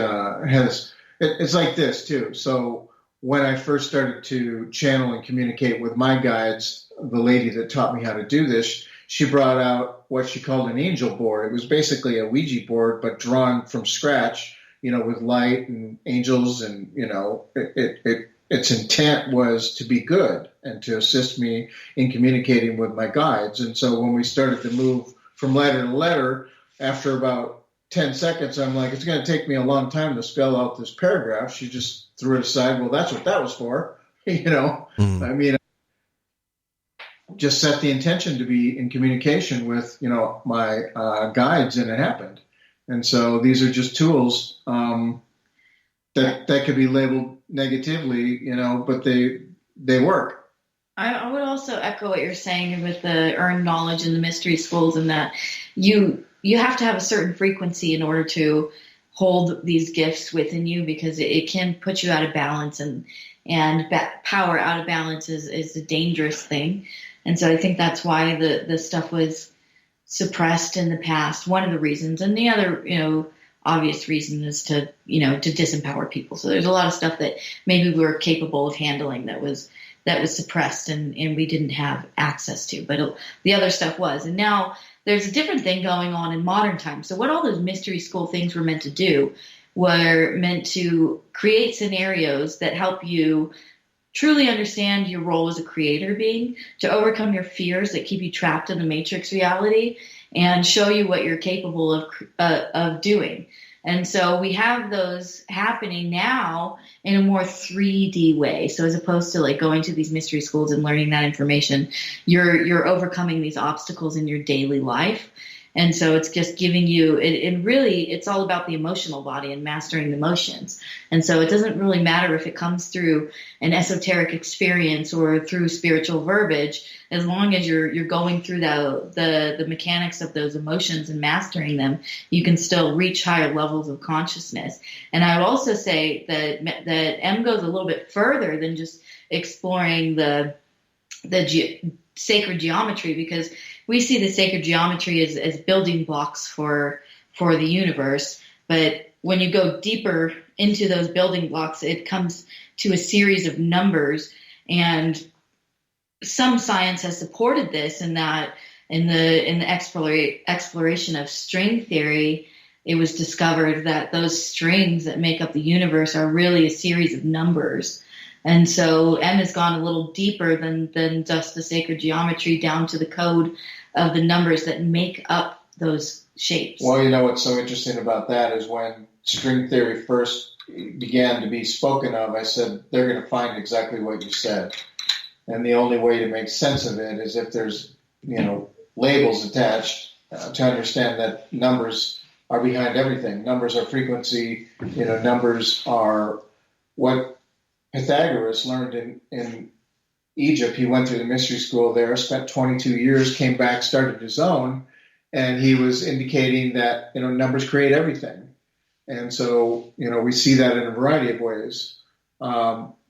has... It's like this, too. So when I first started to channel and communicate with my guides, the lady that taught me how to do this, she brought out what she called an angel board. It was basically a Ouija board, but drawn from scratch, with light and angels. And, its intent was to be good and to assist me in communicating with my guides. And so when we started to move from letter to letter, after about 10 seconds, I'm like, it's going to take me a long time to spell out this paragraph. She just threw it aside. Well, that's what that was for. I mean, just set the intention to be in communication with, my guides, and it happened. And so these are just tools that could be labeled negatively, but they work. I would also echo what you're saying with the earned knowledge in the mystery schools, and that you have to have a certain frequency in order to hold these gifts within you, because it can put you out of balance, and power out of balance is a dangerous thing. And so I think that's why the stuff was suppressed in the past. One of the reasons, and the other, obvious reason is to disempower people. So there's a lot of stuff that maybe we were capable of handling that was suppressed and we didn't have access to, but the other stuff was. And now there's a different thing going on in modern times. So what all those mystery school things were meant to do were meant to create scenarios that help you truly understand your role as a creator being, to overcome your fears that keep you trapped in the matrix reality, and show you what you're capable of doing. And so we have those happening now in a more 3D way. So as opposed to going to these mystery schools and learning that information, you're overcoming these obstacles in your daily life. And so it's just giving you, it's all about the emotional body and mastering the emotions. And so it doesn't really matter if it comes through an esoteric experience or through spiritual verbiage, as long as you're going through the mechanics of those emotions and mastering them, you can still reach higher levels of consciousness. And I would also say that M goes a little bit further than just exploring the sacred geometry, because we see the sacred geometry as building blocks for the universe. But when you go deeper into those building blocks, it comes to a series of numbers. And some science has supported this, in that in the exploration of string theory, it was discovered that those strings that make up the universe are really a series of numbers. And so M has gone a little deeper than just the sacred geometry, down to the code of the numbers that make up those shapes. Well, what's so interesting about that is when string theory first began to be spoken of, I said, they're going to find exactly what you said. And the only way to make sense of it is if there's, labels attached to understand that numbers are behind everything. Numbers are frequency. Numbers are what Pythagoras learned in Egypt. He went through the mystery school there, spent 22 years, came back, started his own, and he was indicating that, numbers create everything. And so, we see that in a variety of ways,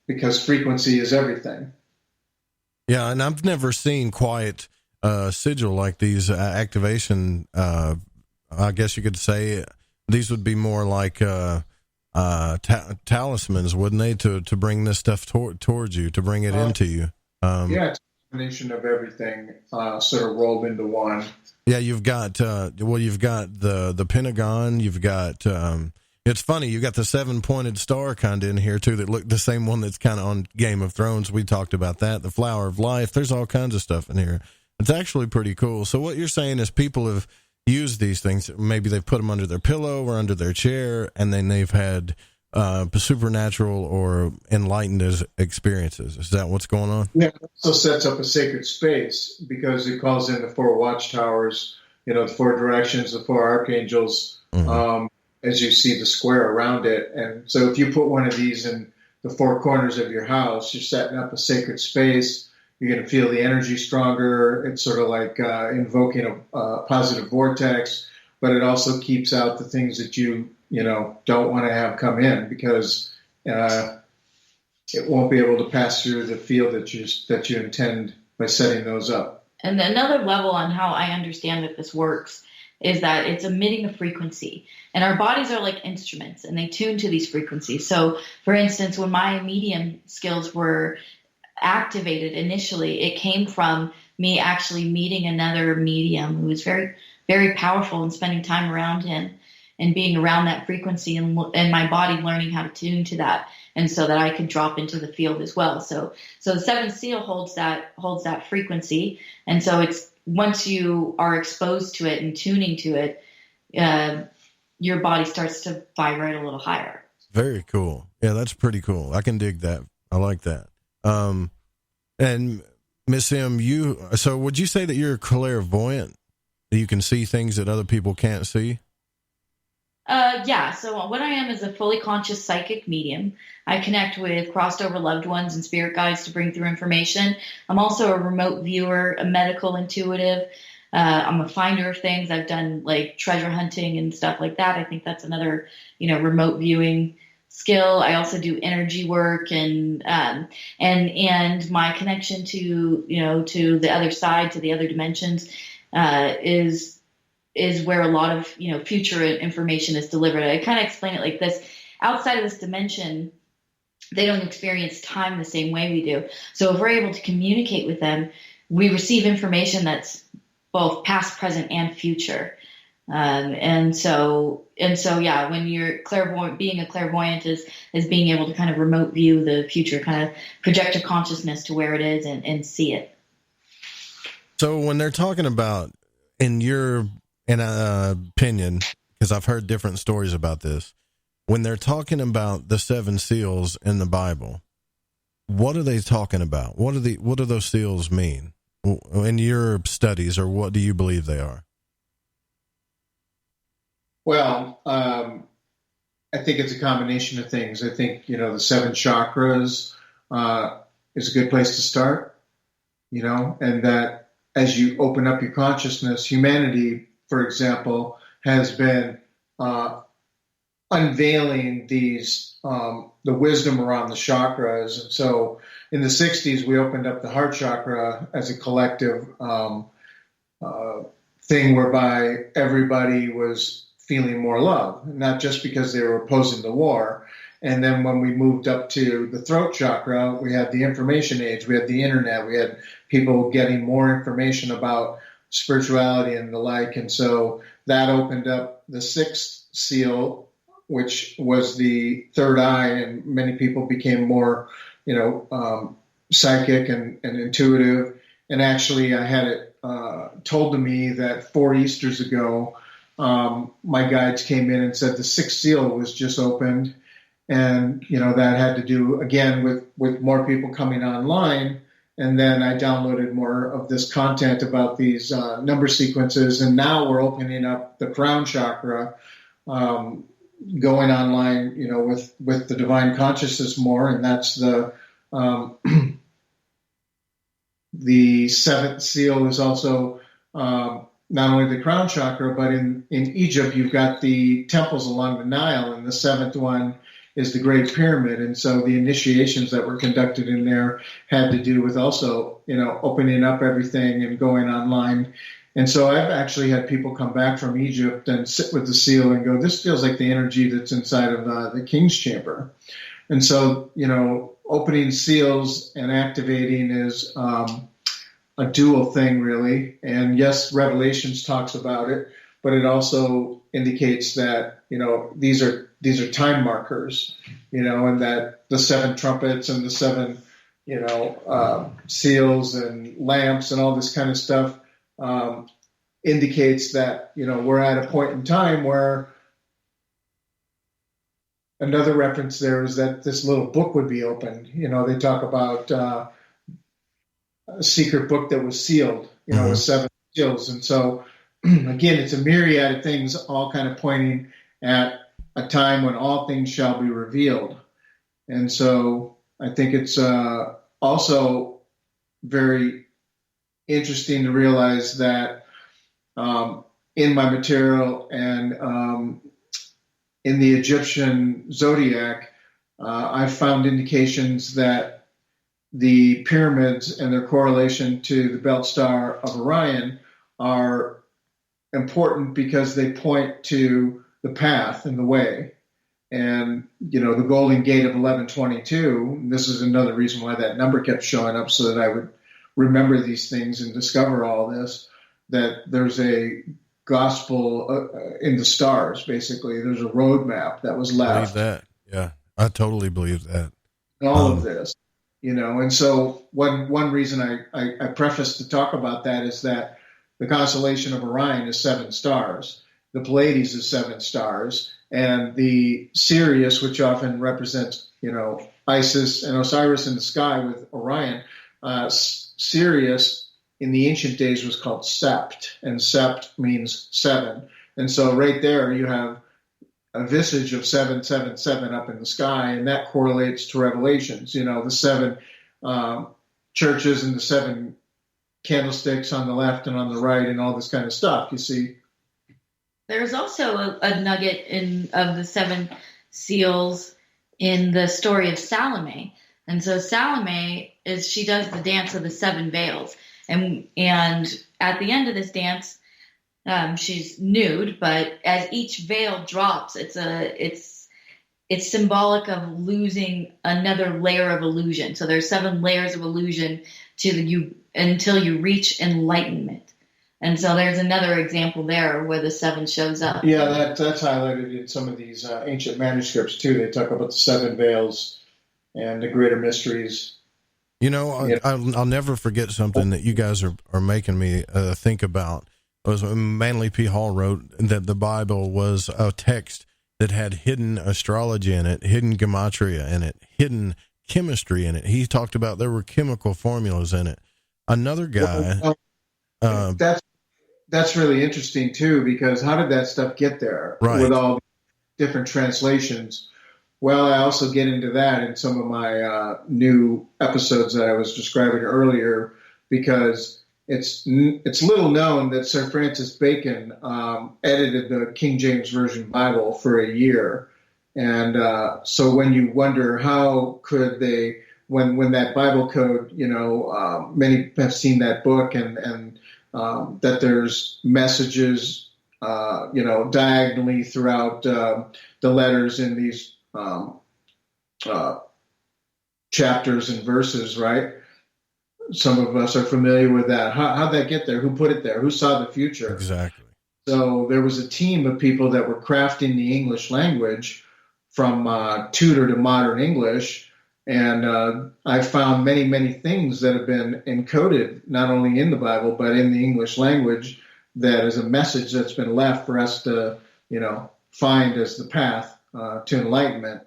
because frequency is everything. Yeah, and I've never seen quite a sigil like these activation. I guess you could say these would be more like talismans, wouldn't they, to bring this stuff towards you, to bring it into you? Yeah, it's a combination of everything sort of rolled into one. Yeah, you've got the Pentagon. You've got it's funny. You got the 7-pointed star kind of in here too. That look the same one that's kind of on Game of Thrones. We talked about that. The Flower of Life. There's all kinds of stuff in here. It's actually pretty cool. So what you're saying is people have used these things. Maybe they've put them under their pillow or under their chair, and then they've had supernatural or enlightened experiences. Is that what's going on? Yeah, it also sets up a sacred space because it calls in the 4 watchtowers, the 4 directions, the 4 archangels, as you see the square around it. And so if you put one of these in the 4 corners of your house, you're setting up a sacred space. You're going to feel the energy stronger. It's sort of like invoking a positive vortex, but it also keeps out the things that you don't want to have come in, because it won't be able to pass through the field that you intend by setting those up. And another level on how I understand that this works is that it's emitting a frequency, and our bodies are like instruments, and they tune to these frequencies. So, for instance, when my medium skills were activated initially, it came from me actually meeting another medium who was very, very powerful, and spending time around him and being around that frequency, and my body learning how to tune to that, and so that I could drop into the field as well. So the 7th seal holds that frequency, and so it's once you are exposed to it and tuning to it, your body starts to vibrate a little higher. Very cool. Yeah, that's pretty cool. I can dig that. I like that. And Miss M, so would you say that you're clairvoyant? That you can see things that other people can't see? Yeah. So what I am is a fully conscious psychic medium. I connect with crossed over loved ones and spirit guides to bring through information. I'm also a remote viewer, a medical intuitive. I'm a finder of things. I've done like treasure hunting and stuff like that. I think that's another, remote viewing skill. I also do energy work and my connection to the other side, to the other dimensions, is where a lot of, future information is delivered. I kind of explain it like this. Outside of this dimension, they don't experience time the same way we do. So if we're able to communicate with them, we receive information that's both past, present, and future. And so, yeah, when you're clairvoyant, being a clairvoyant is being able to kind of remote view the future, kind of project your consciousness to where it is and see it. So when they're talking about, in opinion, because I've heard different stories about this, when they're talking about the 7 seals in the Bible, what are they talking about? What do those seals mean in your studies, or what do you believe they are? Well, I think it's a combination of things. I think, the 7 chakras is a good place to start, and that as you open up your consciousness, humanity, for example, has been unveiling thing the wisdom around the chakras. And so in the 60s, we opened up the heart chakra as a collective thing whereby everybody was feeling more love, not just because they were opposing the war. And then when we moved up to the throat chakra, we had the information age, we had the internet, we had people getting more information about spirituality and the like. And so that opened up the 6th seal, which was the third eye, and many people became more, psychic and intuitive. And actually I had it told to me that 4 Easters ago, my guides came in and said the 6th seal was just opened. And, that had to do, again, with more people coming online And then I downloaded more of this content about these number sequences. And now we're opening up the crown chakra, going online, with the divine consciousness more. And that's the the seventh seal is also not only the crown chakra, but in Egypt, you've got the temples along the Nile, and the seventh one is the Great Pyramid. And so the initiations that were conducted in there had to do with also, opening up everything and going online. And so I've actually had people come back from Egypt and sit with the seal and go, this feels like the energy that's inside of the king's chamber. And so, opening seals and activating is a dual thing, really. And yes, Revelations talks about it, but it also indicates that, these are time markers, and that the seven trumpets and the seven, seals and lamps and all this kind of stuff indicates that, we're at a point in time where another reference there is that this little book would be opened. They talk about a secret book that was sealed, with seven seals. And so, again, it's a myriad of things all kind of pointing at a time when all things shall be revealed. And so I think it's also very interesting to realize that in my material and in the Egyptian zodiac, I found indications that the pyramids and their correlation to the belt star of Orion are important because they point to the path and the way. And, the Golden Gate of 1122, this is another reason why that number kept showing up, so that I would remember these things and discover all this, that there's a gospel in the stars, basically. There's a roadmap that was left. I believe that. Yeah, I totally believe that. All of this, and so one reason I prefaced to talk about that is that the constellation of Orion is 7 stars. The Pleiades is 7 stars. And the Sirius, which often represents, Isis and Osiris in the sky with Orion, Sirius in the ancient days was called Sept, and Sept means 7. And so right there you have a visage of 777 up in the sky, and that correlates to Revelations, the 7 churches and the 7 candlesticks on the left and on the right and all this kind of stuff, you see. There's also a nugget of the 7 seals in the story of Salome. And so Salome she does the dance of the 7 veils. And at the end of this dance, she's nude, but as each veil drops, it's symbolic of losing another layer of illusion. So there's 7 layers of illusion until you reach enlightenment. And so there's another example there where the 7 shows up. Yeah, that's highlighted in some of these ancient manuscripts too. They talk about the 7 veils and the greater mysteries. I'll never forget something that you guys are making me think about. It was when Manly P. Hall wrote that the Bible was a text that had hidden astrology in it, hidden gematria in it, hidden chemistry in it. He talked about there were chemical formulas in it. Another guy... That's really interesting too, because how did that stuff get there with all the different translations? Well, I also get into that in some of my new episodes that I was describing earlier, because it's little known that Sir Francis Bacon edited the King James Version Bible for a year. And so when you wonder how could they, when that Bible code, many have seen that book and that there's messages, diagonally throughout the letters in these chapters and verses, right? Some of us are familiar with that. How'd that get there? Who put it there? Who saw the future? Exactly. So there was a team of people that were crafting the English language from Tudor to modern English. And I found many, many things that have been encoded, not only in the Bible, but in the English language, that is a message that's been left for us to, find as the path to enlightenment.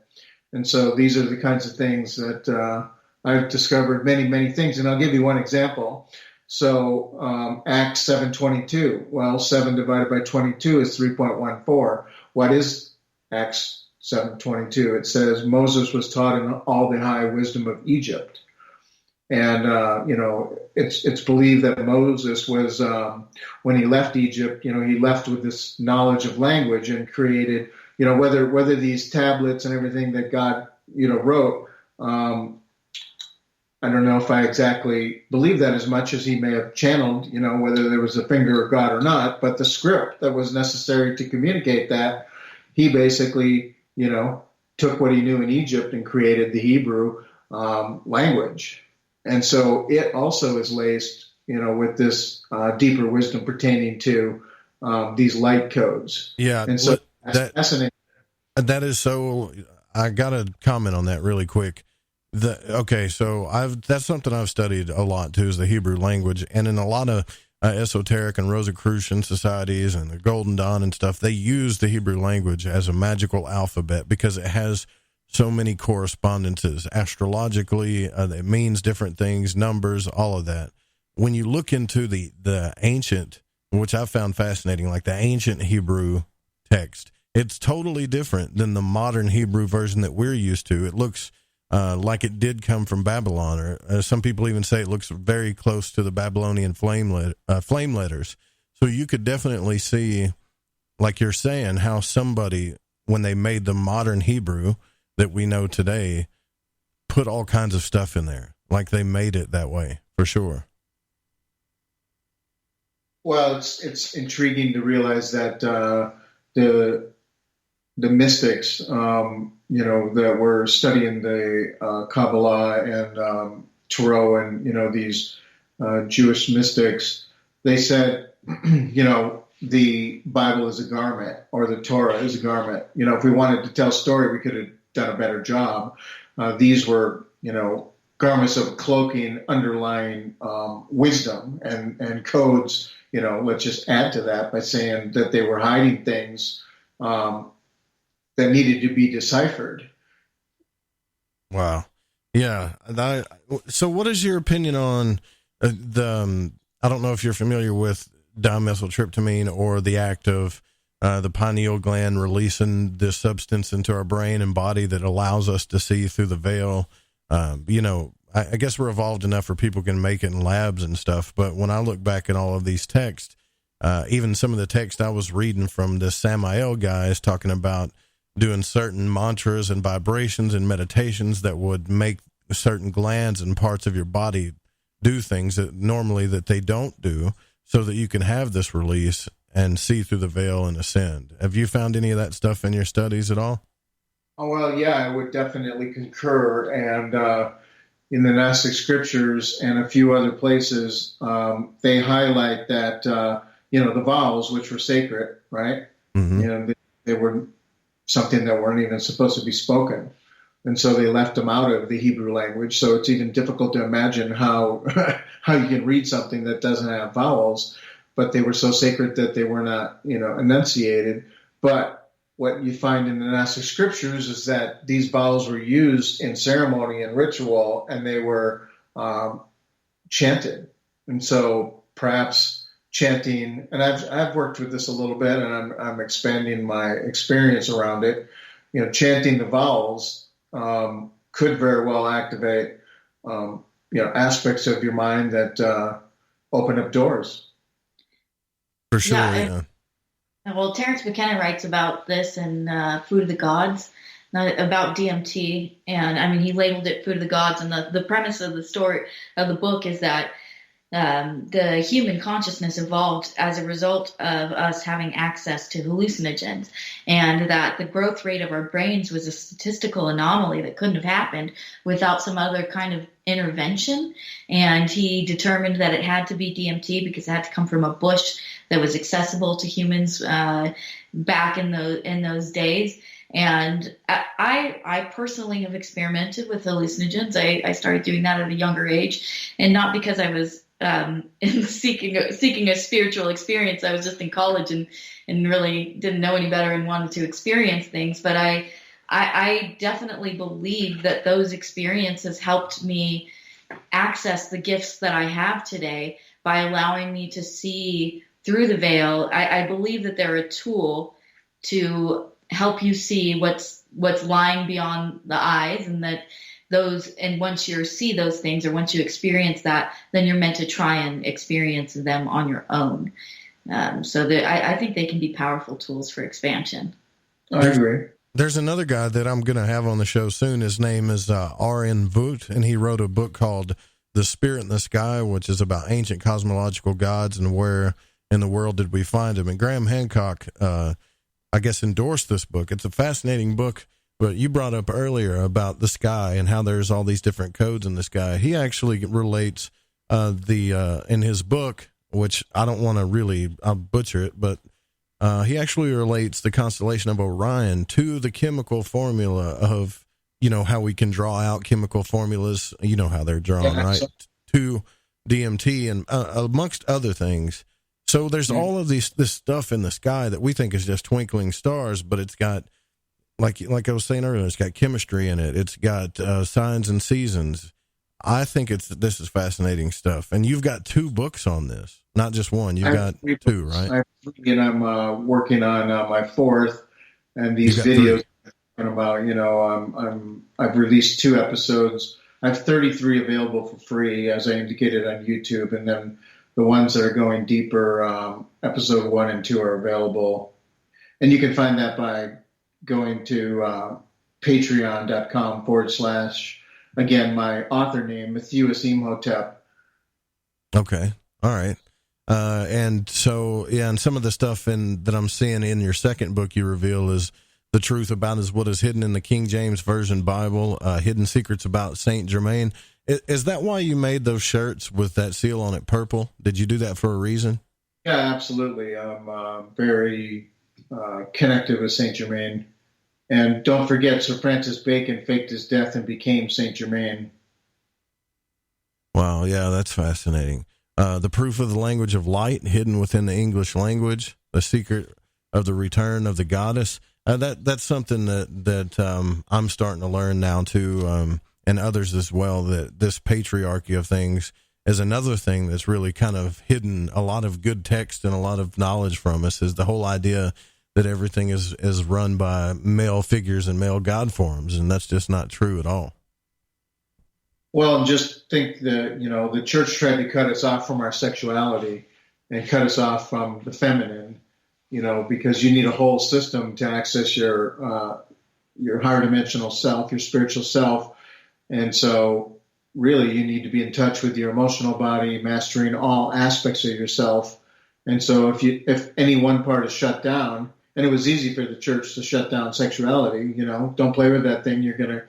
And so these are the kinds of things that I've discovered many, many things, and I'll give you one example. So Acts 7:22. Well, 7 divided by 22 is 3.14. What is Acts 7:22? It says Moses was taught in all the high wisdom of Egypt. And, it's believed that Moses was, when he left Egypt, he left with this knowledge of language and created, whether these tablets and everything that God, wrote, I don't know if I exactly believe that as much as he may have channeled, whether there was a finger of God or not, but the script that was necessary to communicate that, he basically, took what he knew in Egypt and created the Hebrew language. And so it also is laced, with this deeper wisdom pertaining to these light codes. Yeah. And so that's fascinating. That is so, I got to comment on that really quick. So that's something I've studied a lot too, is the Hebrew language. And in a lot of esoteric and Rosicrucian societies and the Golden Dawn and stuff, they use the Hebrew language as a magical alphabet because it has so many correspondences astrologically. It means different things, numbers, all of that. When you look into the ancient, which I found fascinating, like the ancient Hebrew text, it's totally different than the modern Hebrew version that we're used to. It looks like it did come from Babylon, or some people even say it looks very close to the Babylonian flame letters. So you could definitely see, like you're saying, how somebody, when they made the modern Hebrew that we know today, put all kinds of stuff in there. Like they made it that way, for sure. Well, it's intriguing to realize that the mystics, that were studying the Kabbalah and Tarot and, these Jewish mystics, they said, the Bible is a garment or the Torah is a garment. If we wanted to tell a story, we could have done a better job. These were, garments of cloaking, underlying wisdom and codes. Let's just add to that by saying that they were hiding things that needed to be deciphered. Wow. Yeah. So what is your opinion on I don't know if you're familiar with dimethyltryptamine or the act of the pineal gland releasing this substance into our brain and body that allows us to see through the veil. I guess we're evolved enough where people can make it in labs and stuff. But when I look back at all of these texts, even some of the text I was reading from the Samael guys talking about doing certain mantras and vibrations and meditations that would make certain glands and parts of your body do things that normally that they don't do, so that you can have this release and see through the veil and ascend. Have you found any of that stuff in your studies at all? Oh, well, yeah, I would definitely concur. And in the Gnostic scriptures and a few other places, they highlight that, the vowels, which were sacred, right? Mm-hmm. They were something that weren't even supposed to be spoken. And so they left them out of the Hebrew language. So it's even difficult to imagine how you can read something that doesn't have vowels, but they were so sacred that they were not, enunciated. But what you find in the Gnostic scriptures is that these vowels were used in ceremony and ritual, and they were chanted. And so perhaps chanting, and I've worked with this a little bit, and I'm expanding my experience around it. Chanting the vowels could very well activate, aspects of your mind that open up doors. For sure, yeah. Well, Terence McKenna writes about this in Food of the Gods, about DMT, and he labeled it Food of the Gods, and the premise of the story of the book is that the human consciousness evolved as a result of us having access to hallucinogens, and that the growth rate of our brains was a statistical anomaly that couldn't have happened without some other kind of intervention. And he determined that it had to be DMT because it had to come from a bush that was accessible to humans back in those days. And I personally have experimented with hallucinogens. I started doing that at a younger age, and not because I was seeking a spiritual experience. I was just in college and really didn't know any better and wanted to experience things. But I I definitely believe that those experiences helped me access the gifts that I have today by allowing me to see through the veil. I believe that they're a tool to help you see what's lying beyond the eyes, and that once you see those things, or once you experience that, then you're meant to try and experience them on your own. So I think they can be powerful tools for expansion. I agree. There's another guy that I'm going to have on the show soon. His name is R.N. Voot, and he wrote a book called The Spirit in the Sky, which is about ancient cosmological gods and where in the world did we find them. And Graham Hancock, I guess, endorsed this book. It's a fascinating book, but you brought up earlier about the sky and how there's all these different codes in the sky. He actually relates in his book, which I don't want to really butcher it, but he actually relates the constellation of Orion to the chemical formula of, how we can draw out chemical formulas, how they're drawn, right? To DMT and amongst other things. So there's all of this stuff in the sky that we think is just twinkling stars, but it's got, like I was saying earlier, it's got chemistry in it. It's got signs and seasons. I think this is fascinating stuff. And you've got 2 books on this, not just one. You've got 2, right? I'm working on my 4th, and these videos I'm talking about, I've released 2 episodes. I have 33 available for free, as I indicated, on YouTube, and then the ones that are going deeper, episode 1 and 2 are available. And you can find that by going to patreon.com/ again, my author name, Matthias Imhotep. Okay. All right. And so, and some of the stuff that I'm seeing in your second book you reveal is the truth about what is hidden in the King James Version Bible, hidden secrets about Saint Germain. Is that why you made those shirts with that seal on it purple? Did you do that for a reason? Yeah, absolutely. I'm very connected with Saint Germain. And don't forget, Sir Francis Bacon faked his death and became Saint Germain. Wow, yeah, that's fascinating. The proof of the language of light hidden within the English language, the secret of the return of the goddess. That's something that I'm starting to learn now too, and others as well, that this patriarchy of things is another thing that's really kind of hidden a lot of good text and a lot of knowledge from us, is the whole idea that everything is run by male figures and male god forms, and that's just not true at all. Well, just think that, the church tried to cut us off from our sexuality and cut us off from the feminine, because you need a whole system to access your higher dimensional self, your spiritual self. And so really you need to be in touch with your emotional body, mastering all aspects of yourself. And so if any one part is shut down, and it was easy for the church to shut down sexuality, don't play with that thing. You're going to,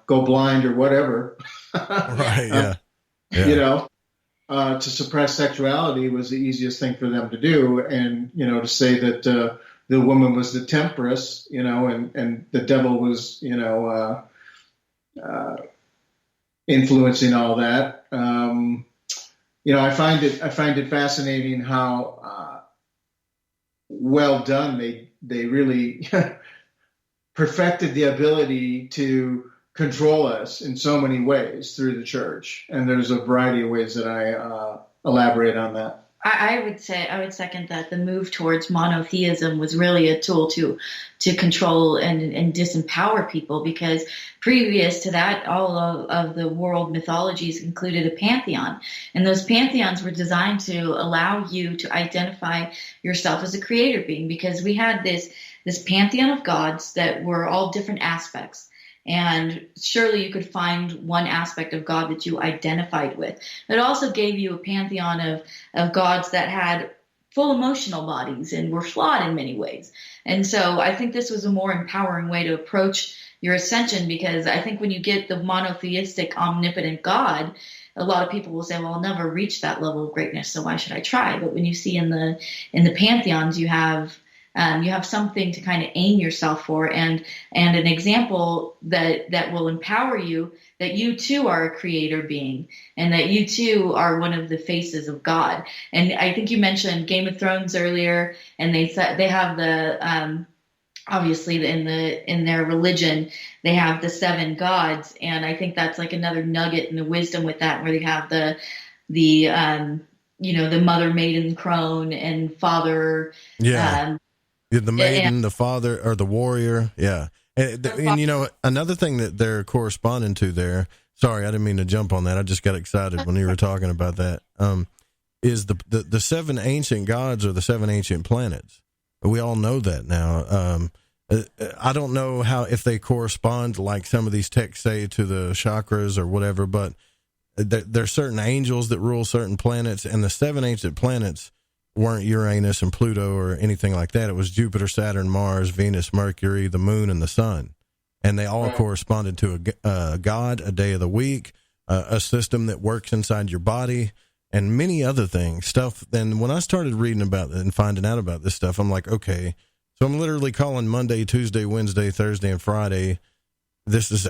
go blind or whatever. Right. Yeah. To suppress sexuality was the easiest thing for them to do. And, to say that the woman was the temptress, and the devil was, influencing all that. I find it fascinating how well done they really perfected the ability to control us in so many ways through the church. And there's a variety of ways that I elaborate on that. I would second that. The move towards monotheism was really a tool to control and disempower people, because previous to that, all of the world mythologies included a pantheon. And those pantheons were designed to allow you to identify yourself as a creator being, because we had this pantheon of gods that were all different aspects. And surely you could find one aspect of God that you identified with. It also gave you a pantheon of gods that had full emotional bodies and were flawed in many ways. And so I think this was a more empowering way to approach your ascension, because I think when you get the monotheistic, omnipotent God, a lot of people will say, well, I'll never reach that level of greatness, so why should I try? But when you see in the pantheons, you have something to kind of aim yourself for, and an example that will empower you, that you too are a creator being, and that you too are one of the faces of God. And I think you mentioned Game of Thrones earlier, and they have obviously in their religion, they have the 7 gods. And I think that's like another nugget in the wisdom with that, where they have the mother maiden crone and father. Yeah. The maiden, the father, or the warrior. Yeah. And another thing that they're corresponding to there, sorry, I didn't mean to jump on that. I just got excited when you were talking about that, is the 7 ancient gods or the 7 ancient planets. We all know that now. I don't know if they correspond like some of these texts say to the chakras or whatever, but there's certain angels that rule certain planets, and the 7 ancient planets weren't Uranus and Pluto or anything like that. It was Jupiter, Saturn, Mars, Venus, Mercury, the moon, and the sun. And they all corresponded to a god, a day of the week, a system that works inside your body, and many other things. Then when I started reading about it and finding out about this stuff, I'm like, okay, so I'm literally calling Monday, Tuesday, Wednesday, Thursday, and Friday. This is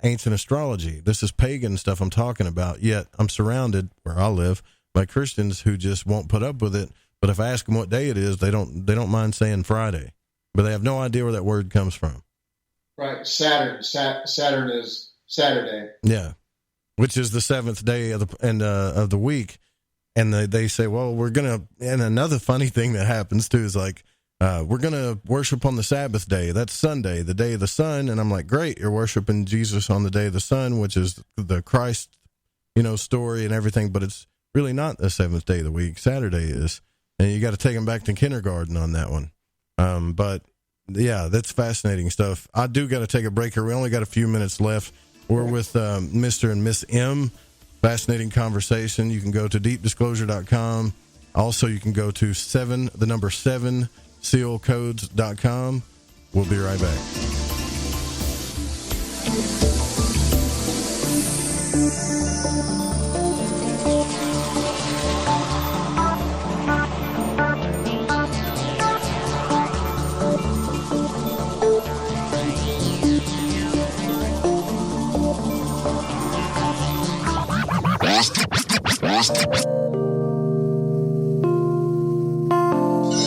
ancient astrology. This is pagan stuff I'm talking about, yet I'm surrounded, where I live, by Christians who just won't put up with it. But if I ask them what day it is, they don't mind saying Friday, but they have no idea where that word comes from. Right, Saturn is Saturday. Yeah, which is the 7th day of the week, and they say, well, we're gonna. And another funny thing that happens too is like, we're gonna worship on the Sabbath day. That's Sunday, the day of the sun. And I'm like, great, you're worshiping Jesus on the day of the sun, which is the Christ, story and everything, but it's really not the 7th day of the week. Saturday is, and you got to take them back to kindergarten on that one. But yeah, that's fascinating stuff. I do got to take a break here. We only got a few minutes left. We're with Mr. and Miss M. Fascinating conversation. You can go to deepdisclosure.com. Also, you can go to 7sealcodes.com. We'll be right back.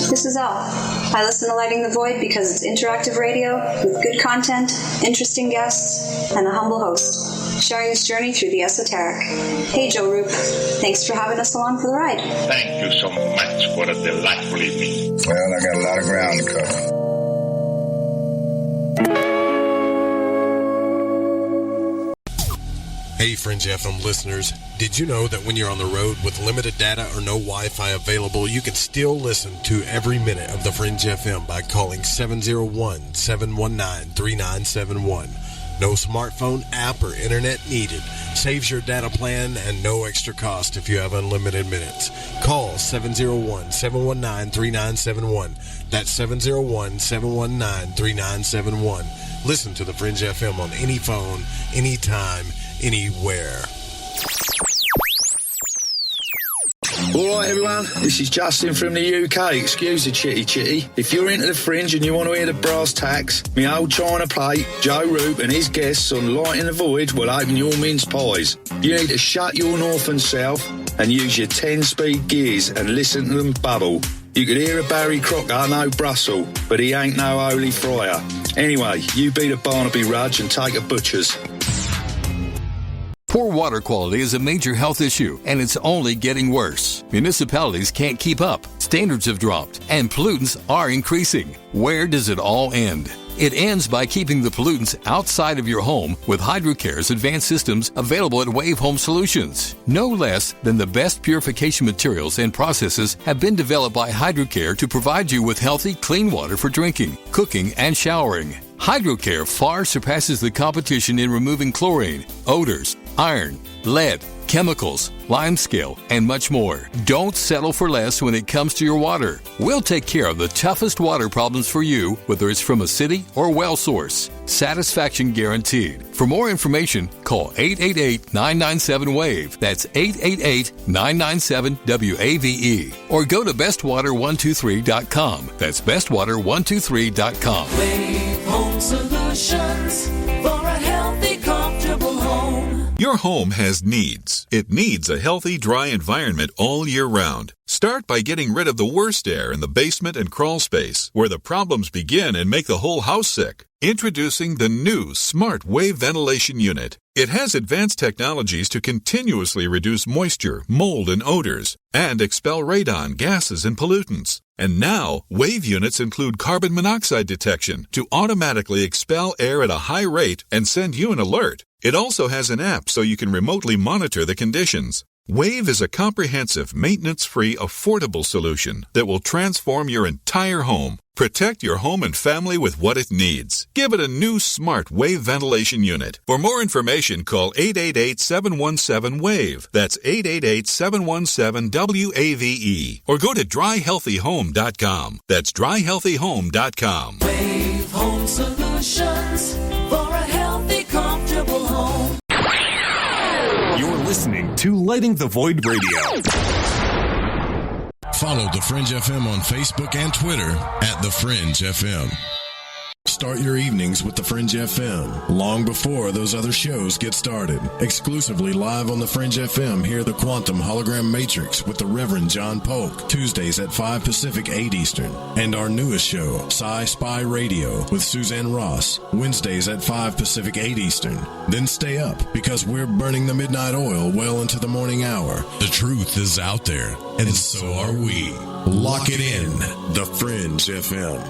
This is Elle. I listen to Lighting the Void because it's interactive radio with good content, interesting guests, and a humble host, sharing his journey through the esoteric. Hey, Joe Roop. Thanks for having us along for the ride. Thank you so much for a delightful evening. Well, I got a lot of ground to cover. Hey, Fringe FM listeners, did you know that when you're on the road with limited data or no Wi-Fi available, you can still listen to every minute of the Fringe FM by calling 701-719-3971. No smartphone, app, or internet needed. Saves your data plan and no extra cost if you have unlimited minutes. Call 701-719-3971. That's 701-719-3971. Listen to the Fringe FM on any phone, anytime, anywhere. Alright everyone, this is Justin from the UK. Excuse the chitty. If you're into the Fringe and you want to hear the brass tacks, me old china plate, Joe Roop and his guests on Light in the Void will open your mince pies. You need to shut your north and south and use your 10-speed gears and listen to them bubble. You could hear a Barry Crocker, no Brussels, but he ain't no holy friar. Anyway, you beat a Barnaby Rudge and take a butcher's. Poor water quality is a major health issue, and it's only getting worse. Municipalities can't keep up, standards have dropped, and pollutants are increasing. Where does it all end? It ends by keeping the pollutants outside of your home with HydroCare's advanced systems available at Wave Home Solutions. No less than the best purification materials and processes have been developed by HydroCare to provide you with healthy, clean water for drinking, cooking, and showering. HydroCare far surpasses the competition in removing chlorine, odors, iron, lead, chemicals, limescale, and much more. Don't settle for less when it comes to your water. We'll take care of the toughest water problems for you, whether it's from a city or well source. Satisfaction guaranteed. For more information, call 888-997-WAVE. That's 888-997-WAVE. Or go to bestwater123.com. That's bestwater123.com. Wave Home Solutions for a healthy, comfortable home. Your home has needs. It needs a healthy, dry environment all year round. Start by getting rid of the worst air in the basement and crawl space, where the problems begin and make the whole house sick. Introducing the new Smart Wave Ventilation Unit. It has advanced technologies to continuously reduce moisture, mold, and odors, and expel radon, gases, and pollutants. And now, Wave units include carbon monoxide detection to automatically expel air at a high rate and send you an alert. It also has an app so you can remotely monitor the conditions. Wave is a comprehensive, maintenance-free, affordable solution that will transform your entire home. Protect your home and family with what it needs. Give it a new Smart Wave Ventilation Unit. For more information, call 888-717-WAVE. That's 888-717-WAVE. Or go to dryhealthyhome.com. That's dryhealthyhome.com. Wave Home Solutions for a healthy, comfortable home. You're listening to Lighting the Void Radio. Follow The Fringe FM on Facebook and Twitter at The Fringe FM. Start your evenings with The Fringe FM long before those other shows get started. Exclusively live on The Fringe FM, hear the Quantum Hologram Matrix with the Reverend John Polk, Tuesdays at 5 Pacific, 8 Eastern. And our newest show, Sci-Spy Radio with Suzanne Ross, Wednesdays at 5 Pacific, 8 Eastern. Then stay up, because we're burning the midnight oil well into the morning hour. The truth is out there, and so are we. Lock it in, The Fringe FM.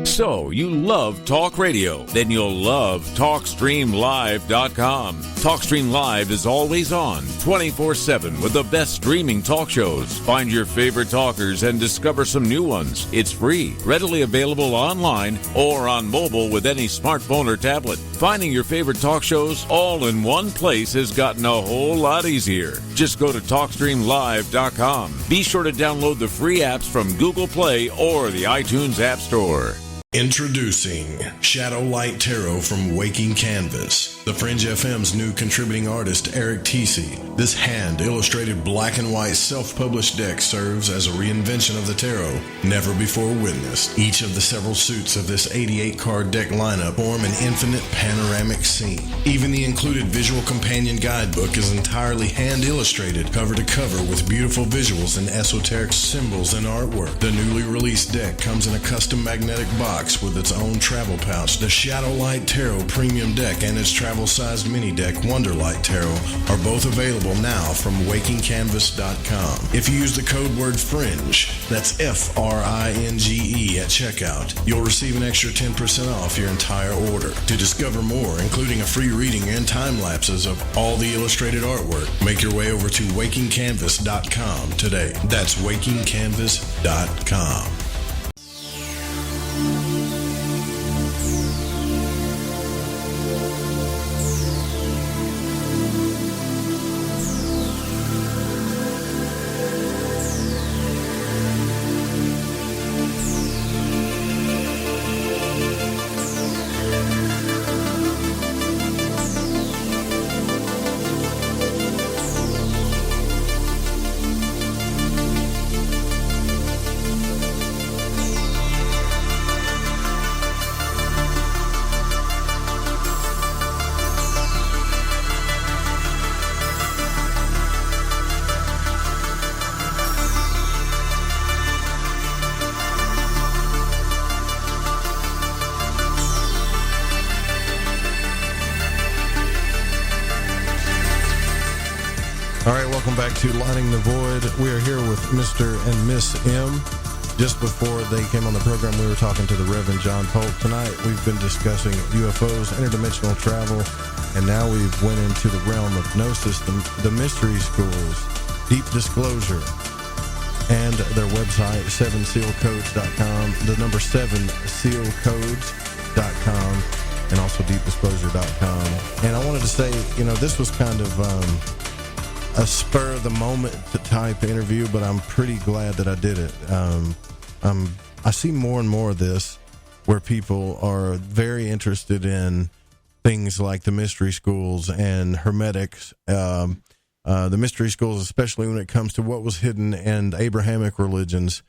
So, you love talk radio? Then you'll love TalkStreamLive.com. TalkStream Live is always on, 24/7, with the best streaming talk shows. Find your favorite talkers and discover some new ones. It's free, readily available online or on mobile with any smartphone or tablet. Finding your favorite talk shows all in one place has gotten a whole lot easier. Just go to TalkStreamLive.com. Be sure to download the free apps from Google Play or the iTunes App Store. Introducing Shadow Light Tarot from Waking Canvas, the Fringe FM's new contributing artist, Eric Tesey. This hand-illustrated black and white self-published deck serves as a reinvention of the tarot, never before witnessed. Each of the several suits of this 88-card deck lineup form an infinite panoramic scene. Even the included visual companion guidebook is entirely hand-illustrated, cover to cover, with beautiful visuals and esoteric symbols and artwork. The newly released deck comes in a custom magnetic box with its own travel pouch. The Shadow Light Tarot Premium Deck and its travel-sized mini deck Wonderlight Tarot are both available now from WakingCanvas.com. If you use the code word FRINGE, that's FRINGE at checkout, you'll receive an extra 10% off your entire order. To discover more, including a free reading and time lapses of all the illustrated artwork, make your way over to WakingCanvas.com today. That's WakingCanvas.com. All right, welcome back to Lighting the Void. We are here with Mr. and Miss M. Just before they came on the program, we were talking to the Reverend John Polk. Tonight, we've been discussing UFOs, interdimensional travel, and now we've went into the realm of gnosis, the mystery schools, deep disclosure, and their website, 7sealcodes.com, the number 7sealcodes.com, and also deepdisclosure.com. And I wanted to say, this was kind of a spur-of-the-moment type interview, but I'm pretty glad that I did it. I see more and more of this where people are very interested in things like the mystery schools and hermetics, the mystery schools, especially when it comes to what was hidden in Abrahamic religions.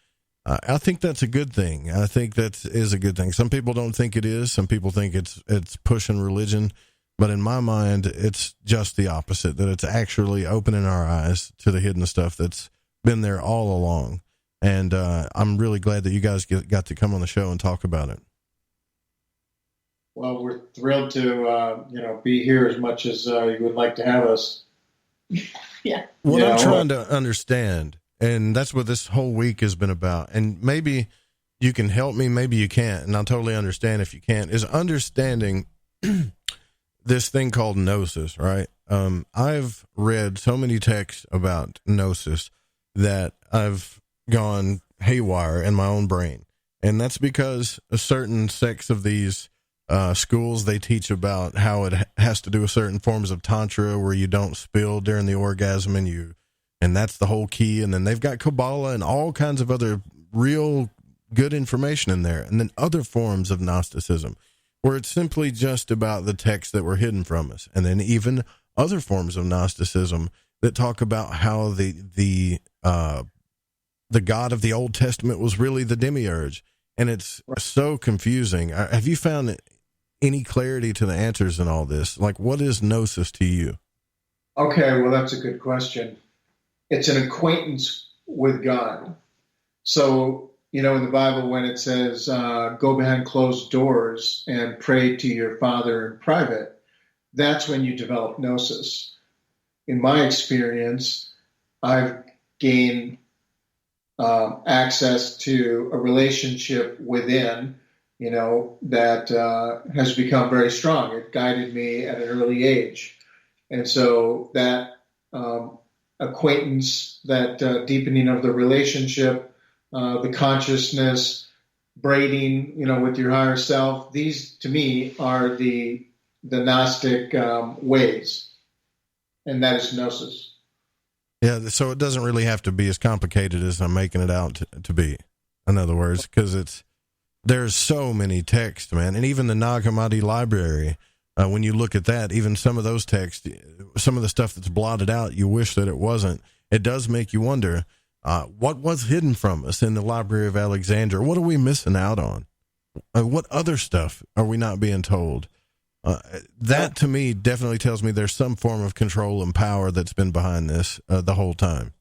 I think that's a good thing. I think that is a good thing. Some people don't think it is. Some people think it's pushing religion. But in my mind, it's just the opposite, that it's actually opening our eyes to the hidden stuff that's been there all along. And I'm really glad that you guys got to come on the show and talk about it. Well, we're thrilled to, be here as much as you would like to have us. Yeah. What I'm trying to understand, and that's what this whole week has been about, and maybe you can help me, maybe you can't, and I'll totally understand if you can't, is understanding this thing called gnosis, right? I've read so many texts about gnosis that I've gone haywire in my own brain. And that's because a certain sects of these schools, they teach about how it has to do with certain forms of tantra where you don't spill during the orgasm and that's the whole key. And then they've got Kabbalah and all kinds of other real good information in there. And then other forms of Gnosticism where it's simply just about the texts that were hidden from us. And then even other forms of Gnosticism that talk about how the God of the Old Testament was really the demiurge. And it's so confusing. Have you found any clarity to the answers in all this? Like, what is gnosis to you? Okay, well, that's a good question. It's an acquaintance with God. So, in the Bible, when it says, go behind closed doors and pray to your Father in private, that's when you develop gnosis. In my experience, I've gained access to a relationship within, that has become very strong. It guided me at an early age. And so that acquaintance, that deepening of the relationship, the consciousness, braiding, with your higher self, these to me are the Gnostic ways. And that is gnosis. Yeah, so it doesn't really have to be as complicated as I'm making it out to be, in other words, because there's so many texts, man. And even the Nag Hammadi library, when you look at that, even some of those texts, some of the stuff that's blotted out, you wish that it wasn't. It does make you wonder, what was hidden from us in the Library of Alexandria? What are we missing out on? What other stuff are we not being told? That to me definitely tells me there's some form of control and power that's been behind this the whole time.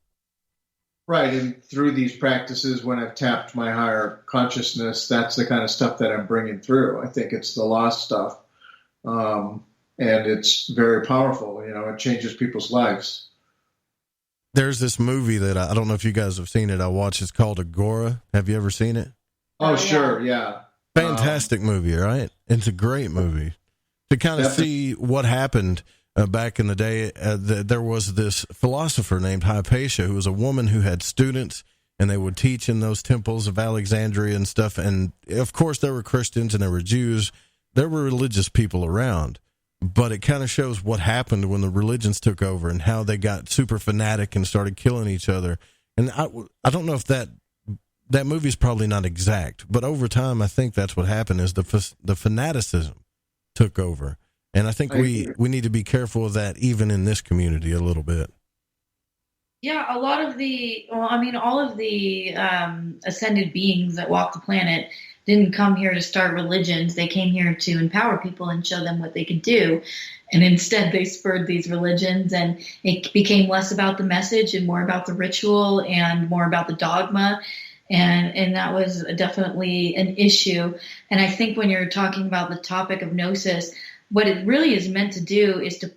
Right. And through these practices, when I've tapped my higher consciousness, that's the kind of stuff that I'm bringing through. I think it's the lost stuff. And it's very powerful. It changes people's lives. There's this movie that I don't know if you guys have seen it. I watched. It's called Agora. Have you ever seen it? Oh, sure. Yeah. Fantastic movie, right? It's a great movie. To kind of see what happened back in the day, there was this philosopher named Hypatia, who was a woman who had students, and they would teach in those temples of Alexandria and stuff. And, of course, there were Christians and there were Jews. There were religious people around. But it kind of shows what happened when the religions took over and how they got super fanatic and started killing each other. And I don't know if that movie's probably not exact, but over time, I think that's what happened is the fanaticism took over. And I think we need to be careful of that even in this community a little bit. Yeah, all of the ascended beings that walk the planet didn't come here to start religions. They came here to empower people and show them what they could do. And instead they spurred these religions, and it became less about the message and more about the ritual and more about the dogma. And that was definitely an issue. And I think when you're talking about the topic of gnosis, what it really is meant to do is to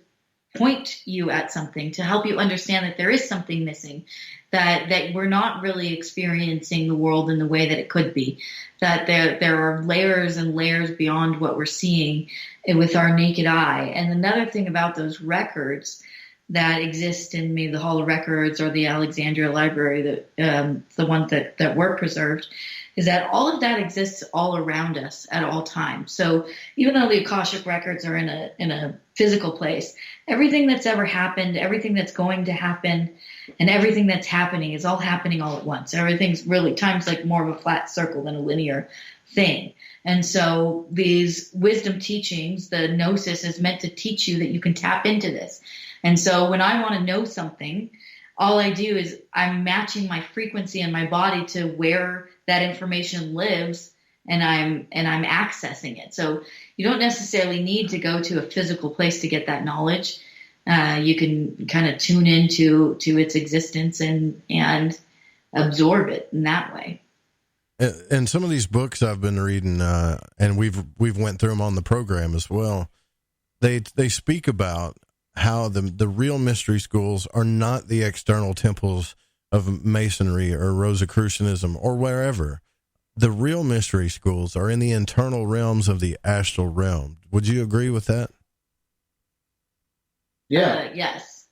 point you at something, to help you understand that there is something missing, that we're not really experiencing the world in the way that it could be, that there are layers and layers beyond what we're seeing with our naked eye. And another thing about those records that exist in maybe the Hall of Records or the Alexandria Library, that the ones that were preserved, is that all of that exists all around us at all times. So even though the Akashic records are in a physical place, everything that's ever happened, everything that's going to happen, and everything that's happening is all happening all at once. Everything's really, time's like more of a flat circle than a linear thing. And so these wisdom teachings, the gnosis, is meant to teach you that you can tap into this. And so when I want to know something, all I do is I'm matching my frequency and my body to where that information lives, and I'm accessing it. So you don't necessarily need to go to a physical place to get that knowledge. you can kind of tune into its existence and absorb it in that way. And some of these books I've been reading, and we've went through them on the program as well. They speak about how the real mystery schools are not the external temples of Masonry or Rosicrucianism or wherever. The real mystery schools are in the internal realms of the astral realm. Would you agree with that? Yeah.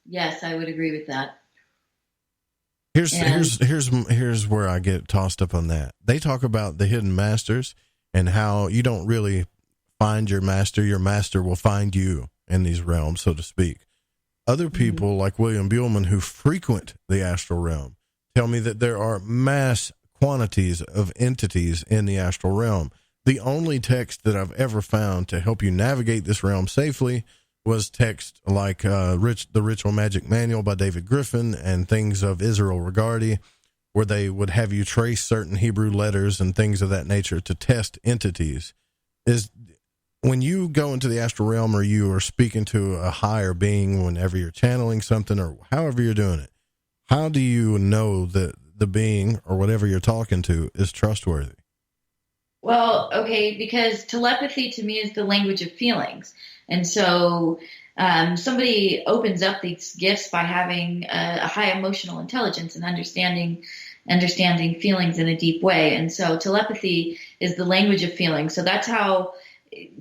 Yes, I would agree with that. Here's where I get tossed up on that. They talk about the hidden masters and how you don't really find your master will find you in these realms, so to speak. Other people like William Buhlman who frequent the astral realm tell me that there are mass quantities of entities in the astral realm. The only text that I've ever found to help you navigate this realm safely was text like The Ritual Magic Manual by David Griffin and things of Israel Regardie, where they would have you trace certain Hebrew letters and things of that nature to test entities. Is when you go into the astral realm or you are speaking to a higher being, whenever you're channeling something or however you're doing it, how do you know that the being or whatever you're talking to is trustworthy? Well, okay, because telepathy to me is the language of feelings. And so somebody opens up these gifts by having a high emotional intelligence and understanding feelings in a deep way. And so telepathy is the language of feelings. So that's how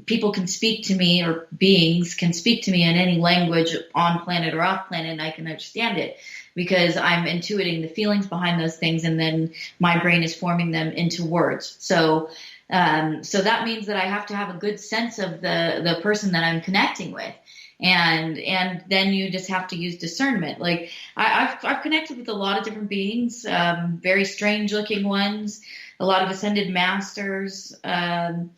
people can speak to me, or beings can speak to me in any language on planet or off planet, and I can understand it because I'm intuiting the feelings behind those things, and then my brain is forming them into words. So that means that I have to have a good sense of the person that I'm connecting with. And then you just have to use discernment. Like I've connected with a lot of different beings, very strange looking ones, a lot of ascended masters, almost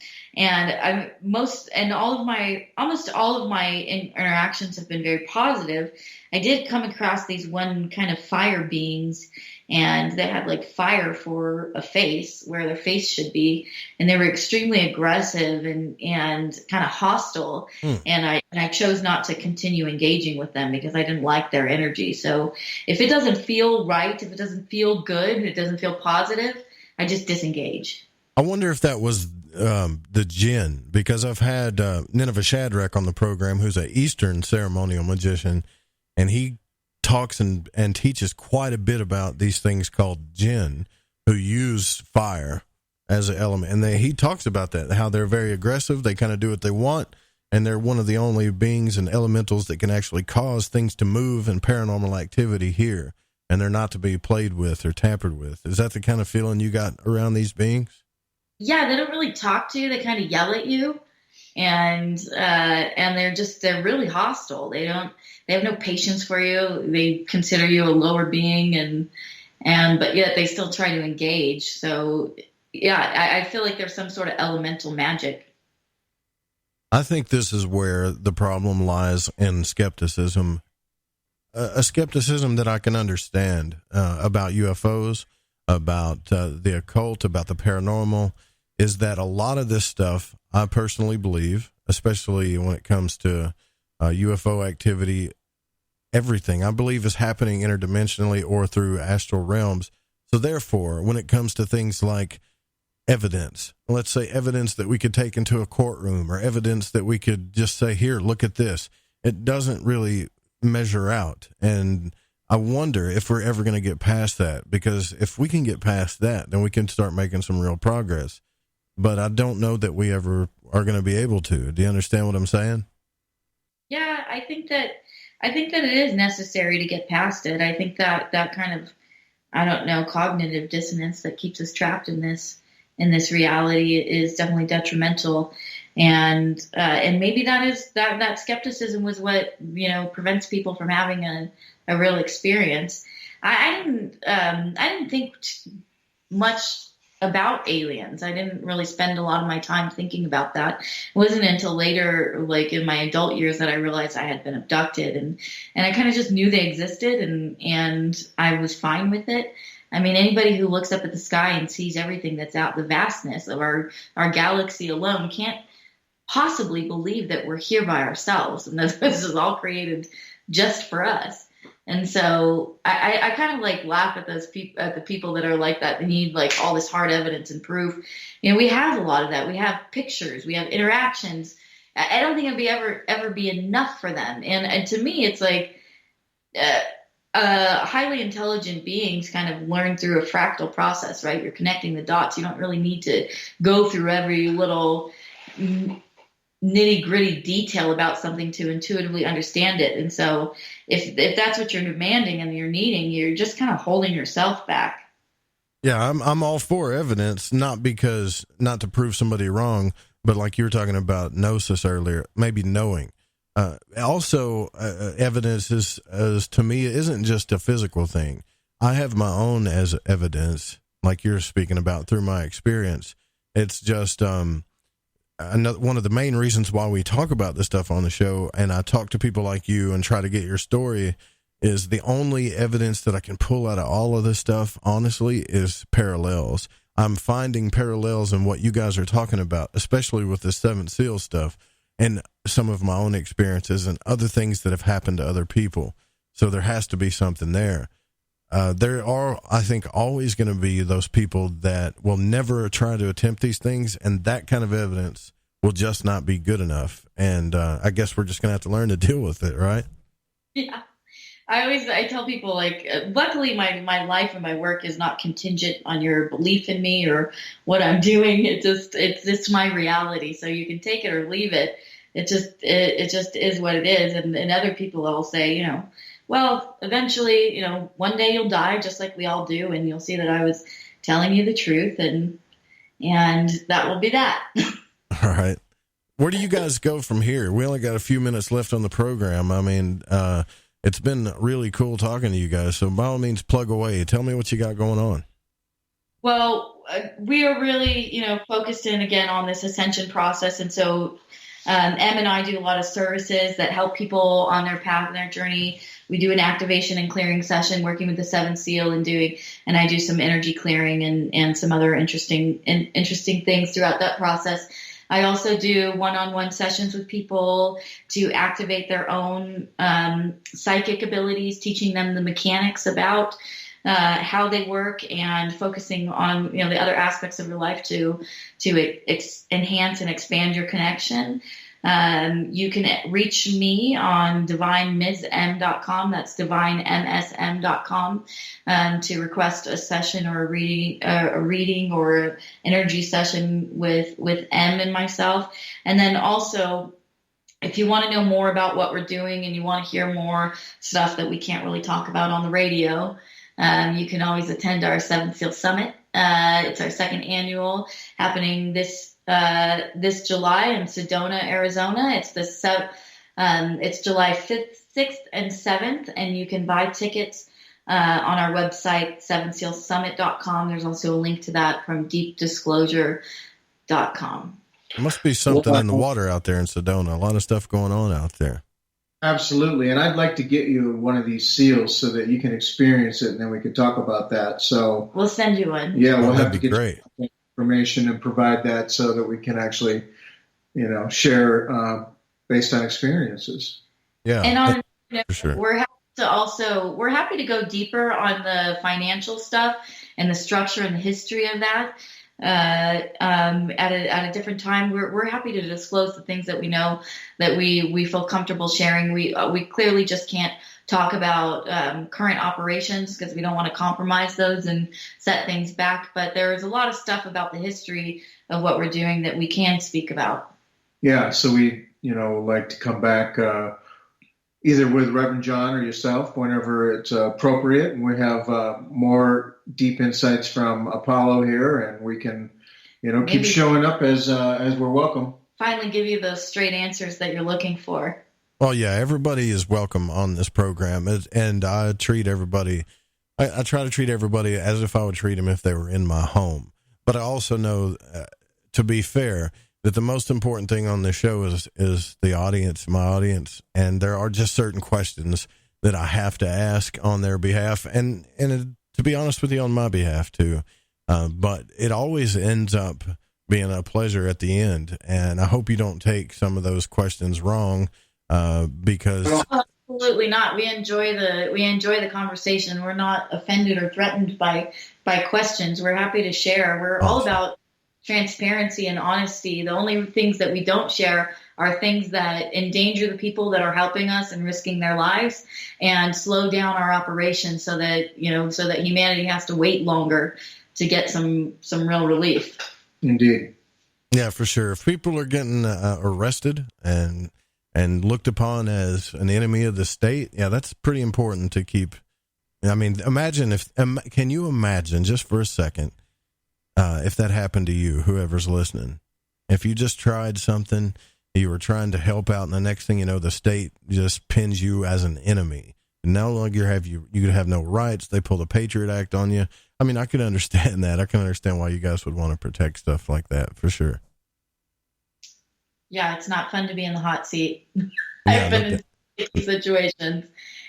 all of my interactions have been very positive. I did come across these one kind of fire beings, and they had like fire for a face where their face should be, and they were extremely aggressive and kind of hostile. And I chose not to continue engaging with them because I didn't like their energy. So if it doesn't feel right, if it doesn't feel good, it doesn't feel positive, I just disengage. I wonder if that was the jinn, because I've had Nineveh Shadrach on the program, who's an Eastern ceremonial magician, and he talks and teaches quite a bit about these things called jinn, who use fire as an element. And he talks about that, how they're very aggressive, they kind of do what they want, and they're one of the only beings and elementals that can actually cause things to move in paranormal activity here. And they're not to be played with or tampered with. Is that the kind of feeling you got around these beings? Yeah, they don't really talk to you. They kind of yell at you, and they're really hostile. They have no patience for you. They consider you a lower being, but yet they still try to engage. So yeah, I feel like there's some sort of elemental magic. I think this is where the problem lies in skepticism. A skepticism that I can understand about UFOs, about the occult, about the paranormal, is that a lot of this stuff, I personally believe, especially when it comes to UFO activity, everything I believe is happening interdimensionally or through astral realms. So therefore, when it comes to things like evidence, let's say evidence that we could take into a courtroom, or evidence that we could just say, here, look at this, it doesn't really measure out. And I wonder if we're ever going to get past that, because if we can get past that, then we can start making some real progress. But I don't know that we ever are going to be able to. Do you understand what I'm saying? Yeah, I think that it is necessary to get past it. I think that kind of, I don't know, cognitive dissonance that keeps us trapped in this reality is definitely detrimental. And maybe that skepticism was what, prevents people from having a real experience. I didn't think much about aliens. I didn't really spend a lot of my time thinking about that. It wasn't until later, like in my adult years, that I realized I had been abducted, and I kind of just knew they existed, and I was fine with it. I mean, anybody who looks up at the sky and sees everything that's out, the vastness of our galaxy alone, can't possibly believe that we're here by ourselves, and this is all created just for us. And so I kind of like laugh at those people, at the people that are like that. They need like all this hard evidence and proof. You know, we have a lot of that. We have pictures, we have interactions. I don't think it'd ever be enough for them. And to me, it's like highly intelligent beings kind of learn through a fractal process, right? You're connecting the dots. You don't really need to go through every little nitty gritty detail about something to intuitively understand it. And so if that's what you're demanding and you're needing, you're just kind of holding yourself back. Yeah, I'm all for evidence, not to prove somebody wrong, but like you were talking about gnosis earlier, maybe knowing. Evidence is to me isn't just a physical thing. I have my own as evidence, like you're speaking about, through my experience. It's just one of the main reasons why we talk about this stuff on the show, and I talk to people like you and try to get your story, is the only evidence that I can pull out of all of this stuff, honestly, is parallels. I'm finding parallels in what you guys are talking about, especially with the Seventh Seal stuff and some of my own experiences and other things that have happened to other people. So there has to be something there. There are, I think, always going to be those people that will never try to attempt these things, and that kind of evidence will just not be good enough. And I guess we're just going to have to learn to deal with it, right? Yeah. I tell people, like, luckily my life and my work is not contingent on your belief in me or what I'm doing. It's just my reality. So you can take it or leave it. It just is what it is. And other people will say, you know, well, eventually, you know, one day you'll die just like we all do. And you'll see that I was telling you the truth, and that will be that. All right. Where do you guys go from here? We only got a few minutes left on the program. I mean, it's been really cool talking to you guys. So by all means, plug away. Tell me what you got going on. Well, we are really, you know, focused in again on this ascension process. And so Em and I do a lot of services that help people on their path and their journey. We do an activation and clearing session working with the Seventh Seal and I do some energy clearing and some other interesting things throughout that process. I also do one-on-one sessions with people to activate their own psychic abilities, teaching them the mechanics about how they work and focusing on, you know, the other aspects of your life to enhance and expand your connection. You can reach me on divinemsm.com. That's divinemsm.com to request a session or a reading or energy session with M and myself. And then also, if you want to know more about what we're doing and you want to hear more stuff that we can't really talk about on the radio, you can always attend our Seventh Seal Summit. It's our second annual, happening this July in Sedona, Arizona. It's it's July 5th, 6th, and 7th, and you can buy tickets on our website, sevensealsummit.com. There's also a link to that from deepdisclosure.com. There must be something in the water out there in Sedona. A lot of stuff going on out there. Absolutely. And I'd like to get you one of these seals so that you can experience it, and then we can talk about that. So we'll send you one. Yeah, we'll have to get you information and provide that so that we can actually, you know, share based on experiences. Yeah. And for sure. we're happy to go deeper on the financial stuff and the structure and the history of that. At a different time, we're happy to disclose the things that we know that we feel comfortable sharing. We clearly just can't talk about current operations because we don't want to compromise those and set things back. But there's a lot of stuff about the history of what we're doing that we can speak about. Yeah, so we, you know, like to come back either with Reverend John or yourself whenever it's appropriate, and we have more deep insights from Apollo here, and we can, you know, keep showing up as we're welcome. Finally give you those straight answers that you're looking for. Well, yeah, everybody is welcome on this program, and I treat everybody, I try to treat everybody as if I would treat them if they were in my home. But I also know, to be fair, that the most important thing on this show is the audience, my audience, and there are just certain questions that I have to ask on their behalf, and to be honest with you, on my behalf too. But it always ends up being a pleasure at the end, and I hope you don't take some of those questions wrong, because Absolutely not. We enjoy the conversation. We're not offended or threatened by questions. We're happy to share. We're all about transparency and honesty. The only things that we don't share are things that endanger the people that are helping us and risking their lives, and slow down our operations so that humanity has to wait longer to get some real relief. Indeed. Yeah, for sure. If people are getting arrested and looked upon as an enemy of the state, yeah, that's pretty important to keep. I mean, can you imagine just for a second if that happened to you, whoever's listening? If you just tried something, you were trying to help out, and the next thing you know, the state just pins you as an enemy. No longer you have no rights. They pull the Patriot Act on you. I mean, I could understand that. I can understand why you guys would want to protect stuff like that, for sure. Yeah, it's not fun to be in the hot seat. I've been in situations,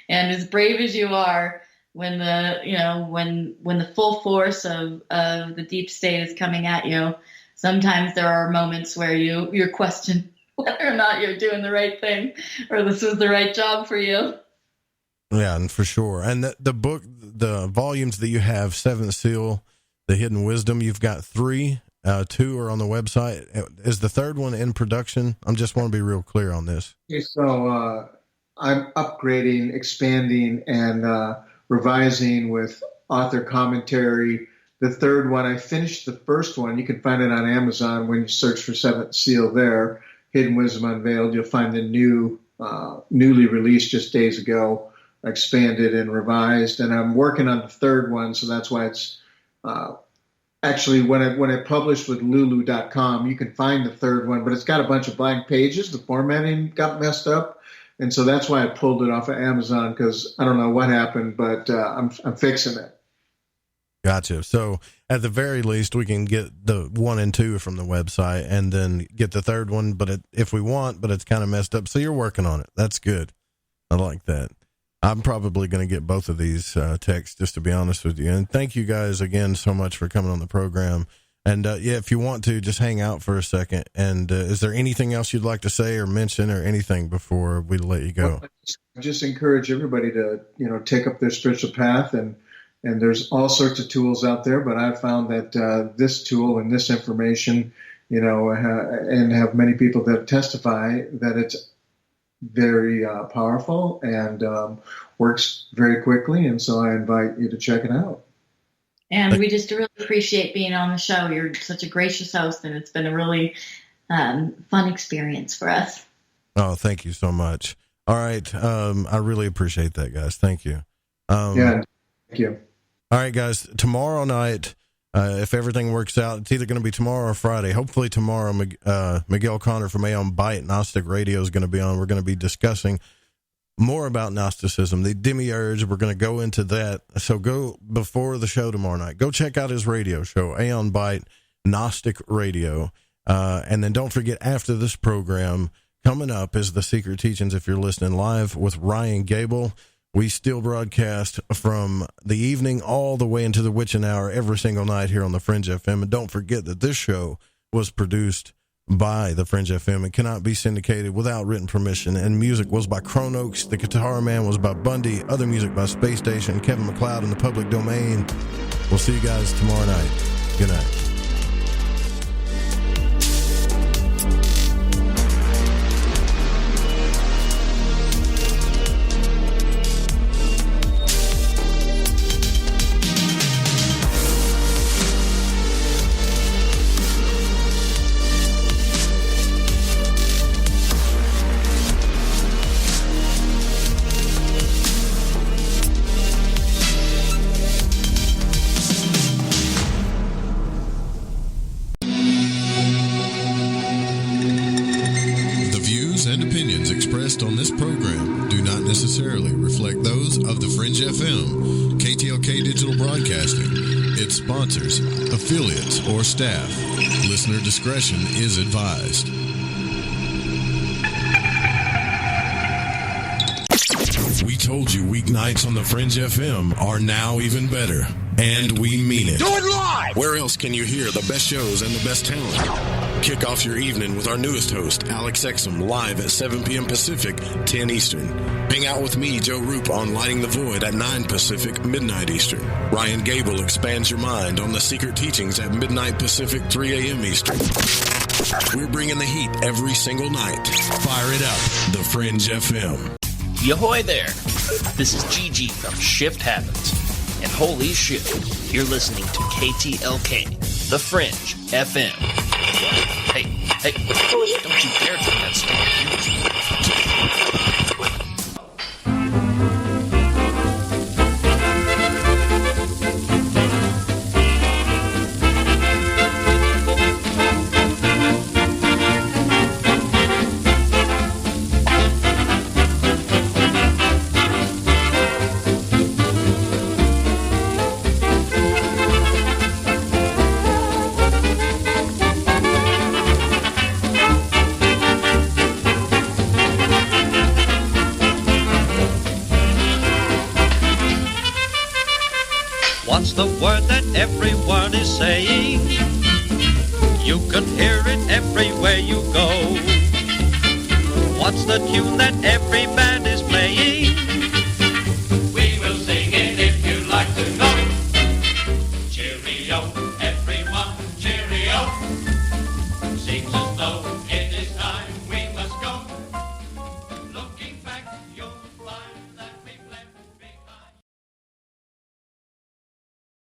and as brave as you are, when the full force of the deep state is coming at you, sometimes there are moments where you question whether or not you're doing the right thing or this was the right job for you. Yeah, and for sure. And the book, the volumes that you have, Seventh Seal, The Hidden Wisdom, you've got 3. 2 are on the website. Is the third one in production? I just want to be real clear on this. Okay, so I'm upgrading, expanding, and revising with author commentary. The third one, I finished the first one. You can find it on Amazon when you search for Seventh Seal there, Hidden Wisdom Unveiled. You'll find the newly released just days ago, expanded and revised. And I'm working on the third one, so that's why it's actually when I published with Lulu.com, you can find the third one, but it's got a bunch of blank pages. The formatting got messed up. And so that's why I pulled it off of Amazon, because I don't know what happened, but I'm fixing it. Gotcha. So at the very least, we can get the 1 and 2 from the website and then get the third one, if we want, but it's kind of messed up. So you're working on it. That's good. I like that. I'm probably going to get both of these texts, just to be honest with you. And thank you guys again so much for coming on the program. And if you want to, just hang out for a second. And is there anything else you'd like to say or mention or anything before we let you go? Well, I just encourage everybody to, take up their spiritual path, and there's all sorts of tools out there, but I've found that this tool and this information, and have many people that testify that it's very powerful and works very quickly. And so I invite you to check it out. And we just really appreciate being on the show. You're such a gracious host, and it's been a really fun experience for us. Oh, thank you so much. All right. I really appreciate that, guys. Thank you. Yeah, thank you. All right, guys. Tomorrow night, if everything works out, it's either going to be tomorrow or Friday. Hopefully tomorrow, Miguel Connor from Aeon Bite Gnostic Radio is going to be on. We're going to be discussing more about Gnosticism, the demiurge. We're going to go into that. So go before the show tomorrow night. Go check out his radio show, Aeon Bite Gnostic Radio. And then don't forget, after this program, coming up is the Secret Teachings, if you're listening live, with Ryan Gable. We still broadcast from the evening all the way into the witching hour every single night here on the Fringe FM. And don't forget that this show was produced by the Fringe FM. It cannot be syndicated without written permission. And music was by Chronox. The Guitar Man was by Bundy. Other music by Space Station, Kevin MacLeod in the public domain. We'll see you guys tomorrow night. Good night. On this program do not necessarily reflect those of the Fringe FM, KTLK Digital Broadcasting, its sponsors, affiliates, or staff. Listener discretion is advised. We told you weeknights on the Fringe FM are now even better, and we mean it. Do it live! Where else can you hear the best shows and the best talent? Kick off your evening with our newest host, Alex Exum, live at 7 p.m. Pacific, 10 Eastern. Hang out with me, Joe Roop, on Lighting the Void at 9 Pacific, midnight Eastern. Ryan Gable expands your mind on the secret teachings at midnight Pacific, 3 a.m. Eastern. We're bringing the heat every single night. Fire it up, The Fringe FM. Yahoy there. This is Gigi from Shift Happens. And holy shit, you're listening to KTLK, The Fringe FM. Hey, don't you dare turn that stuff. What's the word that everyone is saying? You can hear it everywhere you go. What's the tune that every band is playing? We will sing it if you'd like to know. Cheerio, everyone, cheerio. Seems as though